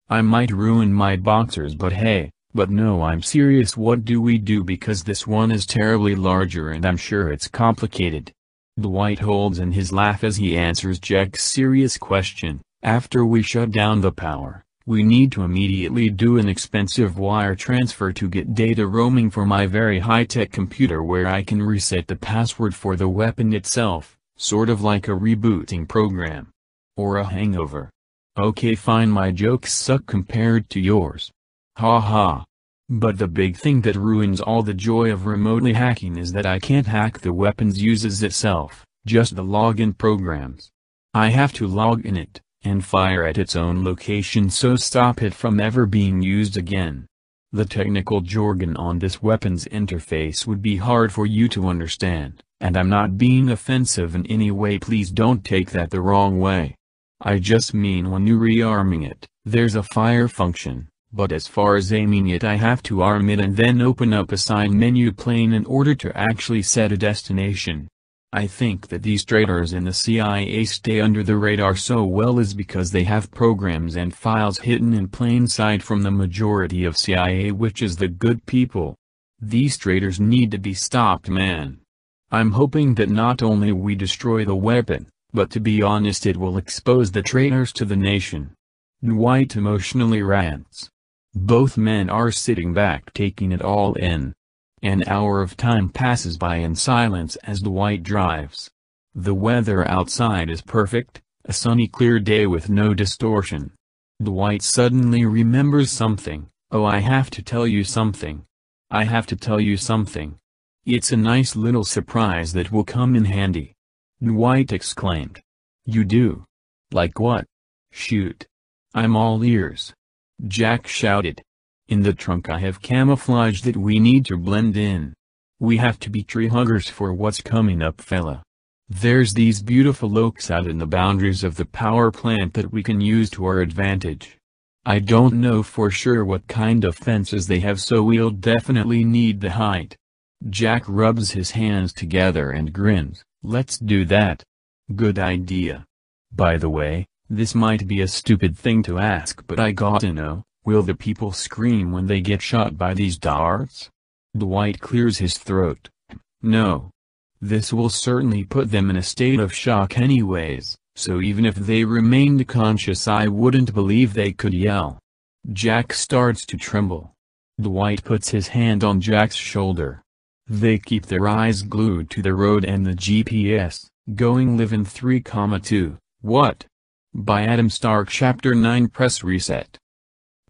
I might ruin my boxers, but hey, but no, I'm serious, what do we do, because this one is terribly larger and I'm sure it's complicated." Dwight holds in his laugh as he answers Jack's serious question. "After we shut down the power, we need to immediately do an expensive wire transfer to get data roaming for my very high-tech computer where I can reset the password for the weapon itself, sort of like a rebooting program. Or a hangover. Okay, fine, my jokes suck compared to yours. Ha ha. But the big thing that ruins all the joy of remotely hacking is that I can't hack the weapons uses itself, just the login programs. I have to log in it, and fire at its own location, so stop it from ever being used again. The technical jargon on this weapons interface would be hard for you to understand, and I'm not being offensive in any way, please don't take that the wrong way. I just mean when you rearming it, there's a fire function, but as far as aiming it, I have to arm it and then open up a side menu pane in order to actually set a destination. I think that these traitors in the CIA stay under the radar so well is because they have programs and files hidden in plain sight from the majority of CIA, which is the good people. These traitors need to be stopped, man. I'm hoping that not only we destroy the weapon, but to be honest, it will expose the traitors to the nation." Dwight emotionally rants. Both men are sitting back taking it all in. An hour of time passes by in silence as Dwight drives. The weather outside is perfect, a sunny clear day with no distortion. Dwight suddenly remembers something. "Oh, I have to tell you something. I have to tell you something. It's a nice little surprise that will come in handy." Dwight exclaimed. "You do? Like what? Shoot. I'm all ears." Jack shouted. "In the trunk I have camouflage that we need to blend in. We have to be tree huggers for what's coming up, fella. There's these beautiful oaks out in the boundaries of the power plant that we can use to our advantage. I don't know for sure what kind of fences they have, so we'll definitely need the height." Jack rubs his hands together and grins. "Let's do that. Good idea. By the way, this might be a stupid thing to ask, but I gotta know, will the people scream when they get shot by these darts?" Dwight clears his throat. "No. This will certainly put them in a state of shock anyways, so even if they remained conscious I wouldn't believe they could yell. Jack starts to tremble. Dwight puts his hand on Jack's shoulder. They keep their eyes glued to the road and the GPS, going live in 3,2, what? By Adam Stark. Chapter 9. Press reset.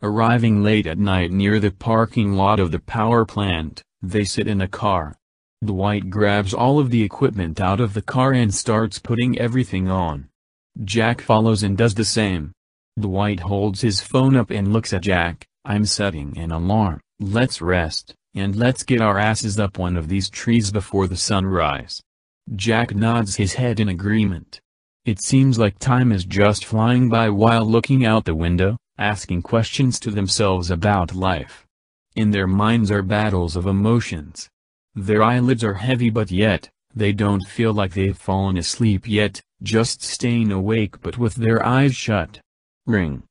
Arriving late at night near the parking lot of the power plant, they sit in a car. Dwight grabs all of the equipment out of the car and starts putting everything on. Jack follows and does the same. Dwight holds his phone up and looks at Jack. I'm setting an alarm, let's rest, and let's get our asses up one of these trees before the sunrise. Jack nods his head in agreement. It seems like time is just flying by while looking out the window, asking questions to themselves about life. In their minds are battles of emotions. Their eyelids are heavy but yet, they don't feel like they've fallen asleep yet, just staying awake but with their eyes shut. Ring.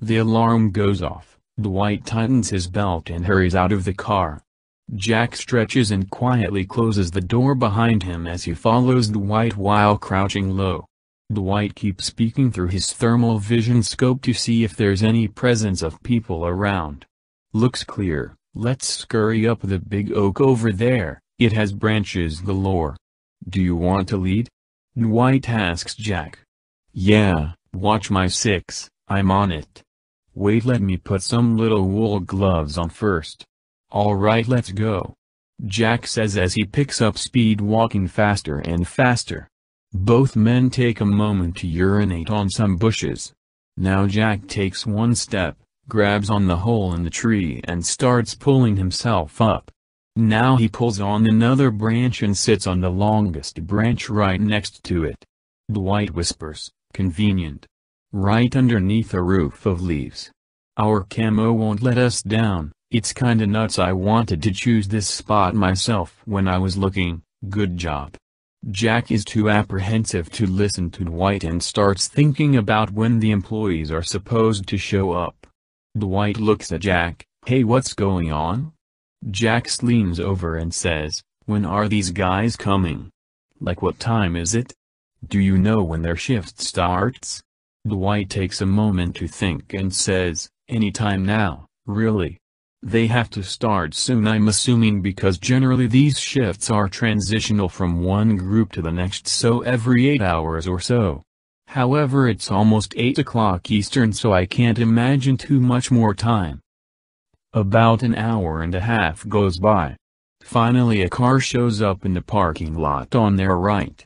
The alarm goes off. Dwight tightens his belt and hurries out of the car. Jack stretches and quietly closes the door behind him as he follows Dwight while crouching low. Dwight keeps speaking through his thermal vision scope to see if there's any presence of people around. Looks clear. Let's scurry up the big oak over there, it has branches galore. Do you want to lead? Dwight asks Jack. Yeah, watch my six, I'm on it. Wait, let me put some little wool gloves on first. Alright, let's go. Jack says as he picks up speed, walking faster and faster. Both men take a moment to urinate on some bushes. Now Jack takes one step, grabs on the hole in the tree and starts pulling himself up. Now he pulls on another branch and sits on the longest branch right next to it. Dwight whispers, convenient. Right underneath a roof of leaves. Our camo won't let us down, it's kinda nuts. I wanted to choose this spot myself when I was looking, good job. Jack is too apprehensive to listen to Dwight and starts thinking about when the employees are supposed to show up. Dwight looks at Jack, hey, what's going on? Jack leans over and says, when are these guys coming? Like what time is it? Do you know when their shift starts? Dwight takes a moment to think and says, anytime now, really. They have to start soon, I'm assuming, because generally these shifts are transitional from one group to the next, so every 8 hours or so. However, it's almost 8 o'clock Eastern, so I can't imagine too much more time. About an hour and a half goes by. Finally a car shows up in the parking lot on their right.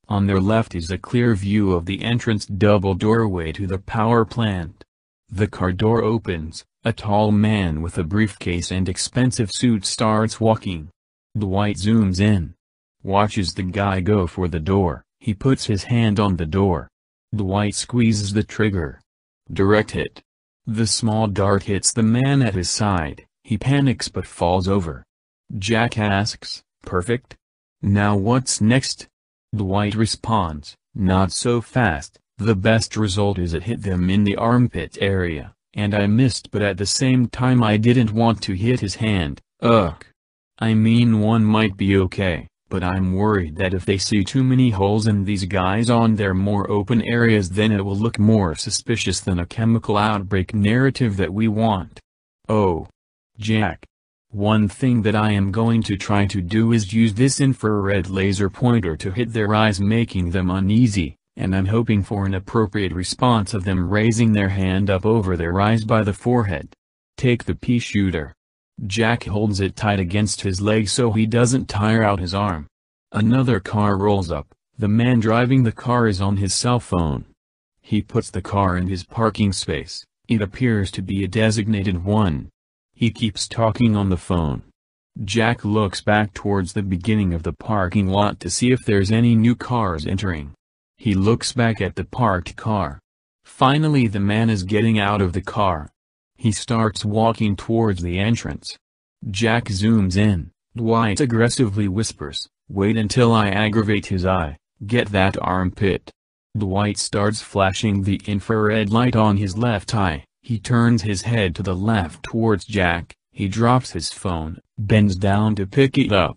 On their left is a clear view of the entrance double doorway to the power plant. The car door opens, a tall man with a briefcase and expensive suit starts walking. Dwight zooms in. Watches the guy go for the door, he puts his hand on the door. Dwight squeezes the trigger. Direct hit. The small dart hits the man at his side, he panics but falls over. Jack asks, perfect? Now what's next? Dwight responds, not so fast, the best result is it hit them in the armpit area, and I missed, but at the same time I didn't want to hit his hand, ugh. I mean, one might be okay, but I'm worried that if they see too many holes in these guys on their more open areas, then it will look more suspicious than a chemical outbreak narrative that we want. Oh. Jack. One thing that I am going to try to do is use this infrared laser pointer to hit their eyes, making them uneasy, and I'm hoping for an appropriate response of them raising their hand up over their eyes by the forehead. Take the pea shooter. Jack holds it tight against his leg so he doesn't tire out his arm. Another car rolls up, the man driving the car is on his cell phone. He puts the car in his parking space, it appears to be a designated one. He keeps talking on the phone. Jack looks back towards the beginning of the parking lot to see if there's any new cars entering. He looks back at the parked car. Finally the man is getting out of the car. He starts walking towards the entrance. Jack zooms in. Dwight aggressively whispers, wait until I aggravate his eye, get that armpit. Dwight starts flashing the infrared light on his left eye. He turns his head to the left towards Jack, he drops his phone, bends down to pick it up.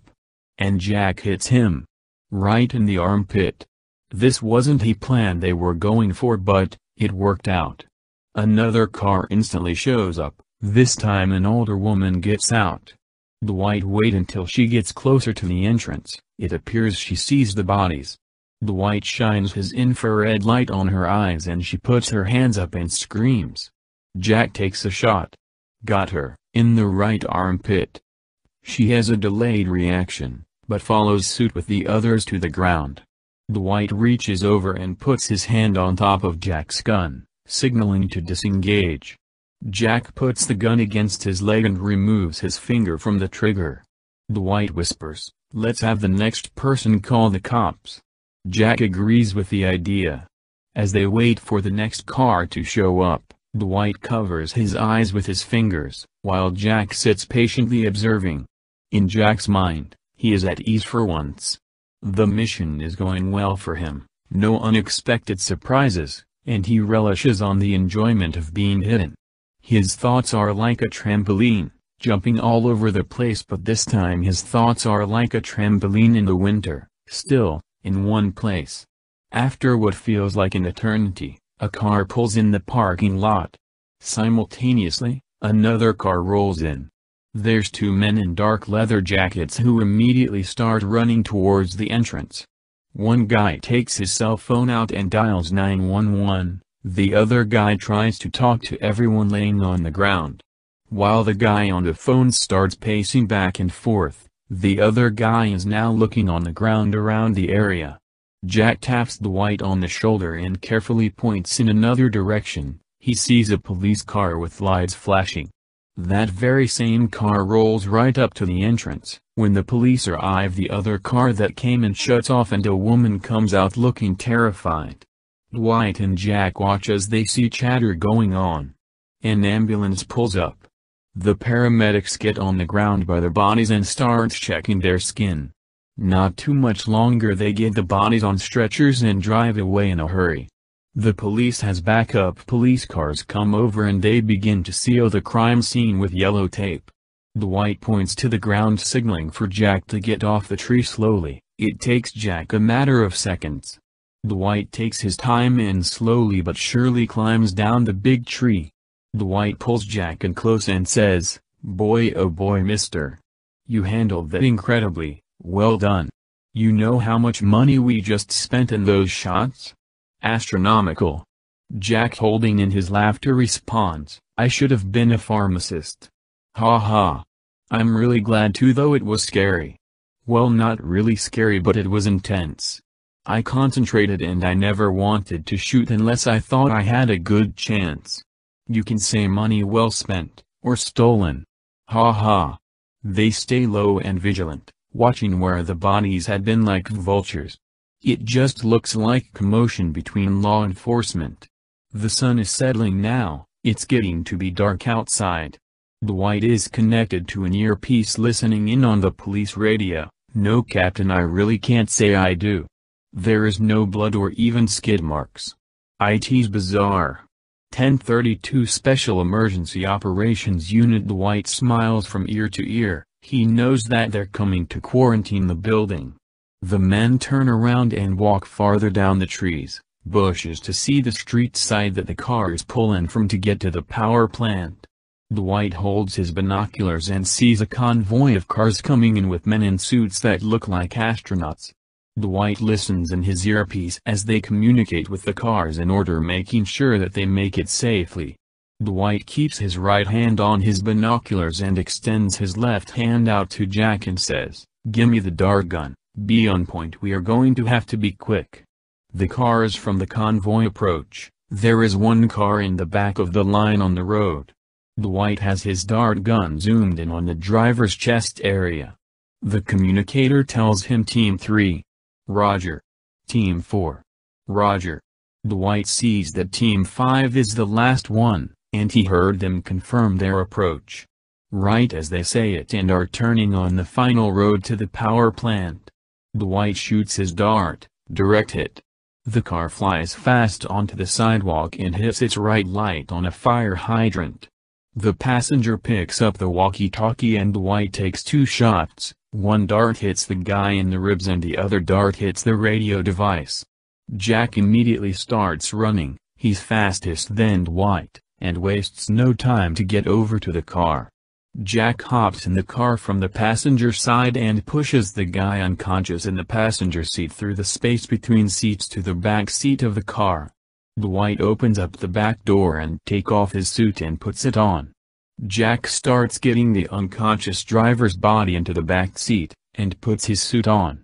And Jack hits him. Right in the armpit. This wasn't a plan they were going for, but it worked out. Another car instantly shows up, this time an older woman gets out. Dwight waits until she gets closer to the entrance. It appears she sees the bodies. Dwight shines his infrared light on her eyes and she puts her hands up and screams. Jack takes a shot. Got her, in the right armpit. She has a delayed reaction, but follows suit with the others to the ground. Dwight reaches over and puts his hand on top of Jack's gun, signaling to disengage. Jack puts the gun against his leg and removes his finger from the trigger. Dwight whispers, "Let's have the next person call the cops." Jack agrees with the idea. As they wait for the next car to show up, Dwight covers his eyes with his fingers, while Jack sits patiently observing. In Jack's mind, he is at ease for once. The mission is going well for him, no unexpected surprises, and he relishes on the enjoyment of being hidden. His thoughts are like a trampoline, jumping all over the place, but this time his thoughts are like a trampoline in the winter, still, in one place. After what feels like an eternity, a car pulls in the parking lot. Simultaneously, another car rolls in. There's two men in dark leather jackets who immediately start running towards the entrance. One guy takes his cell phone out and dials 911, the other guy tries to talk to everyone laying on the ground. While the guy on the phone starts pacing back and forth, the other guy is now looking on the ground around the area. Jack taps Dwight on the shoulder and carefully points in another direction. He sees a police car with lights flashing. That very same car rolls right up to the entrance. When the police arrive, the other car that came in shuts off and a woman comes out looking terrified. Dwight and Jack watch as they see chatter going on. An ambulance pulls up. The paramedics get on the ground by the bodies and start checking their skin. Not too much longer, they get the bodies on stretchers and drive away in a hurry. The police has backup police cars come over and they begin to seal the crime scene with yellow tape. Dwight points to the ground, signaling for Jack to get off the tree slowly. It takes Jack a matter of seconds. Dwight takes his time and slowly but surely climbs down the big tree. Dwight pulls Jack in close and says, "Boy, oh boy, mister. You handled that incredibly, well done. You know how much money we just spent in those shots? Astronomical." Jack, holding in his laughter, responds, "I should have been a pharmacist. Ha ha. I'm really glad too, though it was scary. Well, not really scary, but it was intense. I concentrated and I never wanted to shoot unless I thought I had a good chance. You can say money well spent, or stolen. Ha ha." They stay low and vigilant, watching where the bodies had been like vultures. It just looks like commotion between law enforcement. The sun is settling now, it's getting to be dark outside. Dwight is connected to an earpiece listening in on the police radio. "No, Captain, I really can't say I do. There is no blood or even skid marks. It's bizarre." 1032 Special Emergency Operations Unit. Dwight smiles from ear to ear. He knows that they're coming to quarantine the building. The men turn around and walk farther down the trees, bushes to see the street side that the car is pulling from to get to the power plant. Dwight holds his binoculars and sees a convoy of cars coming in with men in suits that look like astronauts. Dwight listens in his earpiece as they communicate with the cars in order, making sure that they make it safely. Dwight keeps his right hand on his binoculars and extends his left hand out to Jack and says, "Gimme the dart gun, be on point, we are going to have to be quick." The cars from the convoy approach. There is one car in the back of the line on the road. Dwight has his dart gun zoomed in on the driver's chest area. The communicator tells him Team 3. Roger. Team 4. Roger. Dwight sees that Team 5 is the last one, and he heard them confirm their approach. Right as they say it and are turning on the final road to the power plant, Dwight shoots his dart, direct hit. The car flies fast onto the sidewalk and hits its right light on a fire hydrant. The passenger picks up the walkie-talkie and Dwight takes two shots. One dart hits the guy in the ribs and the other dart hits the radio device. Jack immediately starts running. He's fastest than Dwight, and wastes no time to get over to the car. Jack hops in the car from the passenger side and pushes the guy unconscious in the passenger seat through the space between seats to the back seat of the car. Dwight opens up the back door and takes off his suit and puts it on. Jack starts getting the unconscious driver's body into the back seat, and puts his suit on.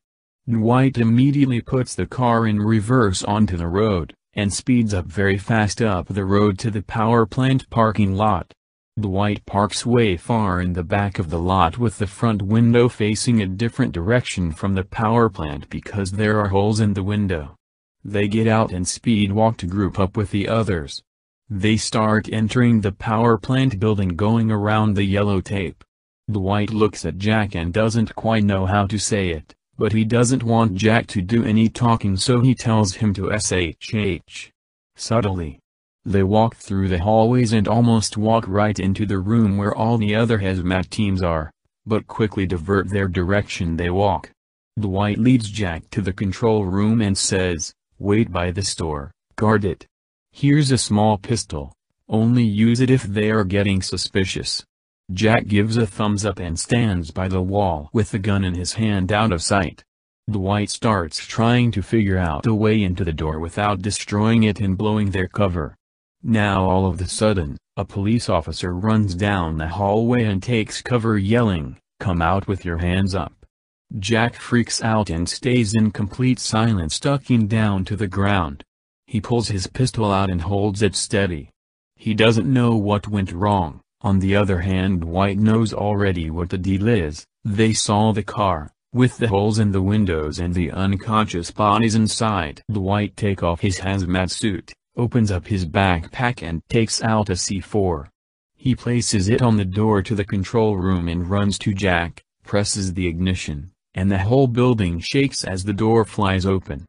Dwight immediately puts the car in reverse onto the road, and speeds up very fast up the road to the power plant parking lot. Dwight parks way far in the back of the lot with the front window facing a different direction from the power plant because there are holes in the window. They get out and speed walk to group up with the others. They start entering the power plant building going around the yellow tape. Dwight looks at Jack and doesn't quite know how to say it, but he doesn't want Jack to do any talking, so he tells him to shh. Subtly. They walk through the hallways and almost walk right into the room where all the other hazmat teams are, but quickly divert their direction. They walk. Dwight leads Jack to the control room and says, "Wait by the store, guard it. Here's a small pistol, only use it if they are getting suspicious." Jack gives a thumbs up and stands by the wall with the gun in his hand out of sight. Dwight starts trying to figure out a way into the door without destroying it and blowing their cover. Now all of a sudden, a police officer runs down the hallway and takes cover yelling, "Come out with your hands up." Jack freaks out and stays in complete silence, ducking down to the ground. He pulls his pistol out and holds it steady. He doesn't know what went wrong. On the other hand, Dwight knows already what the deal is. They saw the car, with the holes in the windows and the unconscious bodies inside. Dwight takes off his hazmat suit, opens up his backpack and takes out a C4. He places it on the door to the control room and runs to Jack, presses the ignition, and the whole building shakes as the door flies open.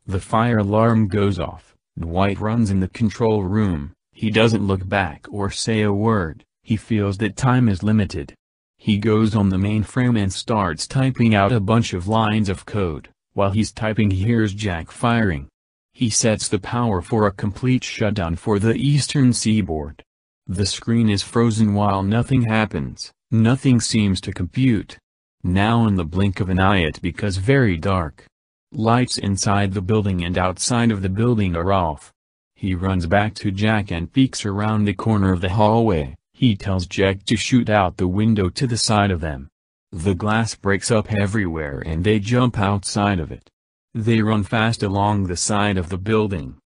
The fire alarm goes off. Dwight runs in the control room. He doesn't look back or say a word. He feels that time is limited. He goes on the mainframe and starts typing out a bunch of lines of code. While he's typing, he hears Jack firing. He sets the power for a complete shutdown for the eastern seaboard. The screen is frozen while nothing happens. Nothing seems to compute. Now in the blink of an eye it becomes very dark. Lights inside the building and outside of the building are off. He runs back to Jack and peeks around the corner of the hallway. He tells Jack to shoot out the window to the side of them. The glass breaks up everywhere and they jump outside of it. They run fast along the side of the building.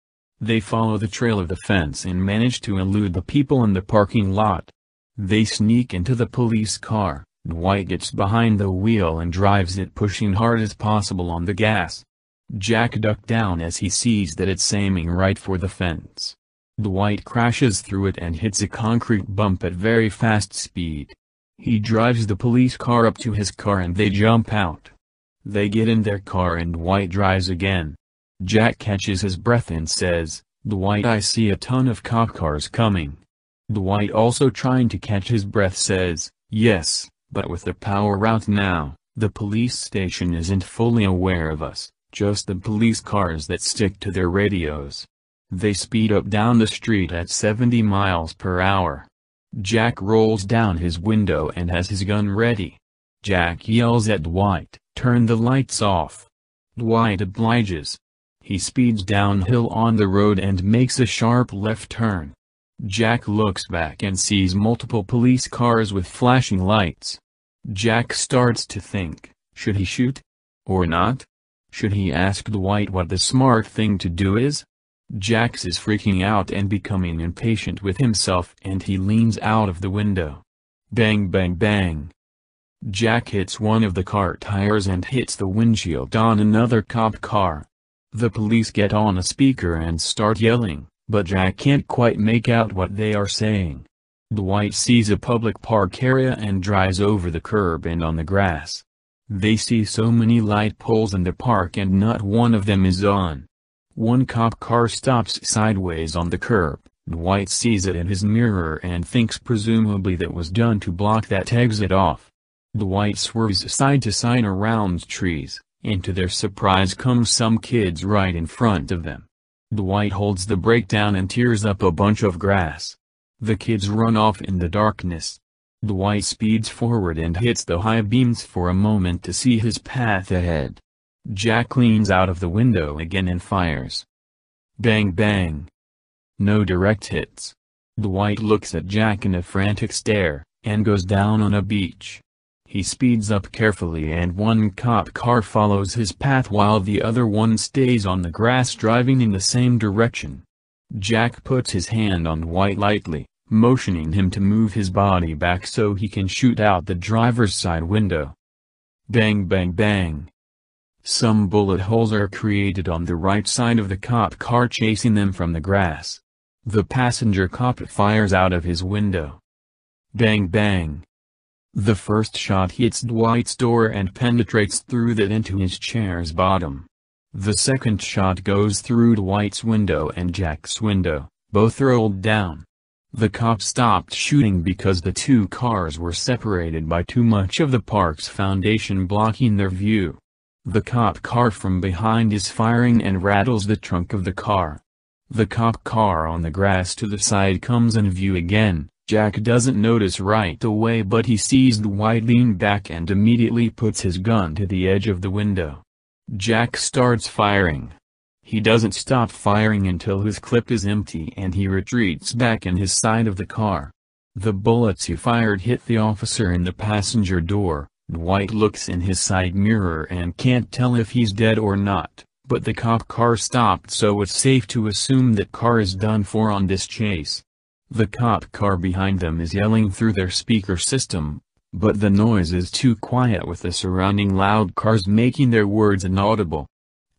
They follow the trail of the fence and manage to elude the people in the parking lot. They sneak into the police car. Dwight gets behind the wheel and drives it, pushing hard as possible on the gas. Jack ducks down as he sees that it's aiming right for the fence. Dwight crashes through it and hits a concrete bump at very fast speed. He drives the police car up to his car and they jump out. They get in their car and Dwight drives again. Jack catches his breath and says, "Dwight, I see a ton of cop cars coming." Dwight, also trying to catch his breath, says, "Yes, but with the power out now, the police station isn't fully aware of us, just the police cars that stick to their radios." They speed up down the street at 70 miles per hour. Jack rolls down his window and has his gun ready. Jack yells at Dwight, "Turn the lights off." Dwight obliges. He speeds downhill on the road and makes a sharp left turn. Jack looks back and sees multiple police cars with flashing lights. Jack starts to think, should he shoot? Or not? Should he ask Dwight what the smart thing to do is? Jack is freaking out and becoming impatient with himself and he leans out of the window. Bang bang bang. Jack hits one of the car tires and hits the windshield on another cop car. The police get on a speaker and start yelling, but Jack can't quite make out what they are saying. Dwight sees a public park area and drives over the curb and on the grass. They see so many light poles in the park and not one of them is on. One cop car stops sideways on the curb. Dwight sees it in his mirror and thinks presumably that was done to block that exit off. Dwight swerves side to side around trees, and to their surprise come some kids right in front of them. Dwight holds the brake down and tears up a bunch of grass. The kids run off in the darkness. Dwight speeds forward and hits the high beams for a moment to see his path ahead. Jack leans out of the window again and fires. Bang bang. No direct hits. Dwight looks at Jack in a frantic stare, and goes down on a beach. He speeds up carefully and one cop car follows his path while the other one stays on the grass driving in the same direction. Jack puts his hand on Dwight lightly, motioning him to move his body back so he can shoot out the driver's side window. Bang bang bang. Some bullet holes are created on the right side of the cop car chasing them from the grass. The passenger cop fires out of his window. Bang bang. The first shot hits Dwight's door and penetrates through that into his chair's bottom. The second shot goes through Dwight's window and Jack's window, both rolled down. The cop stopped shooting because the two cars were separated by too much of the park's foundation blocking their view. The cop car from behind is firing and rattles the trunk of the car. The cop car on the grass to the side comes in view again. Jack doesn't notice right away but he sees Dwight lean back and immediately puts his gun to the edge of the window. Jack starts firing. He doesn't stop firing until his clip is empty and he retreats back in his side of the car. The bullets he fired hit the officer in the passenger door. Dwight looks in his side mirror and can't tell if he's dead or not, but the cop car stopped so it's safe to assume that car is done for on this chase. The cop car behind them is yelling through their speaker system, but the noise is too quiet with the surrounding loud cars making their words inaudible.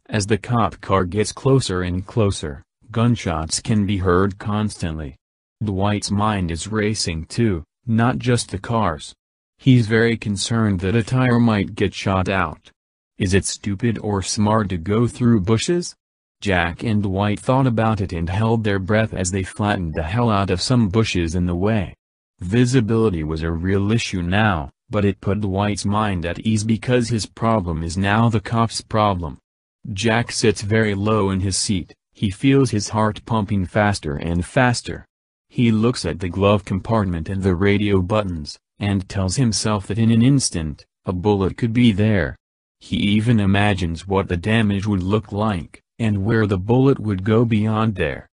As the cop car gets closer and closer, gunshots can be heard constantly. Dwight's mind is racing too, not just the cars. He's very concerned that a tire might get shot out. Is it stupid or smart to go through bushes? Jack and Dwight thought about it and held their breath as they flattened the hell out of some bushes in the way. Visibility was a real issue now, but it put Dwight's mind at ease because his problem is now the cop's problem. Jack sits very low in his seat, he feels his heart pumping faster and faster. He looks at the glove compartment and the radio buttons, and tells himself that in an instant, a bullet could be there. He even imagines what the damage would look like, and where the bullet would go beyond there.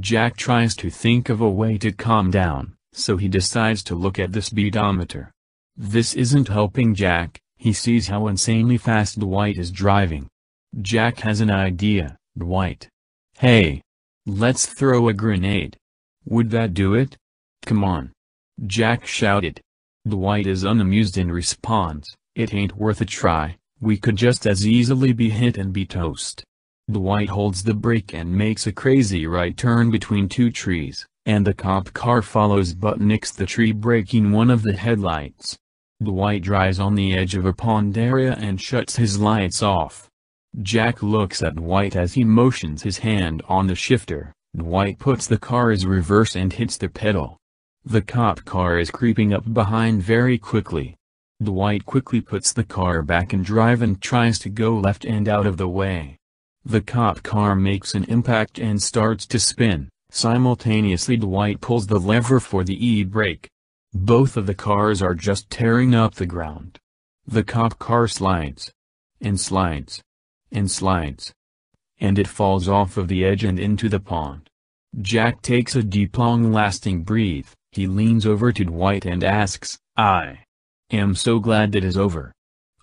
Jack tries to think of a way to calm down, so he decides to look at the speedometer. This isn't helping Jack, he sees how insanely fast Dwight is driving. Jack has an idea. Dwight. Hey! Let's throw a grenade. Would that do it? Come on. Jack shouted. Dwight is unamused and responds, it ain't worth a try, we could just as easily be hit and be toast. Dwight holds the brake and makes a crazy right turn between two trees, and the cop car follows but nicks the tree breaking one of the headlights. Dwight drives on the edge of a pond area and shuts his lights off. Jack looks at Dwight as he motions his hand on the shifter. Dwight puts the car's reverse and hits the pedal. The cop car is creeping up behind very quickly. Dwight quickly puts the car back in drive and tries to go left and out of the way. The cop car makes an impact and starts to spin. Simultaneously Dwight pulls the lever for the e-brake. Both of the cars are just tearing up the ground. The cop car slides. And slides. And slides. And it falls off of the edge and into the pond. Jack takes a deep long-lasting breath. He leans over to Dwight and asks, I am so glad that is over.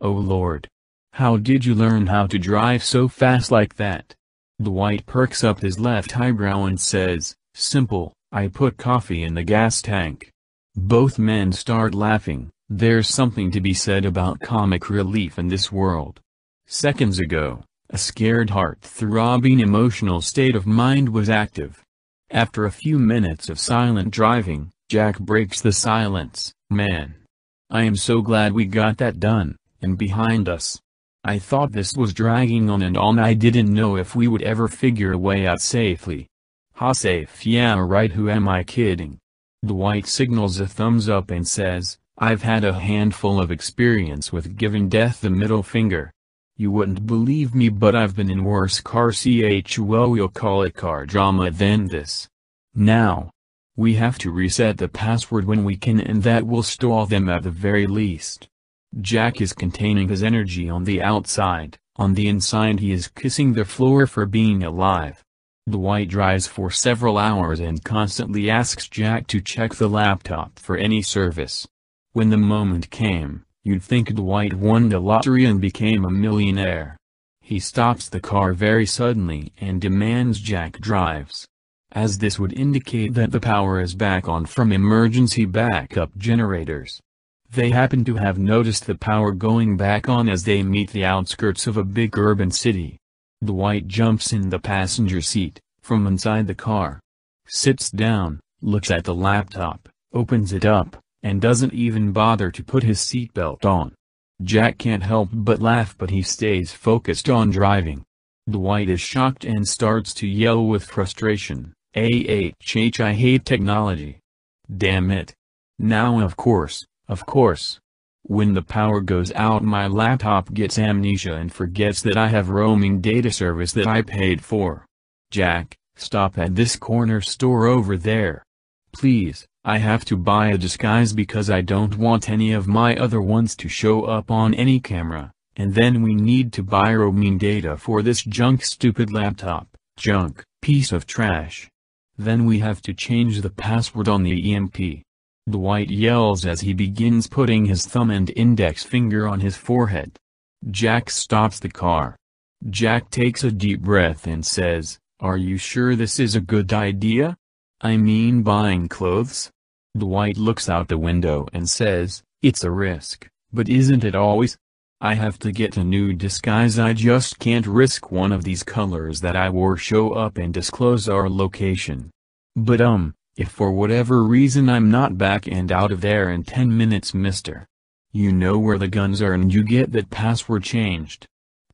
Oh Lord. How did you learn how to drive so fast like that? Dwight perks up his left eyebrow and says, simple, I put coffee in the gas tank. Both men start laughing. There's something to be said about comic relief in this world. Seconds ago, a scared heart-throbbing emotional state of mind was active. After a few minutes of silent driving, Jack breaks the silence. Man. I am so glad we got that done, and behind us. I thought this was dragging on and on. I didn't know if we would ever figure a way out safely. Ha, safe, yeah right, who am I kidding? Dwight signals a thumbs up and says, I've had a handful of experience with giving death the middle finger. You wouldn't believe me, but I've been in worse well, we'll call it car drama than this. Now, we have to reset the password when we can, and that will stall them at the very least. Jack is containing his energy on the outside. On the inside he is kissing the floor for being alive. Dwight drives for several hours and constantly asks Jack to check the laptop for any service. When the moment came, you'd think Dwight won the lottery and became a millionaire. He stops the car very suddenly and demands Jack drives, as this would indicate that the power is back on from emergency backup generators. They happen to have noticed the power going back on as they meet the outskirts of a big urban city. Dwight jumps in the passenger seat, from inside the car, sits down, looks at the laptop, opens it up, and doesn't even bother to put his seatbelt on. Jack can't help but laugh, but he stays focused on driving. Dwight is shocked and starts to yell with frustration, I hate technology. Damn it. Now of course, when the power goes out, my laptop gets amnesia and forgets that I have roaming data service that I paid for. Jack, stop at this corner store over there. Please, I have to buy a disguise because I don't want any of my other ones to show up on any camera, and then we need to buy roaming data for this stupid laptop, piece of trash. Then we have to change the password on the EMP. Dwight yells as he begins putting his thumb and index finger on his forehead. Jack stops the car. Jack takes a deep breath and says, "Are you sure this is a good idea? I mean buying clothes?" Dwight looks out the window and says, "It's a risk, but isn't it always? I have to get a new disguise. I just can't risk one of these colors that I wore show up and disclose our location. But if for whatever reason I'm not back and out of there in 10 minutes, mister, you know where the guns are and you get that password changed.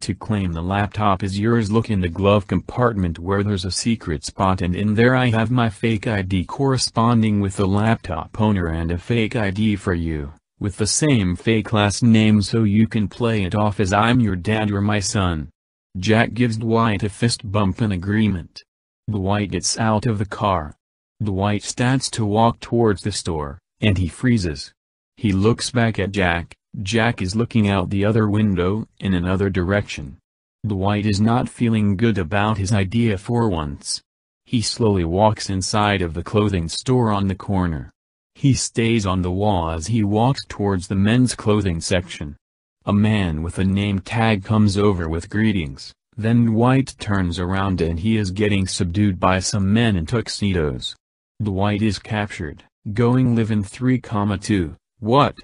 To claim the laptop is yours. Look in the glove compartment where there's a secret spot, and in there I have my fake ID corresponding with the laptop owner and a fake ID for you, with the same fake last name, so you can play it off as I'm your dad or my son." Jack gives Dwight a fist bump in agreement. Dwight gets out of the car. Dwight starts to walk towards the store, and he freezes. He looks back at Jack. Jack is looking out the other window, in another direction. Dwight is not feeling good about his idea for once. He slowly walks inside of the clothing store on the corner. He stays on the wall as he walks towards the men's clothing section. A man with a name tag comes over with greetings, then Dwight turns around and he is getting subdued by some men in tuxedos. Dwight is captured. Going live in 3,2, what?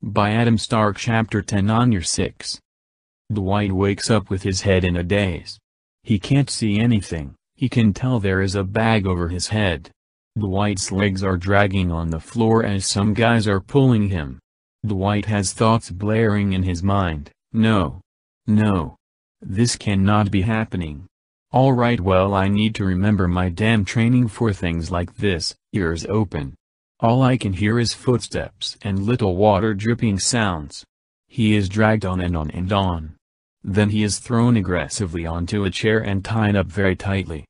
By Adam Stark. Chapter 10 on your 6. Dwight wakes up with his head in a daze. He can't see anything. He can tell there is a bag over his head. Dwight's legs are dragging on the floor as some guys are pulling him. Dwight has thoughts blaring in his mind. No. This cannot be happening. Alright, well, I need to remember my damn training for things like this. Ears open. All I can hear is footsteps and little water dripping sounds. He is dragged on and on and on. Then he is thrown aggressively onto a chair and tied up very tightly.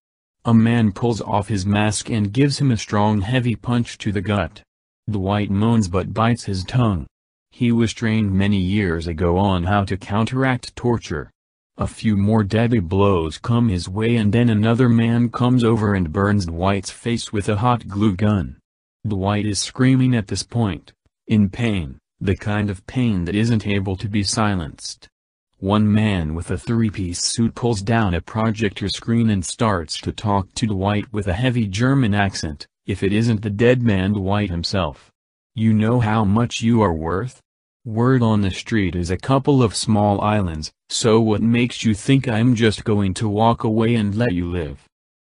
A man pulls off his mask and gives him a strong heavy punch to the gut. Dwight moans but bites his tongue. He was trained many years ago on how to counteract torture. A few more deadly blows come his way and then another man comes over and burns Dwight's face with a hot glue gun. Dwight is screaming at this point, in pain, the kind of pain that isn't able to be silenced. One man with a three-piece suit pulls down a projector screen and starts to talk to Dwight with a heavy German accent. If it isn't the dead man Dwight himself. "You know how much you are worth? Word on the street is a couple of small islands, so what makes you think I'm just going to walk away and let you live?"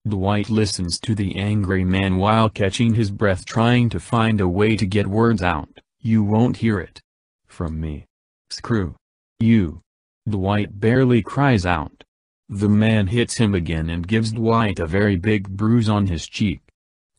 Dwight listens to the angry man while catching his breath, trying to find a way to get words out. "You won't hear it from me. Screw you." Dwight barely cries out. The man hits him again and gives Dwight a very big bruise on his cheek.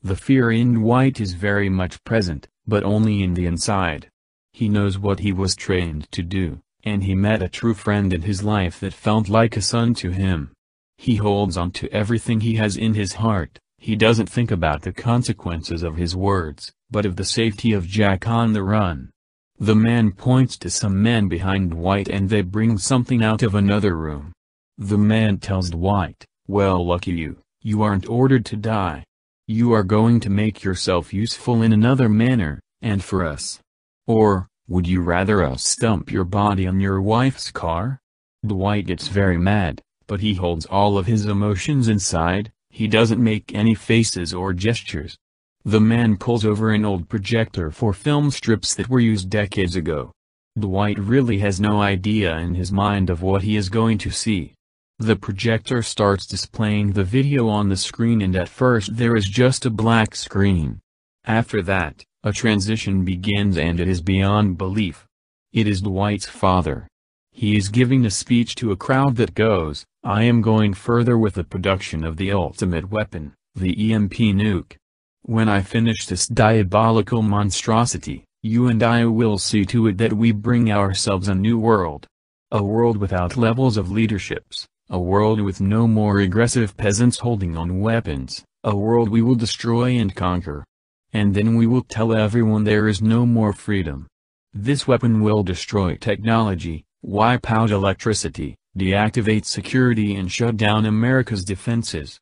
The fear in Dwight is very much present, but only in the inside. He knows what he was trained to do, and he met a true friend in his life that felt like a son to him. He holds on to everything he has in his heart. He doesn't think about the consequences of his words, but of the safety of Jack on the run. The man points to some men behind Dwight and they bring something out of another room. The man tells Dwight, "Well, lucky you, you aren't ordered to die. You are going to make yourself useful in another manner, and for us. Or, would you rather us stump your body on your wife's car?" Dwight gets very mad, but he holds all of his emotions inside. He doesn't make any faces or gestures. The man pulls over an old projector for film strips that were used decades ago. Dwight really has no idea in his mind of what he is going to see. The projector starts displaying the video on the screen and at first there is just a black screen. After that, a transition begins and it is beyond belief. It is Dwight's father. He is giving a speech to a crowd that goes, "I am going further with the production of the ultimate weapon, the EMP nuke. When I finish this diabolical monstrosity, you and I will see to it that we bring ourselves a new world. A world without levels of leaderships, a world with no more aggressive peasants holding on weapons, a world we will destroy and conquer. And then we will tell everyone there is no more freedom. This weapon will destroy technology, wipe out electricity, deactivate security and shut down America's defenses.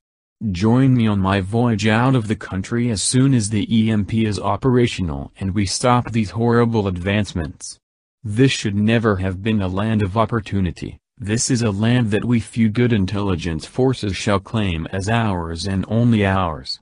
Join me on my voyage out of the country as soon as the EMP is operational and we stop these horrible advancements. This should never have been a land of opportunity. This is a land that we few good intelligence forces shall claim as ours and only ours.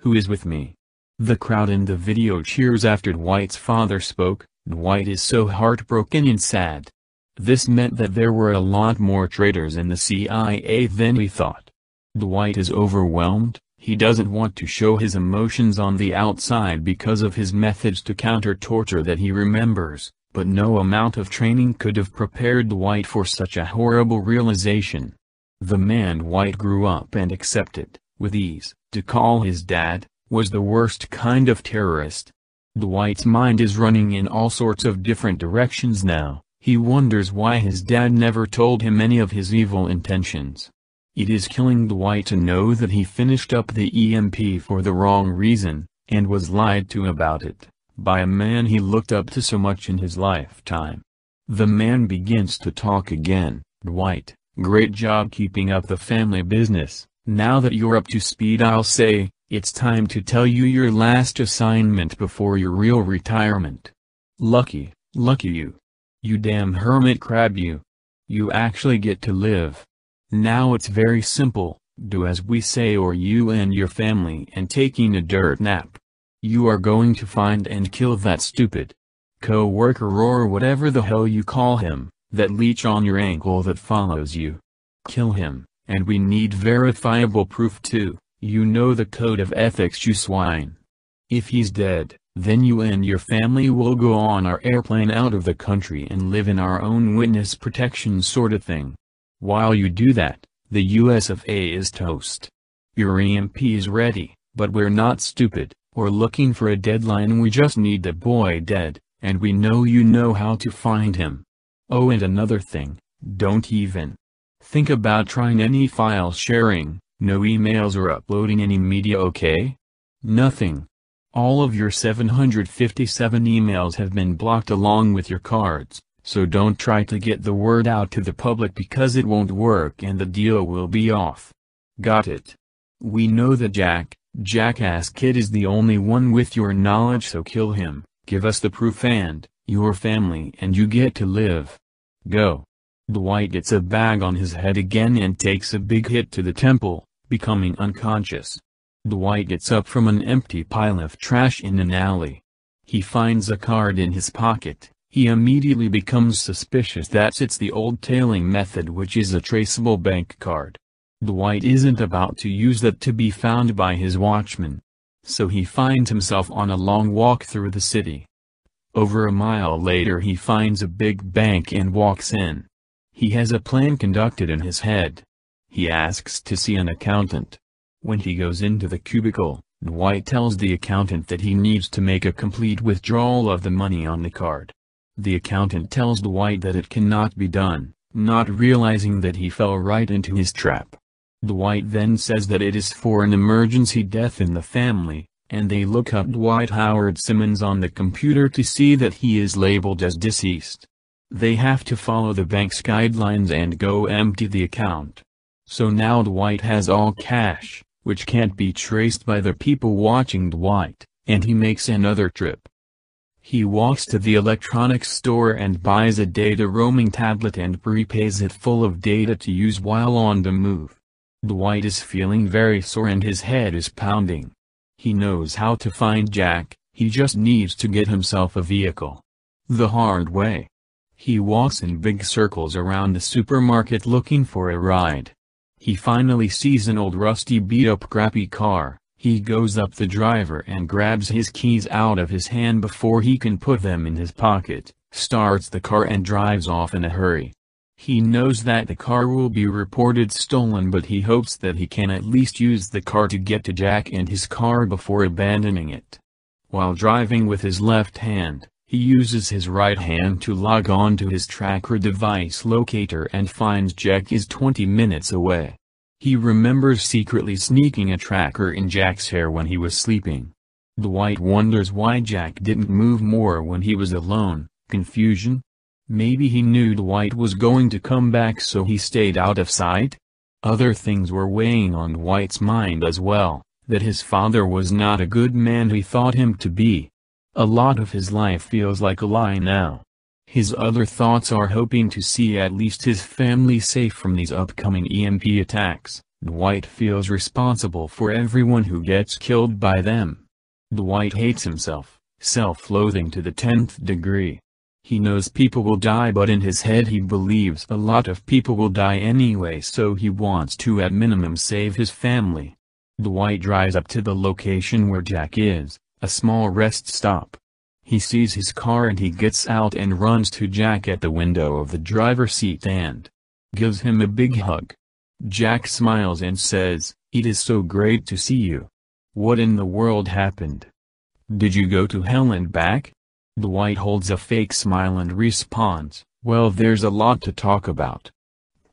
Who is with me?" The crowd in the video cheers after Dwight's father spoke. Dwight is so heartbroken and sad. This meant that there were a lot more traitors in the CIA than he thought. Dwight is overwhelmed. He doesn't want to show his emotions on the outside because of his methods to counter torture that he remembers, but no amount of training could have prepared Dwight for such a horrible realization. The man Dwight grew up and accepted, with ease, to call his dad, was the worst kind of terrorist. Dwight's mind is running in all sorts of different directions now. He wonders why his dad never told him any of his evil intentions. It is killing Dwight to know that he finished up the EMP for the wrong reason, and was lied to about it, by a man he looked up to so much in his lifetime. The man begins to talk again. "Dwight, great job keeping up the family business. Now that you're up to speed, I'll say, it's time to tell you your last assignment before your real retirement. Lucky you. You damn hermit crab you. You actually get to live. Now it's very simple, do as we say or you and your family and taking a dirt nap. You are going to find and kill that stupid co-worker or whatever the hell you call him, that leech on your ankle that follows you. Kill him, and we need verifiable proof too. You know the code of ethics, you swine. If he's dead, then you and your family will go on our airplane out of the country and live in our own witness protection sort of thing. While you do that, the US of A is toast. Your EMP is ready, but we're not stupid, or looking for a deadline. We just need the boy dead, and we know you know how to find him. Oh, and another thing, don't even think about trying any file sharing, no emails or uploading any media, okay? Nothing. All of your 757 emails have been blocked along with your cards, so don't try to get the word out to the public because it won't work and the deal will be off. Got it? We know that jackass kid is the only one with your knowledge, so kill him, give us the proof and your family and you get to live. Go." Dwight gets a bag on his head again and takes a big hit to the temple, becoming unconscious. Dwight gets up from an empty pile of trash in an alley. He finds a card in his pocket. He immediately becomes suspicious that it's the old tailing method, which is a traceable bank card. Dwight isn't about to use that to be found by his watchman. So he finds himself on a long walk through the city. Over a mile later he finds a big bank and walks in. He has a plan conducted in his head. He asks to see an accountant. When he goes into the cubicle, Dwight tells the accountant that he needs to make a complete withdrawal of the money on the card. The accountant tells Dwight that it cannot be done, not realizing that he fell right into his trap. Dwight then says that it is for an emergency death in the family, and they look up Dwight Howard Simmons on the computer to see that he is labeled as deceased. They have to follow the bank's guidelines and go empty the account. So now Dwight has all cash, which can't be traced by the people watching Dwight, and he makes another trip. He walks to the electronics store and buys a data roaming tablet and prepays it full of data to use while on the move. Dwight is feeling very sore and his head is pounding. He knows how to find Jack, he just needs to get himself a vehicle. The hard way. He walks in big circles around the supermarket looking for a ride. He finally sees an old rusty beat-up crappy car. He goes up the driver and grabs his keys out of his hand before he can put them in his pocket, starts the car and drives off in a hurry. He knows that the car will be reported stolen, but he hopes that he can at least use the car to get to Jack and his car before abandoning it. While driving with his left hand, he uses his right hand to log on to his tracker device locator and finds Jack is 20 minutes away. He remembers secretly sneaking a tracker in Jack's hair when he was sleeping. Dwight wonders why Jack didn't move more when he was alone. Confusion? Maybe he knew Dwight was going to come back so he stayed out of sight? Other things were weighing on Dwight's mind as well, that his father was not a good man he thought him to be. A lot of his life feels like a lie now. His other thoughts are hoping to see at least his family safe from these upcoming EMP attacks. Dwight feels responsible for everyone who gets killed by them. Dwight hates himself, self-loathing to the 10th degree. He knows people will die, but in his head he believes a lot of people will die anyway, so he wants to at minimum save his family. Dwight drives up to the location where Jack is, a small rest stop. He sees his car and he gets out and runs to Jack at the window of the driver's seat and gives him a big hug. Jack smiles and says, "It is so great to see you. What in the world happened? Did you go to hell and back?" Dwight holds a fake smile and responds, "Well, there's a lot to talk about.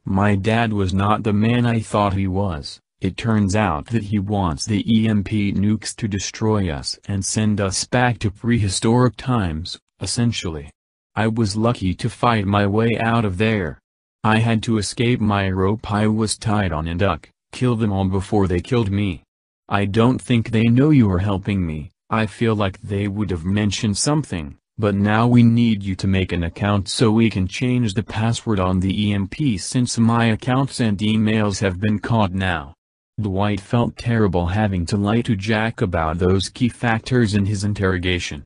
My dad was not the man I thought he was. It turns out that he wants the EMP nukes to destroy us and send us back to prehistoric times, essentially. I was lucky to fight my way out of there. I had to escape my rope I was tied on and kill them all before they killed me. I don't think they know you are helping me. I feel like they would have mentioned something, but now we need you to make an account so we can change the password on the EMP since my accounts and emails have been caught now." Dwight felt terrible having to lie to Jack about those key factors in his interrogation.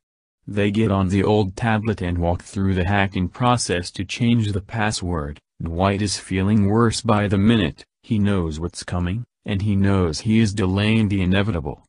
They get on the old tablet and walk through the hacking process to change the password. Dwight is feeling worse by the minute. He knows what's coming, and he knows he is delaying the inevitable.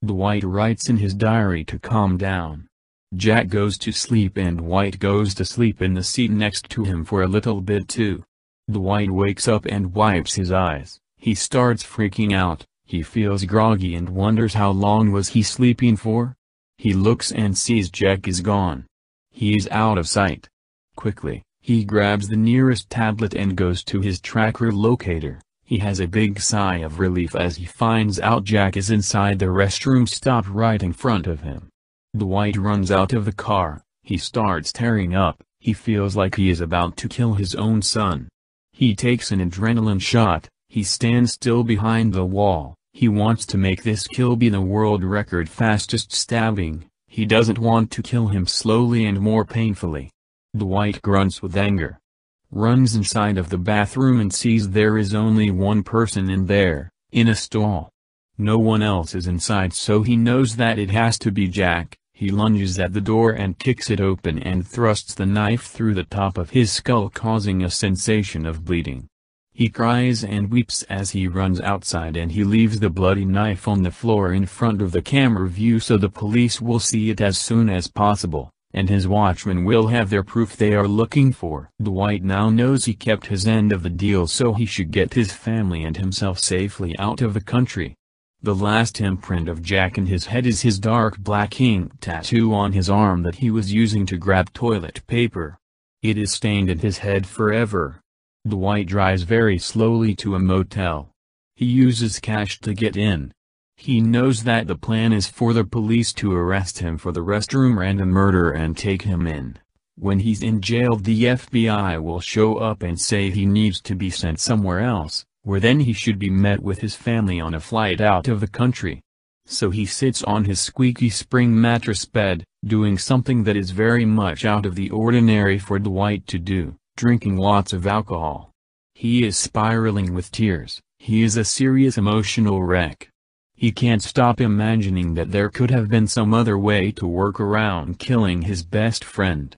Dwight writes in his diary to calm down. Jack goes to sleep and Dwight goes to sleep in the seat next to him for a little bit too. Dwight wakes up and wipes his eyes. He starts freaking out. He feels groggy and wonders how long was he sleeping for? He looks and sees Jack is gone. He is out of sight. Quickly, he grabs the nearest tablet and goes to his tracker locator. He has a big sigh of relief as he finds out Jack is inside the restroom stop right in front of him. Dwight runs out of the car. He starts tearing up. He feels like he is about to kill his own son. He takes an adrenaline shot. He stands still behind the wall. He wants to make this kill be the world record fastest stabbing. He doesn't want to kill him slowly and more painfully. Dwight grunts with anger. Runs inside of the bathroom and sees there is only one person in there, in a stall. No one else is inside, so he knows that it has to be Jack. He lunges at the door and kicks it open and thrusts the knife through the top of his skull, causing a sensation of bleeding. He cries and weeps as he runs outside and he leaves the bloody knife on the floor in front of the camera view so the police will see it as soon as possible, and his watchmen will have their proof they are looking for. Dwight now knows he kept his end of the deal, so he should get his family and himself safely out of the country. The last imprint of Jack in his head is his dark black ink tattoo on his arm that he was using to grab toilet paper. It is stained in his head forever. Dwight drives very slowly to a motel. He uses cash to get in. He knows that the plan is for the police to arrest him for the restroom random murder and take him in. When he's in jail, the FBI will show up and say he needs to be sent somewhere else, where then he should be met with his family on a flight out of the country. So he sits on his squeaky spring mattress bed, doing something that is very much out of the ordinary for Dwight to do, drinking lots of alcohol. He is spiraling with tears. He is a serious emotional wreck. He can't stop imagining that there could have been some other way to work around killing his best friend.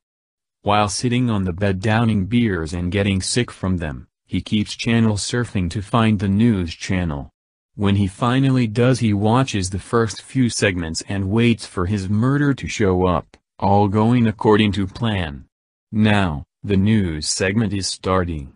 While sitting on the bed downing beers and getting sick from them, he keeps channel surfing to find the news channel. When he finally does, he watches the first few segments and waits for his murder to show up, all going according to plan. Now, the news segment is starting.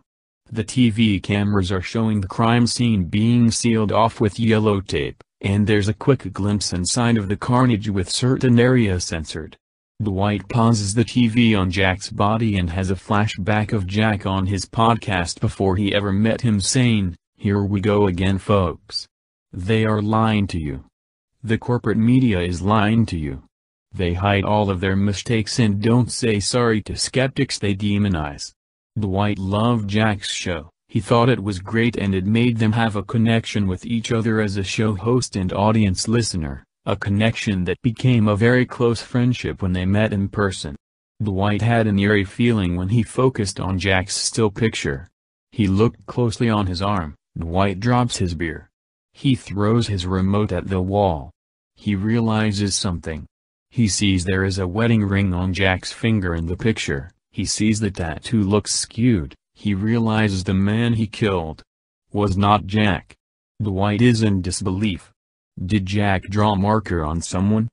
The TV cameras are showing the crime scene being sealed off with yellow tape, and there's a quick glimpse inside of the carnage with certain areas censored. Dwight pauses the TV on Jack's body and has a flashback of Jack on his podcast before he ever met him saying, "Here we go again, folks. They are lying to you. The corporate media is lying to you. They hide all of their mistakes and don't say sorry to skeptics they demonize." Dwight loved Jack's show. He thought it was great and it made them have a connection with each other as a show host and audience listener, a connection that became a very close friendship when they met in person. Dwight had an eerie feeling when he focused on Jack's still picture. He looked closely on his arm. Dwight drops his beer. He throws his remote at the wall. He realizes something. He sees there is a wedding ring on Jack's finger in the picture. He sees the tattoo looks skewed. He realizes the man he killed was not Jack. Dwight is in disbelief. Did Jack draw a marker on someone?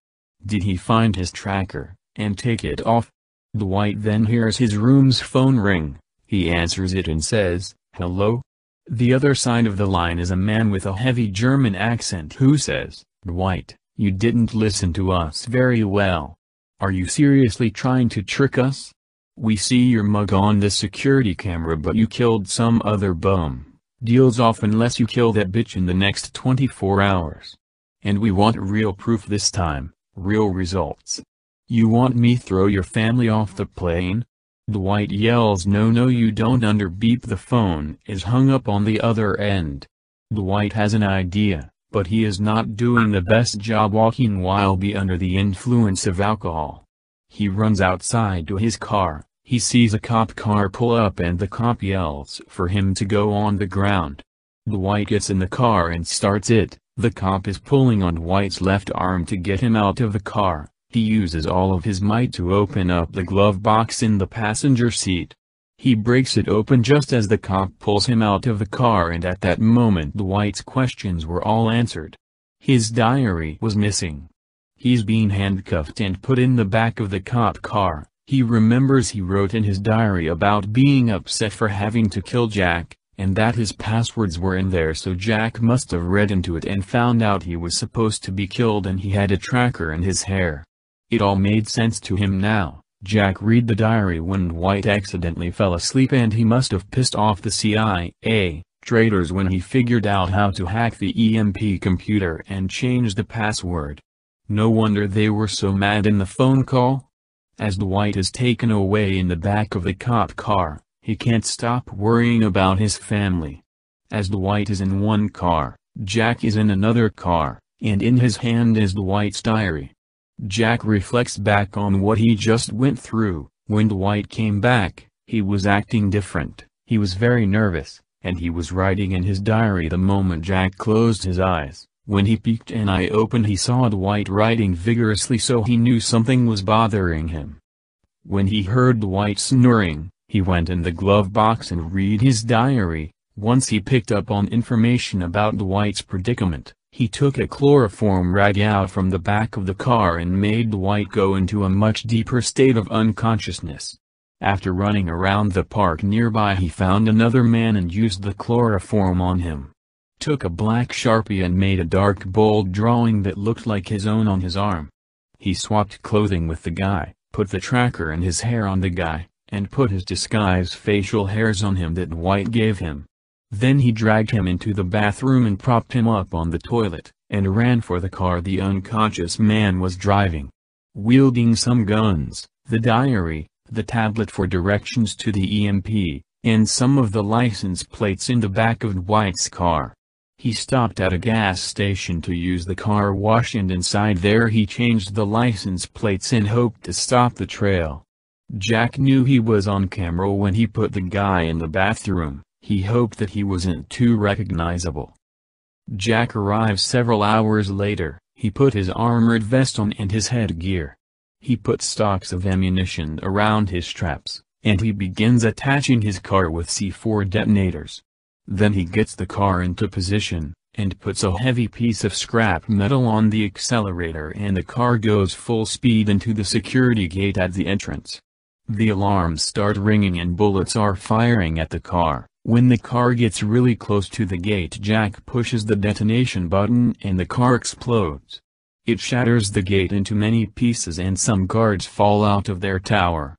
Did he find his tracker, and take it off? Dwight then hears his room's phone ring. He answers it and says, "Hello?" The other side of the line is a man with a heavy German accent who says, "Dwight, you didn't listen to us very well. Are you seriously trying to trick us? We see your mug on the security camera, but you killed some other bum. Deals off unless you kill that bitch in the next 24 hours. And we want real proof this time, real results. You want me throw your family off the plane?" Dwight yells, "No, you don't." Beep. The phone is hung up on the other end. Dwight has an idea, but he is not doing the best job walking while under the influence of alcohol. He runs outside to his car. He sees a cop car pull up and the cop yells for him to go on the ground. Dwight gets in the car and starts it. The cop is pulling on Dwight's left arm to get him out of the car. He uses all of his might to open up the glove box in the passenger seat. He breaks it open just as the cop pulls him out of the car, and at that moment Dwight's questions were all answered. His diary was missing. He's being handcuffed and put in the back of the cop car. He remembers he wrote in his diary about being upset for having to kill Jack, and that his passwords were in there, so Jack must have read into it and found out he was supposed to be killed, and he had a tracker in his hair. It all made sense to him now. Jack read the diary when Dwight accidentally fell asleep, and he must have pissed off the CIA traitors when he figured out how to hack the EMP computer and change the password. No wonder they were so mad in the phone call. As Dwight is taken away in the back of the cop car, he can't stop worrying about his family. As Dwight is in one car, Jack is in another car, and in his hand is Dwight's diary. Jack reflects back on what he just went through. When Dwight came back, he was acting different. He was very nervous, and he was writing in his diary the moment Jack closed his eyes. When he peeked an eye open, he saw Dwight writing vigorously, so he knew something was bothering him. When he heard Dwight snoring, he went in the glove box and read his diary. Once he picked up on information about Dwight's predicament, he took a chloroform rag out from the back of the car and made Dwight go into a much deeper state of unconsciousness. After running around the park nearby, he found another man and used the chloroform on him. took a black Sharpie and made a dark bold drawing that looked like his own on his arm. He swapped clothing with the guy, put the tracker and his hair on the guy, and put his disguise facial hairs on him that White gave him. Then he dragged him into the bathroom and propped him up on the toilet, and ran for the car the unconscious man was driving. Wielding some guns, the diary, the tablet for directions to the EMP, and some of the license plates in the back of White's car. He stopped at a gas station to use the car wash, and inside there he changed the license plates and hoped to stop the trail. Jack knew he was on camera when he put the guy in the bathroom. He hoped that he wasn't too recognizable. Jack arrives several hours later. He put his armored vest on and his headgear. He put stocks of ammunition around his straps, and he begins attaching his car with C4 detonators. Then he gets the car into position, and puts a heavy piece of scrap metal on the accelerator, and the car goes full speed into the security gate at the entrance. The alarms start ringing and bullets are firing at the car. When the car gets really close to the gate, Jack pushes the detonation button and the car explodes. It shatters the gate into many pieces and some guards fall out of their tower.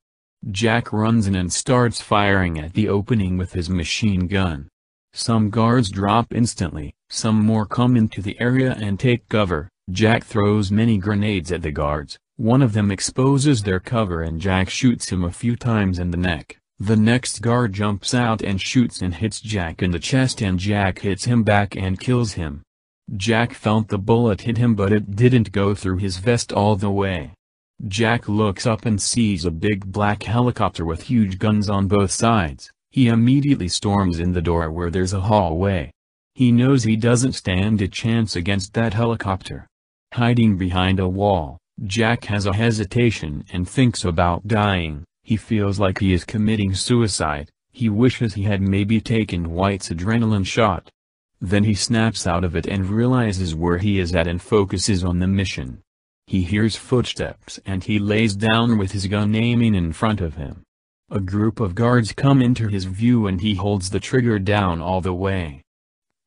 Jack runs in and starts firing at the opening with his machine gun. Some guards drop instantly, some more come into the area and take cover. Jack throws many grenades at the guards. One of them exposes their cover and Jack shoots him a few times in the neck. The next guard jumps out and shoots and hits Jack in the chest, and Jack hits him back and kills him. Jack felt the bullet hit him, but it didn't go through his vest all the way. Jack looks up and sees a big black helicopter with huge guns on both sides. He immediately storms in the door where there's a hallway. He knows he doesn't stand a chance against that helicopter. Hiding behind a wall, Jack has a hesitation and thinks about dying. He feels like he is committing suicide. He wishes he had maybe taken White's adrenaline shot. Then he snaps out of it and realizes where he is at and focuses on the mission. He hears footsteps and he lays down with his gun aiming in front of him. A group of guards come into his view and he holds the trigger down all the way.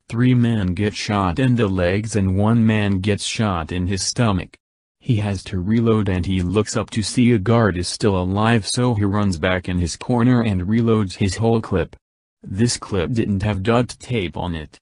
3 men get shot in the legs and 1 man gets shot in his stomach. He has to reload and he looks up to see a guard is still alive, so he runs back in his corner and reloads his whole clip. This clip didn't have duct tape on it.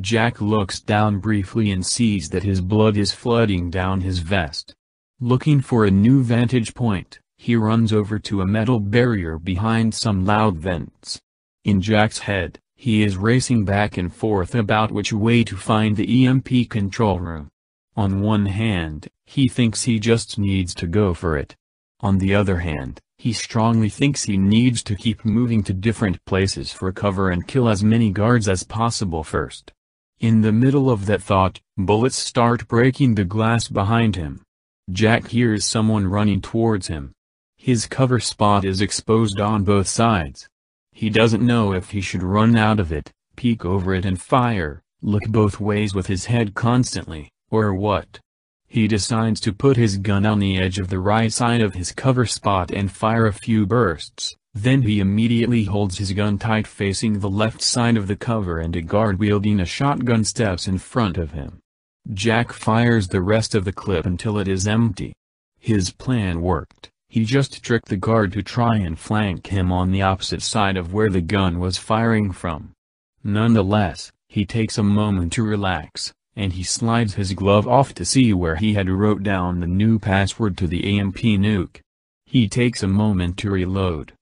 Jack looks down briefly and sees that his blood is flooding down his vest. Looking for a new vantage point, he runs over to a metal barrier behind some loud vents. In Jack's head, he is racing back and forth about which way to find the EMP control room. On one hand, he thinks he just needs to go for it. On the other hand, he strongly thinks he needs to keep moving to different places for cover and kill as many guards as possible first. In the middle of that thought, bullets start breaking the glass behind him. Jack hears someone running towards him. His cover spot is exposed on both sides. He doesn't know if he should run out of it, peek over it and fire, look both ways with his head constantly, or what. He decides to put his gun on the edge of the right side of his cover spot and fire a few bursts. Then he immediately holds his gun tight facing the left side of the cover, and a guard wielding a shotgun steps in front of him. Jack fires the rest of the clip until it is empty. His plan worked. He just tricked the guard to try and flank him on the opposite side of where the gun was firing from. Nonetheless, he takes a moment to relax, and he slides his glove off to see where he had wrote down the new password to the EMP nuke. He takes a moment to reload.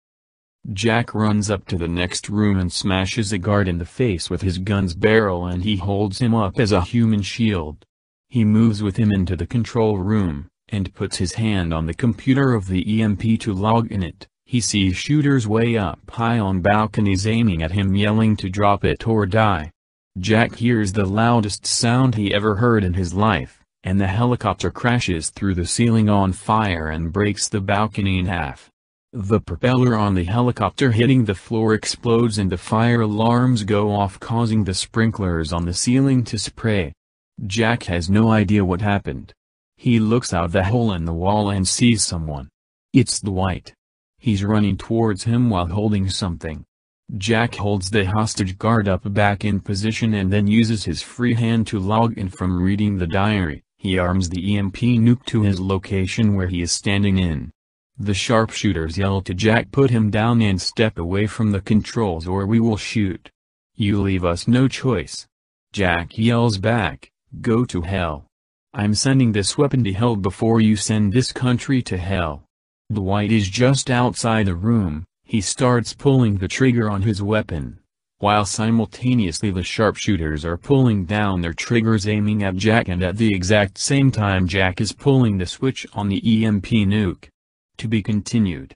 Jack runs up to the next room and smashes a guard in the face with his gun's barrel, and he holds him up as a human shield. He moves with him into the control room, and puts his hand on the computer of the EMP to log in it. He sees shooters way up high on balconies aiming at him, yelling to drop it or die. Jack hears the loudest sound he ever heard in his life, and the helicopter crashes through the ceiling on fire and breaks the balcony in half. The propeller on the helicopter hitting the floor explodes and the fire alarms go off, causing the sprinklers on the ceiling to spray. Jack has no idea what happened. He looks out the hole in the wall and sees someone. It's the White. He's running towards him while holding something. Jack holds the hostage guard up back in position and then uses his free hand to log in from reading the diary. He arms the EMP nuke to his location where he is standing in. The sharpshooters yell to Jack, "Put him down and step away from the controls or we will shoot. You leave us no choice." Jack yells back, "Go to hell. I'm sending this weapon to hell before you send this country to hell." Dwight is just outside the room. He starts pulling the trigger on his weapon, while simultaneously the sharpshooters are pulling down their triggers aiming at Jack, and at the exact same time Jack is pulling the switch on the EMP nuke. To be continued.